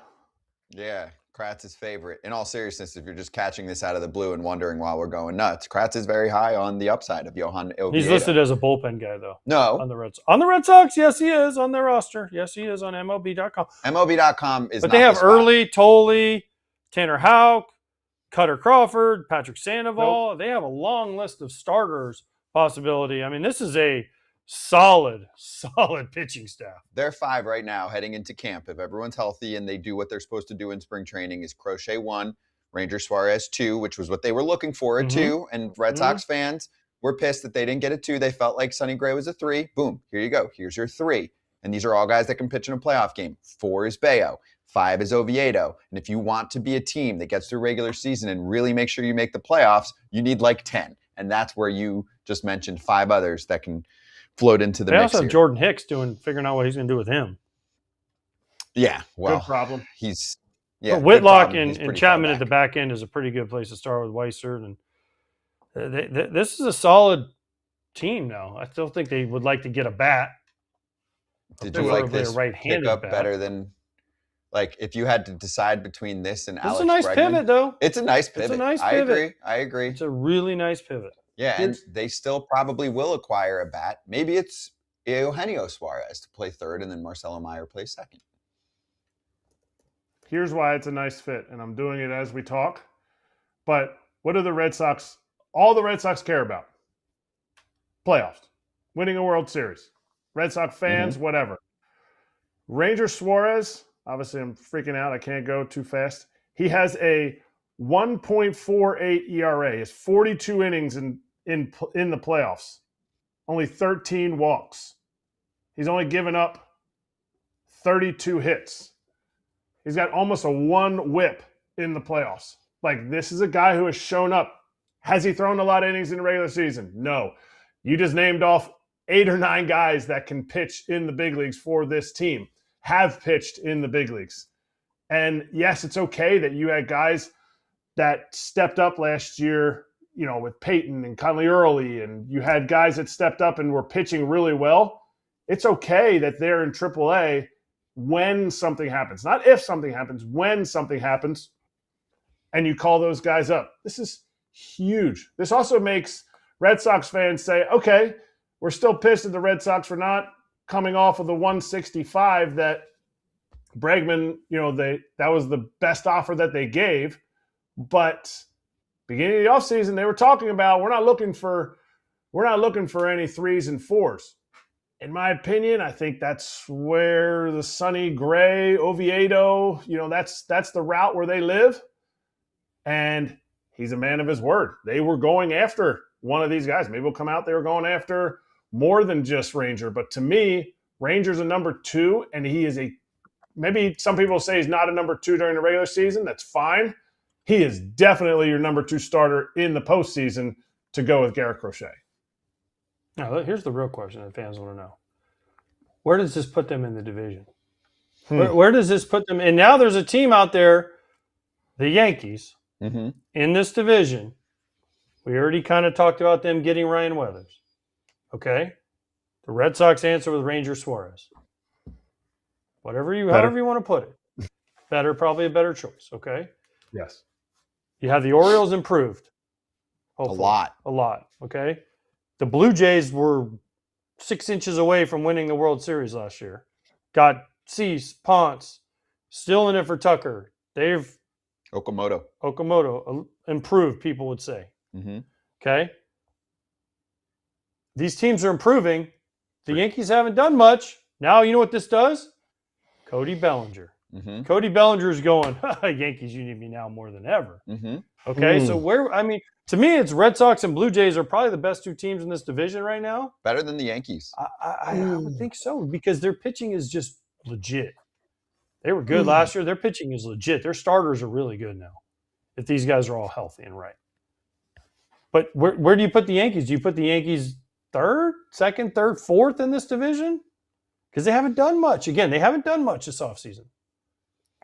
S2: Yeah, Kratz's favorite. In all seriousness, if you're just catching this out of the blue and wondering why we're going nuts, Kratz is very high on the upside of Johan Oviedo.
S3: He's listed as a bullpen guy, though.
S2: No.
S3: On the Red Sox, yes, he is. On their roster. Yes, he is on MLB.com.
S2: MLB.com is
S3: But
S2: not
S3: they have
S2: the spot.
S3: Early, Tolley, Tanner Houck, Cutter Crawford, Patrick Sandoval. Nope. They have a long list of starters possibility. I mean, this is a solid pitching staff.
S2: They're 5 right now heading into camp. If everyone's healthy and they do what they're supposed to do in spring training, is Crochet 1, Ranger Suarez 2, which was what they were looking for at 2. And Red Sox fans were pissed that they didn't get a 2. They felt like Sonny Gray was a 3. Boom, here you go. Here's your 3. And these are all guys that can pitch in a playoff game. 4 is Bayo. 5 is Oviedo. And if you want to be a team that gets through regular season and really make sure you make the playoffs, you need like 10. And that's where you just mentioned 5 others that can float into the mix.
S3: They also have
S2: here.
S3: Jordan Hicks figuring out what he's going to do with him.
S2: Yeah, well,
S1: good problem.
S3: But Whitlock and Chapman at the back end is a pretty good place to start with Weissert. And this is a solid team now. I still think they would like to get a bat.
S2: Did you like this
S3: right-handed
S2: pickup
S3: bat.
S2: better than, like, if you had to decide between this and Alex
S3: It's a nice
S2: Bregman?
S3: pivot, though.
S2: It's a nice pivot.
S3: It's a nice pivot.
S2: I agree.
S3: It's a really nice pivot.
S2: Yeah, and they still probably will acquire a bat. Maybe it's Eugenio Suarez to play third and then Marcelo Meyer plays second.
S1: Here's why it's a nice fit, and I'm doing it as we talk. But what do the Red Sox, all the Red Sox care about? Playoffs, winning a World Series. Red Sox fans, whatever. Ranger Suarez, obviously I'm freaking out. I can't go too fast. He has a 1.48 ERA. It's 42 innings in the playoffs. Only 13 walks. He's only given up 32 hits. He's got almost a 1 whip in the playoffs. Like, this is a guy who has shown up. Has he thrown a lot of innings in the regular season? No. You just named off 8 or 9 guys that can pitch in the big leagues for this team, have pitched in the big leagues. And yes, it's okay that you had guys that stepped up last year, you know, with Peyton and Conley Early, and you had guys that stepped up and were pitching really well. It's okay that they're in AAA when something happens. Not if something happens, when something happens, and you call those guys up. This is huge. This also makes Red Sox fans say, okay, we're still pissed at the Red Sox for not coming off of the 165 that Bregman, you know, that was the best offer that they gave. But beginning of the offseason, they were talking about we're not looking for any 3s and 4s. In my opinion, I think that's where the Sonny Gray, Oviedo, you know, that's the route where they live. And he's a man of his word. They were going after one of these guys. Maybe we'll come out, they were going after more than just Ranger. But to me, Ranger's a number 2, and he is maybe some people say he's not a number 2 during the regular season. That's fine. He is definitely your number 2 starter in the postseason to go with Garrett Crochet.
S3: Now, here's the real question that fans want to know. Where does this put them in the division? Where does this put them? And now there's a team out there, the Yankees, in this division. We already kind of talked about them getting Ryan Weathers. Okay? The Red Sox answer with Ranger Suarez. However you want to put it. Probably a better choice. Okay?
S1: Yes.
S3: You have the Orioles improved. Hopefully. A lot. Okay? The Blue Jays were 6 inches away from winning the World Series last year. Got Cease, Ponce, still in it for Tucker. They've Okamoto improved, people would say. Okay? These teams are improving. The Yankees haven't done much. Now, you know what this does? Cody Bellinger. Cody Bellinger's going, Yankees, you need me now more than ever. Okay, so to me, it's Red Sox and Blue Jays are probably the best 2 teams in this division right now.
S2: Better than the Yankees.
S3: I would think so, because their pitching is just legit. They were good last year. Their pitching is legit. Their starters are really good now, if these guys are all healthy and right. But where do you put the Yankees? Do you put the Yankees second, third, fourth in this division? Because they haven't done much. Again, they haven't done much this offseason.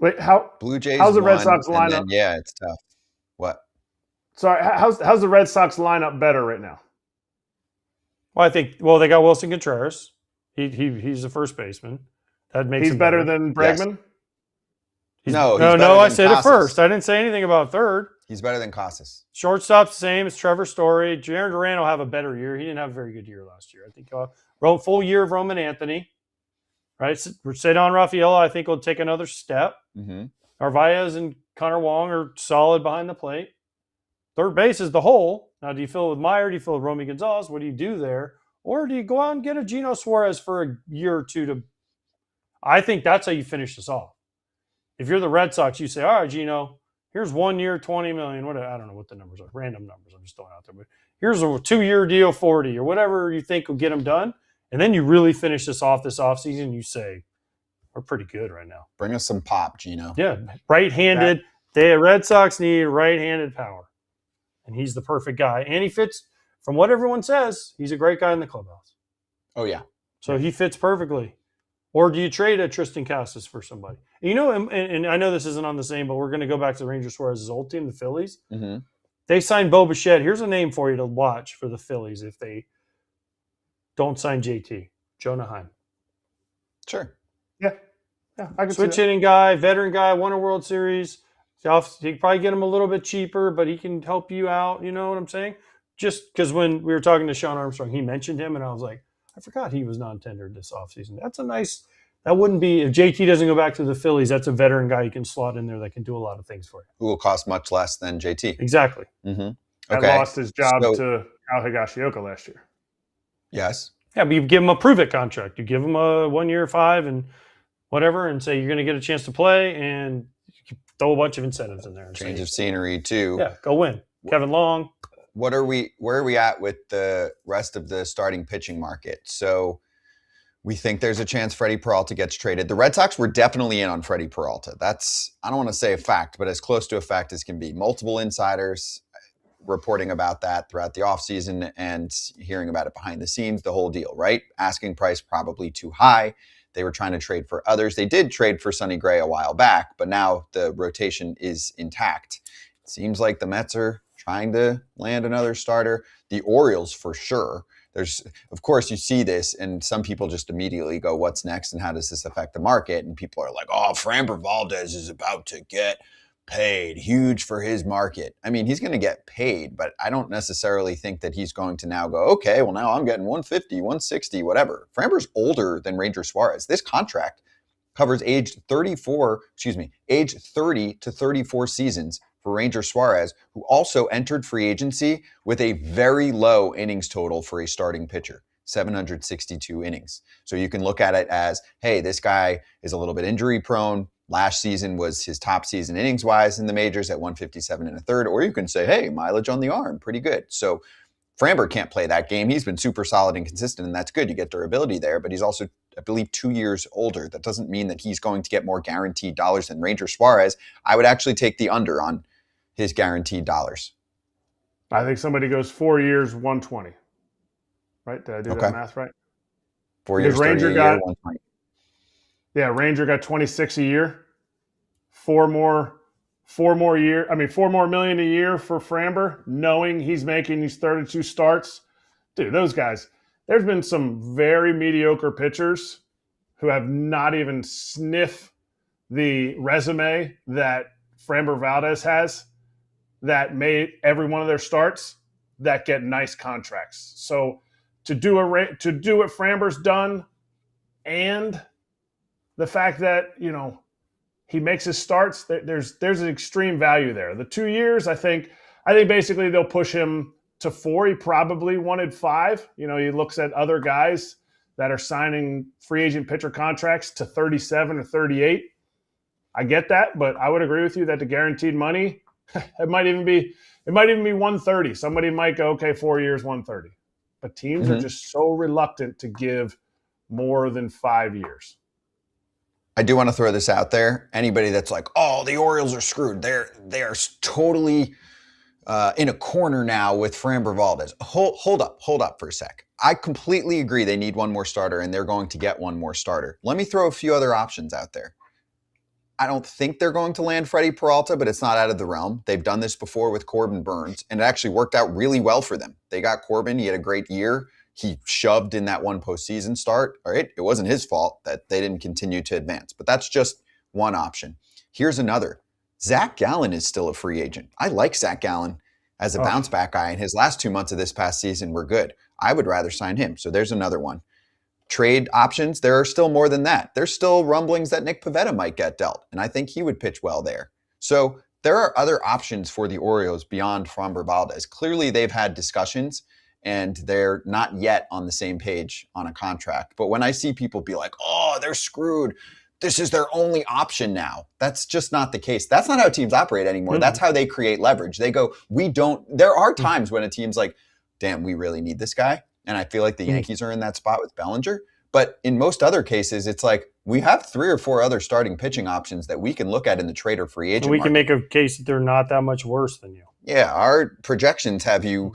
S1: Wait,
S2: Blue Jays
S1: how's the Red Sox lineup?
S2: Yeah, it's tough. What?
S1: Sorry, how's the Red Sox lineup better right now?
S3: Well, I think they got Wilson Contreras. He's the first baseman. That makes him
S1: better than Bregman.
S2: Yes.
S3: No, I said it first. I didn't say anything about third.
S2: He's better than Casas.
S3: Shortstop's the same as Trevor Story. Jarren Duran will have a better year. He didn't have a very good year last year. I think full year of Roman Anthony. Right? Cedon Rafaela, I think, will take another step. Narvaez and Connor Wong are solid behind the plate. Third base is the hole. Now, do you fill it with Meyer? Do you fill it with Romy Gonzalez? What do you do there? Or do you go out and get a Gino Suarez for a year or two I think that's how you finish this off. If you're the Red Sox, you say, all right, Gino, here's 1 year, $20 million. I don't know what the numbers are. Random numbers. I'm just throwing out there. But here's a 2-year deal, 40, or whatever you think will get them done. and then you really finish this offseason, you say, we're pretty good right now.
S2: Bring us some pop, Gino.
S3: Yeah, right-handed. The Red Sox need right-handed power, and he's the perfect guy. And he fits, from what everyone says, he's a great guy in the clubhouse.
S2: Oh, yeah.
S3: So he fits perfectly. Or do you trade a Tristan Casas for somebody? And I know this isn't on the same, but we're going to go back to Ranger Suarez's old team, the Phillies.
S2: Mm-hmm.
S3: They signed Bo Bichette. Here's a name for you to watch for the Phillies if they don't sign JT. Jonah Heim.
S2: Sure.
S1: Yeah, I can
S3: Switch hitting guy, veteran guy, won a World Series. You can probably get him a little bit cheaper, but he can help you out. You know what I'm saying? Just because when we were talking to Shawn Armstrong, he mentioned him, and I was like, I forgot he was non-tendered this offseason. That's a nice – that wouldn't be – if JT doesn't go back to the Phillies, that's a veteran guy you can slot in there that can do a lot of things for you.
S2: Who will cost much less than JT.
S3: Exactly.
S2: Mm-hmm.
S1: That lost his job to Al Higashioka last year.
S2: Yes.
S3: Yeah, but you give him a prove-it contract. You give him a 1 year, 5 and whatever, and say you're going to get a chance to play, and you throw a bunch of incentives in there.
S2: Change of scenery, too.
S3: Yeah, go win. Kevin Long.
S2: Where are we at with the rest of the starting pitching market? So we think there's a chance Freddie Peralta gets traded. The Red Sox were definitely in on Freddie Peralta. That's, I don't want to say a fact, but as close to a fact as can be. Multiple insiders reporting about that throughout the offseason and hearing about it behind the scenes, the whole deal, right? Asking price probably too high. They were trying to trade for others. They did trade for Sonny Gray a while back, but now the rotation is intact. It seems like the Mets are trying to land another starter. The Orioles, for sure. Of course, you see this, and some people just immediately go, what's next, and how does this affect the market? And people are like, oh, Framber Valdez is about to get paid. Huge for his market. I mean, he's going to get paid, but I don't necessarily think that he's going to now go, okay, well, now I'm getting 150, 160, whatever. Framber's older than Ranger Suarez. This contract covers age 30 to 34 seasons for Ranger Suarez, who also entered free agency with a very low innings total for a starting pitcher, 762 innings. So you can look at it as, hey, this guy is a little bit injury prone. Last season was his top season innings-wise in the majors at 157 and a third. Or you can say, hey, mileage on the arm, pretty good. So Framber can't play that game. He's been super solid and consistent, and that's good. You get durability there, but he's also, I believe, 2 years older. That doesn't mean that he's going to get more guaranteed dollars than Ranger Suarez. I would actually take the under on his guaranteed dollars.
S1: I think somebody goes 4 years, 120. Right? Did I do that math right?
S2: 4 years,
S1: Ranger
S2: 30
S1: got
S2: 120.
S1: Yeah, Ranger got 26 a year. 4 more million a year for Framber, knowing he's making these 32 starts. Dude, those guys, there's been some very mediocre pitchers who have not even sniffed the resume that Framber Valdez has, that made every one of their starts, that get nice contracts. So to do what Framber's done, and the fact that, he makes his starts, there's an extreme value there. The 2 years, I think basically they'll push him to 4. He probably wanted 5. He looks at other guys that are signing free agent pitcher contracts to 37 or 38. I get that, but I would agree with you that the guaranteed money, it might even be 130. Somebody might go, okay, 4 years, 130. But teams are just so reluctant to give more than 5 years.
S2: I do want to throw this out there. Anybody that's like, oh, the Orioles are screwed. They are totally in a corner now with Framber Valdez. Hold up for a sec. I completely agree they need one more starter, and they're going to get one more starter. Let me throw a few other options out there. I don't think they're going to land Freddie Peralta, but it's not out of the realm. They've done this before with Corbin Burns, and it actually worked out really well for them. They got Corbin. He had a great year. He shoved in that one postseason start. All right, it wasn't his fault that they didn't continue to advance, but that's just one option. Here's another. Zach Gallen is still a free agent. I like Zach Gallen as a bounce back guy, and his last 2 months of this past season were good. I would rather sign him. So there's another one. Trade options, there are still more than that. There's still rumblings that Nick Pivetta might get dealt, and I think he would pitch well there. So there are other options for the Orioles beyond Framber Valdez. Clearly, they've had discussions, and they're not yet on the same page on a contract. But when I see people be like, oh, they're screwed, this is their only option now. That's just not the case. That's not how teams operate anymore. Mm-hmm. That's how they create leverage. They go, there are times when a team's like, damn, we really need this guy. And I feel like the Yankees are in that spot with Bellinger. But in most other cases, it's like we have 3 or 4 other starting pitching options that we can look at in the trade or free agent
S3: We can
S2: market.
S3: make a case that they're not that much worse than you.
S2: Yeah, our projections have you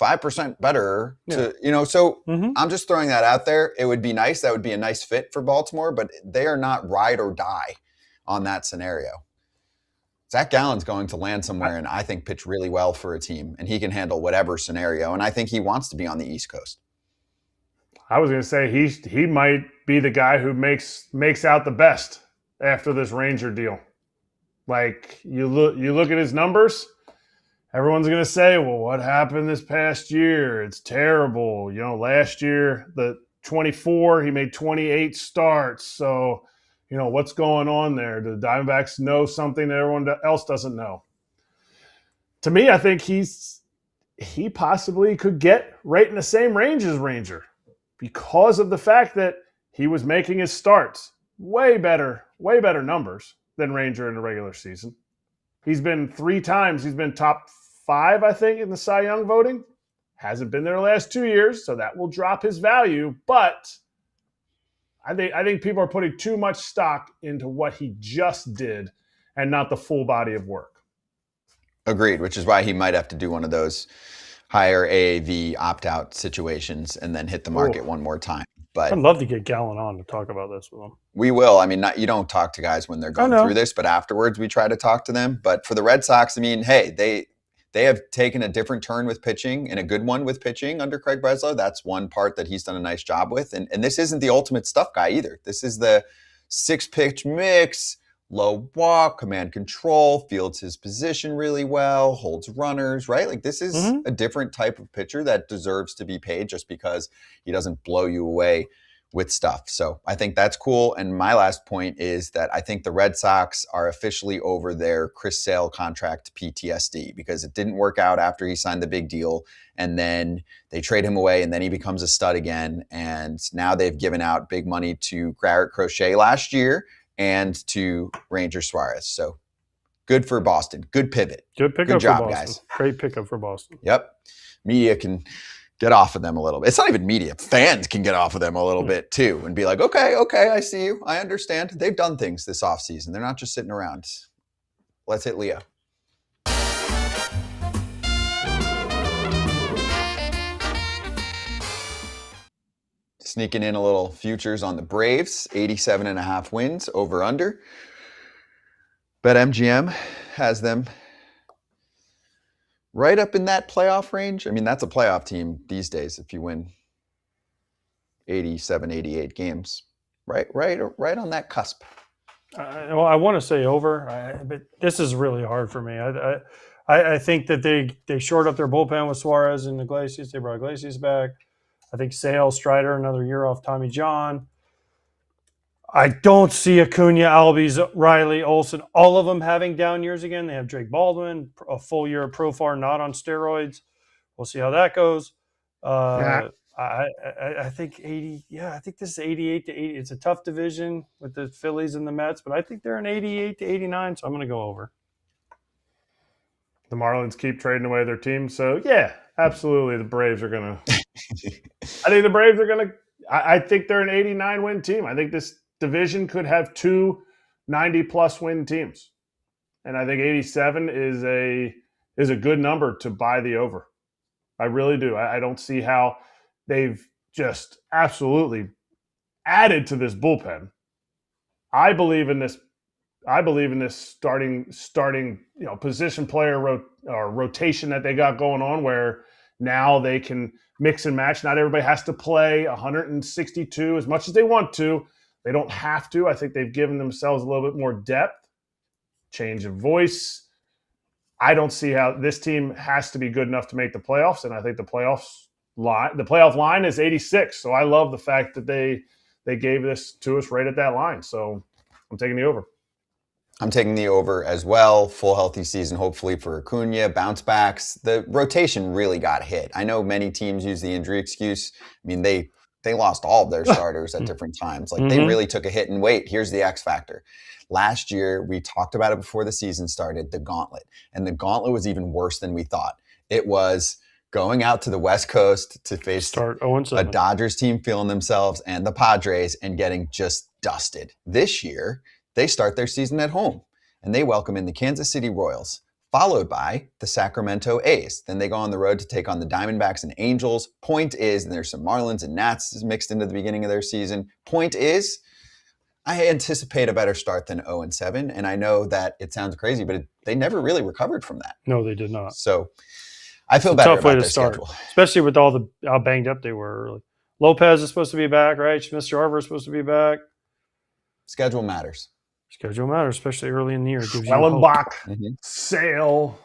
S2: 5% better. So I'm just throwing that out there. It would be nice. That would be a nice fit for Baltimore, but they are not ride or die on that scenario. Zach Gallen's going to land somewhere and I think pitch really well for a team, and he can handle whatever scenario. And I think he wants to be on the East Coast.
S1: I was going to say he might be the guy who makes out the best after this Ranger deal. Like you look at his numbers, everyone's going to say, "Well, what happened this past year? It's terrible." Last year the 24, he made 28 starts. So, what's going on there? Do the Diamondbacks know something that everyone else doesn't know? To me, I think he possibly could get right in the same range as Ranger, because of the fact that he was making his starts way better numbers than Ranger in the regular season. He's been 3 times, he's been top 5, I think, in the Cy Young voting. Hasn't been there the last 2 years, so that will drop his value. But I think people are putting too much stock into what he just did and not the full body of work.
S2: Agreed, which is why he might have to do one of those higher AAV opt-out situations and then hit the market one more time. But
S3: I'd love to get Gallen on to talk about this with him.
S2: We will. I mean, you don't talk to guys when they're going through this, but afterwards we try to talk to them. But for the Red Sox, I mean, hey, they have taken a different turn with pitching, and a good one with pitching under Craig Breslow. That's one part that he's done a nice job with. And this isn't the ultimate stuff guy either. This is the 6-pitch mix, low walk, command control, fields his position really well, holds runners, right? Like this is a different type of pitcher that deserves to be paid just because he doesn't blow you away with stuff. So I think that's cool. And my last point is that I think the Red Sox are officially over their Chris Sale contract PTSD, because it didn't work out after he signed the big deal. And then they trade him away and then he becomes a stud again. And now they've given out big money to Garrett Crochet last year and to Ranger Suarez. So good for Boston. Good pivot.
S3: Good pickup
S2: Good job,
S3: for Boston.
S2: guys.
S3: Great pickup for Boston.
S2: Yep. Media can get off of them a little bit. It's not even media. Fans can get off of them a little bit too and be like, okay, I see you. I understand. They've done things this offseason. They're not just sitting around. Let's hit Leo. Sneaking in a little futures on the Braves, 87.5 wins, over under. BetMGM has them right up in that playoff range. I mean, that's a playoff team these days if you win 87, 88 games. Right on that cusp.
S3: Well, I want to say over, but this is really hard for me. I think that they shored up their bullpen with Suarez and Iglesias. They brought Iglesias back. I think Sale, Strider, another year off Tommy John. I don't see Acuna, Albies, Riley, Olsen, all of them having down years again. They have Drake Baldwin, a full year of Profar, not on steroids. We'll see how that goes. I think 80. Yeah, I think this is 88 to 80. It's a tough division with the Phillies and the Mets, but I think they're an 88 to 89, so I'm going to go over.
S1: The Marlins keep trading away their team, so yeah, absolutely. The Braves are going to. I think the Braves are going to. I think they're an 89 win team. I think this division could have 2 90-plus win teams. And I think 87 is a good number to buy the over. I really do. I don't see how they've just absolutely added to this bullpen. I believe in this starting position player rotation that they got going on, where now they can mix and match. Not everybody has to play 162 as much as they want to. They don't have to. I think they've given themselves a little bit more depth, change of voice. I don't see how this team has to be good enough to make the playoffs, and I think the playoff line is 86. So I love the fact that they gave this to us right at that line. So I'm taking the over.
S2: I'm taking the over as well. Full healthy season, hopefully, for Acuna. Bounce backs. The rotation really got hit. I know many teams use the injury excuse. I mean, they lost all of their starters at different times. Like they really took a hit. And wait, here's the X factor. Last year, we talked about it before the season started, the gauntlet. And the gauntlet was even worse than we thought. It was going out to the West Coast to face
S3: Start 0-7.
S2: a Dodgers team feeling themselves and the Padres and getting just dusted. This year, they start their season at home and they welcome in the Kansas City Royals, followed by the Sacramento A's. Then they go on the road to take on the Diamondbacks and Angels. Point is, and there's some Marlins and Nats mixed into the beginning of their season. Point is, I anticipate a better start than 0-7, and I know that it sounds crazy, but they never really recovered from that.
S3: No, they did not.
S2: So I feel
S3: It's a
S2: better
S3: tough way
S2: about
S3: to
S2: their
S3: start,
S2: schedule.
S3: especially with how banged up they were early. Lopez is supposed to be back, right? Mr. Arver is supposed to be back.
S2: Schedule matters.
S3: Schedule matters, especially early in the year. It gives you
S1: Wellenbach,
S2: Mm-hmm.
S1: Sale.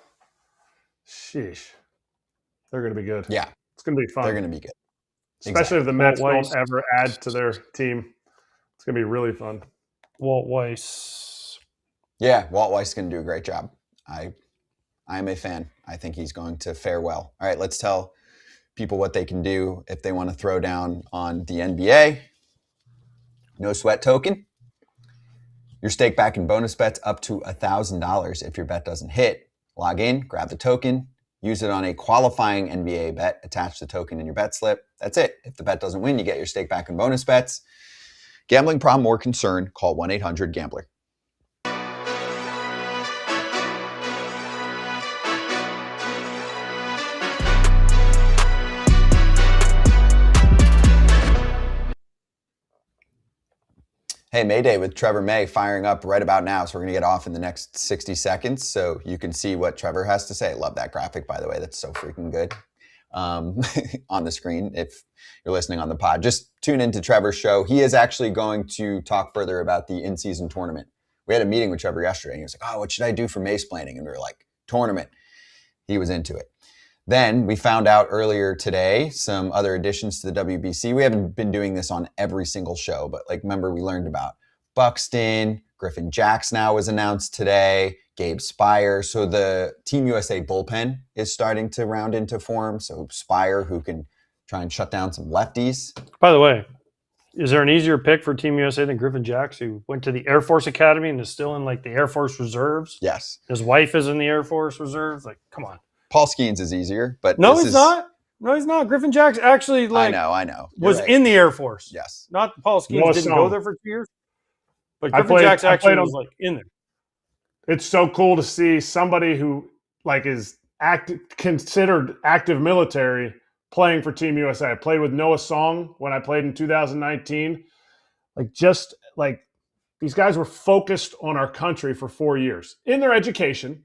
S1: Sheesh. They're going to be good.
S2: Yeah,
S1: It's going to be fun.
S2: they're going to be good.
S1: Especially if the Mets
S3: Walt
S1: don't
S3: Weiss.
S1: ever add to their team. It's going to be really fun.
S3: Walt Weiss.
S2: Yeah, Walt Weiss is going to do a great job. I'm a fan. I think he's going to fare well. All right, let's tell people what they can do if they want to throw down on the NBA. No sweat token. Your stake back in bonus bets up to $1,000 if your bet doesn't hit. Log in, grab the token, use it on a qualifying NBA bet, attach the token in your bet slip. That's it. If the bet doesn't win, you get your stake back in bonus bets. Gambling problem or concern, call 1-800-GAMBLER. Hey, Mayday with Trevor May firing up right about now. So we're going to get off in the next 60 seconds so you can see what Trevor has to say. Love that graphic, by the way. That's so freaking good on the screen if you're listening on the pod. Just tune into Trevor's show. He is actually going to talk further about the in-season tournament. We had a meeting with Trevor yesterday. And he was like, oh, what should I do for Mace-planning? And we were like, tournament. He was into it. Then we found out earlier today some other additions to the WBC. We haven't been doing this on every single show, but like remember we learned about Buxton, Griffin Jacks now was announced today, Gabe Spire. So the Team USA bullpen is starting to round into form. So Spire, who can try and shut down some lefties.
S3: By the way, is there an easier pick for Team USA than Griffin Jacks, who went to the Air Force Academy and is still in like the Air Force Reserves?
S2: Yes.
S3: His wife is in the Air Force Reserves. Like, come on.
S2: Paul Skeens is easier, but
S3: No,
S2: this
S3: he's
S2: is,
S3: not. No, he's not. Griffin Jacks actually like
S2: I know. You're
S3: was
S2: right.
S3: in the Air Force.
S2: Yes.
S3: Not Paul Skeens
S1: Noah
S3: didn't
S1: Song.
S3: go there for 2 years. But
S1: I
S3: Griffin
S1: played-
S3: Jacks
S1: I
S3: actually
S1: played on-
S3: was like in there.
S1: It's so cool to see somebody who like is considered active military playing for Team USA. I played with Noah Song when I played in 2019. These guys were focused on our country for 4 years in their education,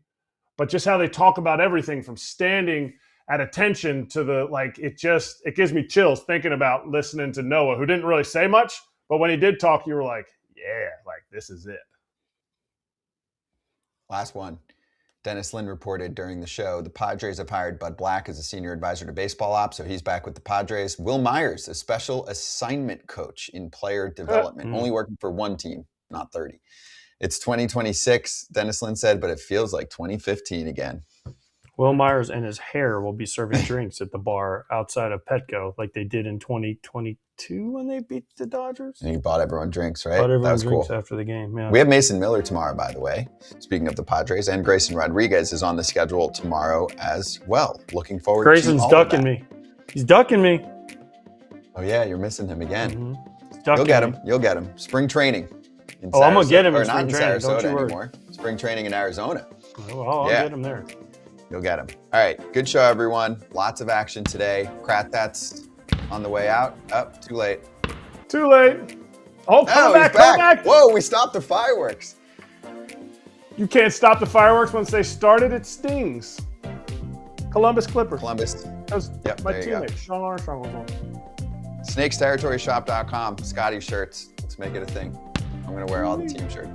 S1: but just how they talk about everything from standing at attention to it gives me chills thinking about listening to Noah, who didn't really say much, but when he did talk, you were like, yeah, like this is it.
S2: Last one. Dennis Lin reported during the show, the Padres have hired Bud Black as a senior advisor to baseball ops, so he's back with the Padres. Will Myers, a special assignment coach in player development, only working for one team, not 30. It's 2026, Dennis Lin said, but it feels like 2015 again.
S3: Will Myers and his hair will be serving drinks at the bar outside of Petco like they did in 2022 when they beat the Dodgers.
S2: And he bought everyone drinks, right?
S3: Bought everyone
S2: That was
S3: drinks
S2: cool.
S3: after the game. Yeah.
S2: We have Mason Miller tomorrow, by the way. Speaking of the Padres, and Grayson Rodriguez is on the schedule tomorrow as well. Looking forward
S3: Grayson's
S2: to all
S3: ducking
S2: of that.
S3: me. He's ducking me.
S2: Oh, yeah, you're missing him again.
S3: Mhm. He's ducking
S2: You'll get
S3: me.
S2: him. You'll get him. Spring training. In
S3: Oh, I'm gonna get him in
S2: Or not
S3: spring
S2: in
S3: training, don't
S2: Sarasota
S3: you worry.
S2: anymore. Spring training in Arizona.
S3: Well, I'll
S2: Yeah.
S3: get him there.
S2: You'll get him. All right. Good show, everyone. Lots of action today. Kratz Hatz on the way out. Up. Too late.
S1: Too late. Oh, come
S2: He's
S1: back.
S2: Whoa, we stopped the fireworks.
S1: You can't stop the fireworks once they started. It stings. Columbus Clippers.
S2: Columbus.
S1: That was
S2: Yep,
S1: my
S2: there you go.
S1: teammate, Shawn Armstrong, was on.
S2: SnakesTerritoryShop.com. Scotty shirts. Let's make it a thing. I'm going to wear all the team shirts.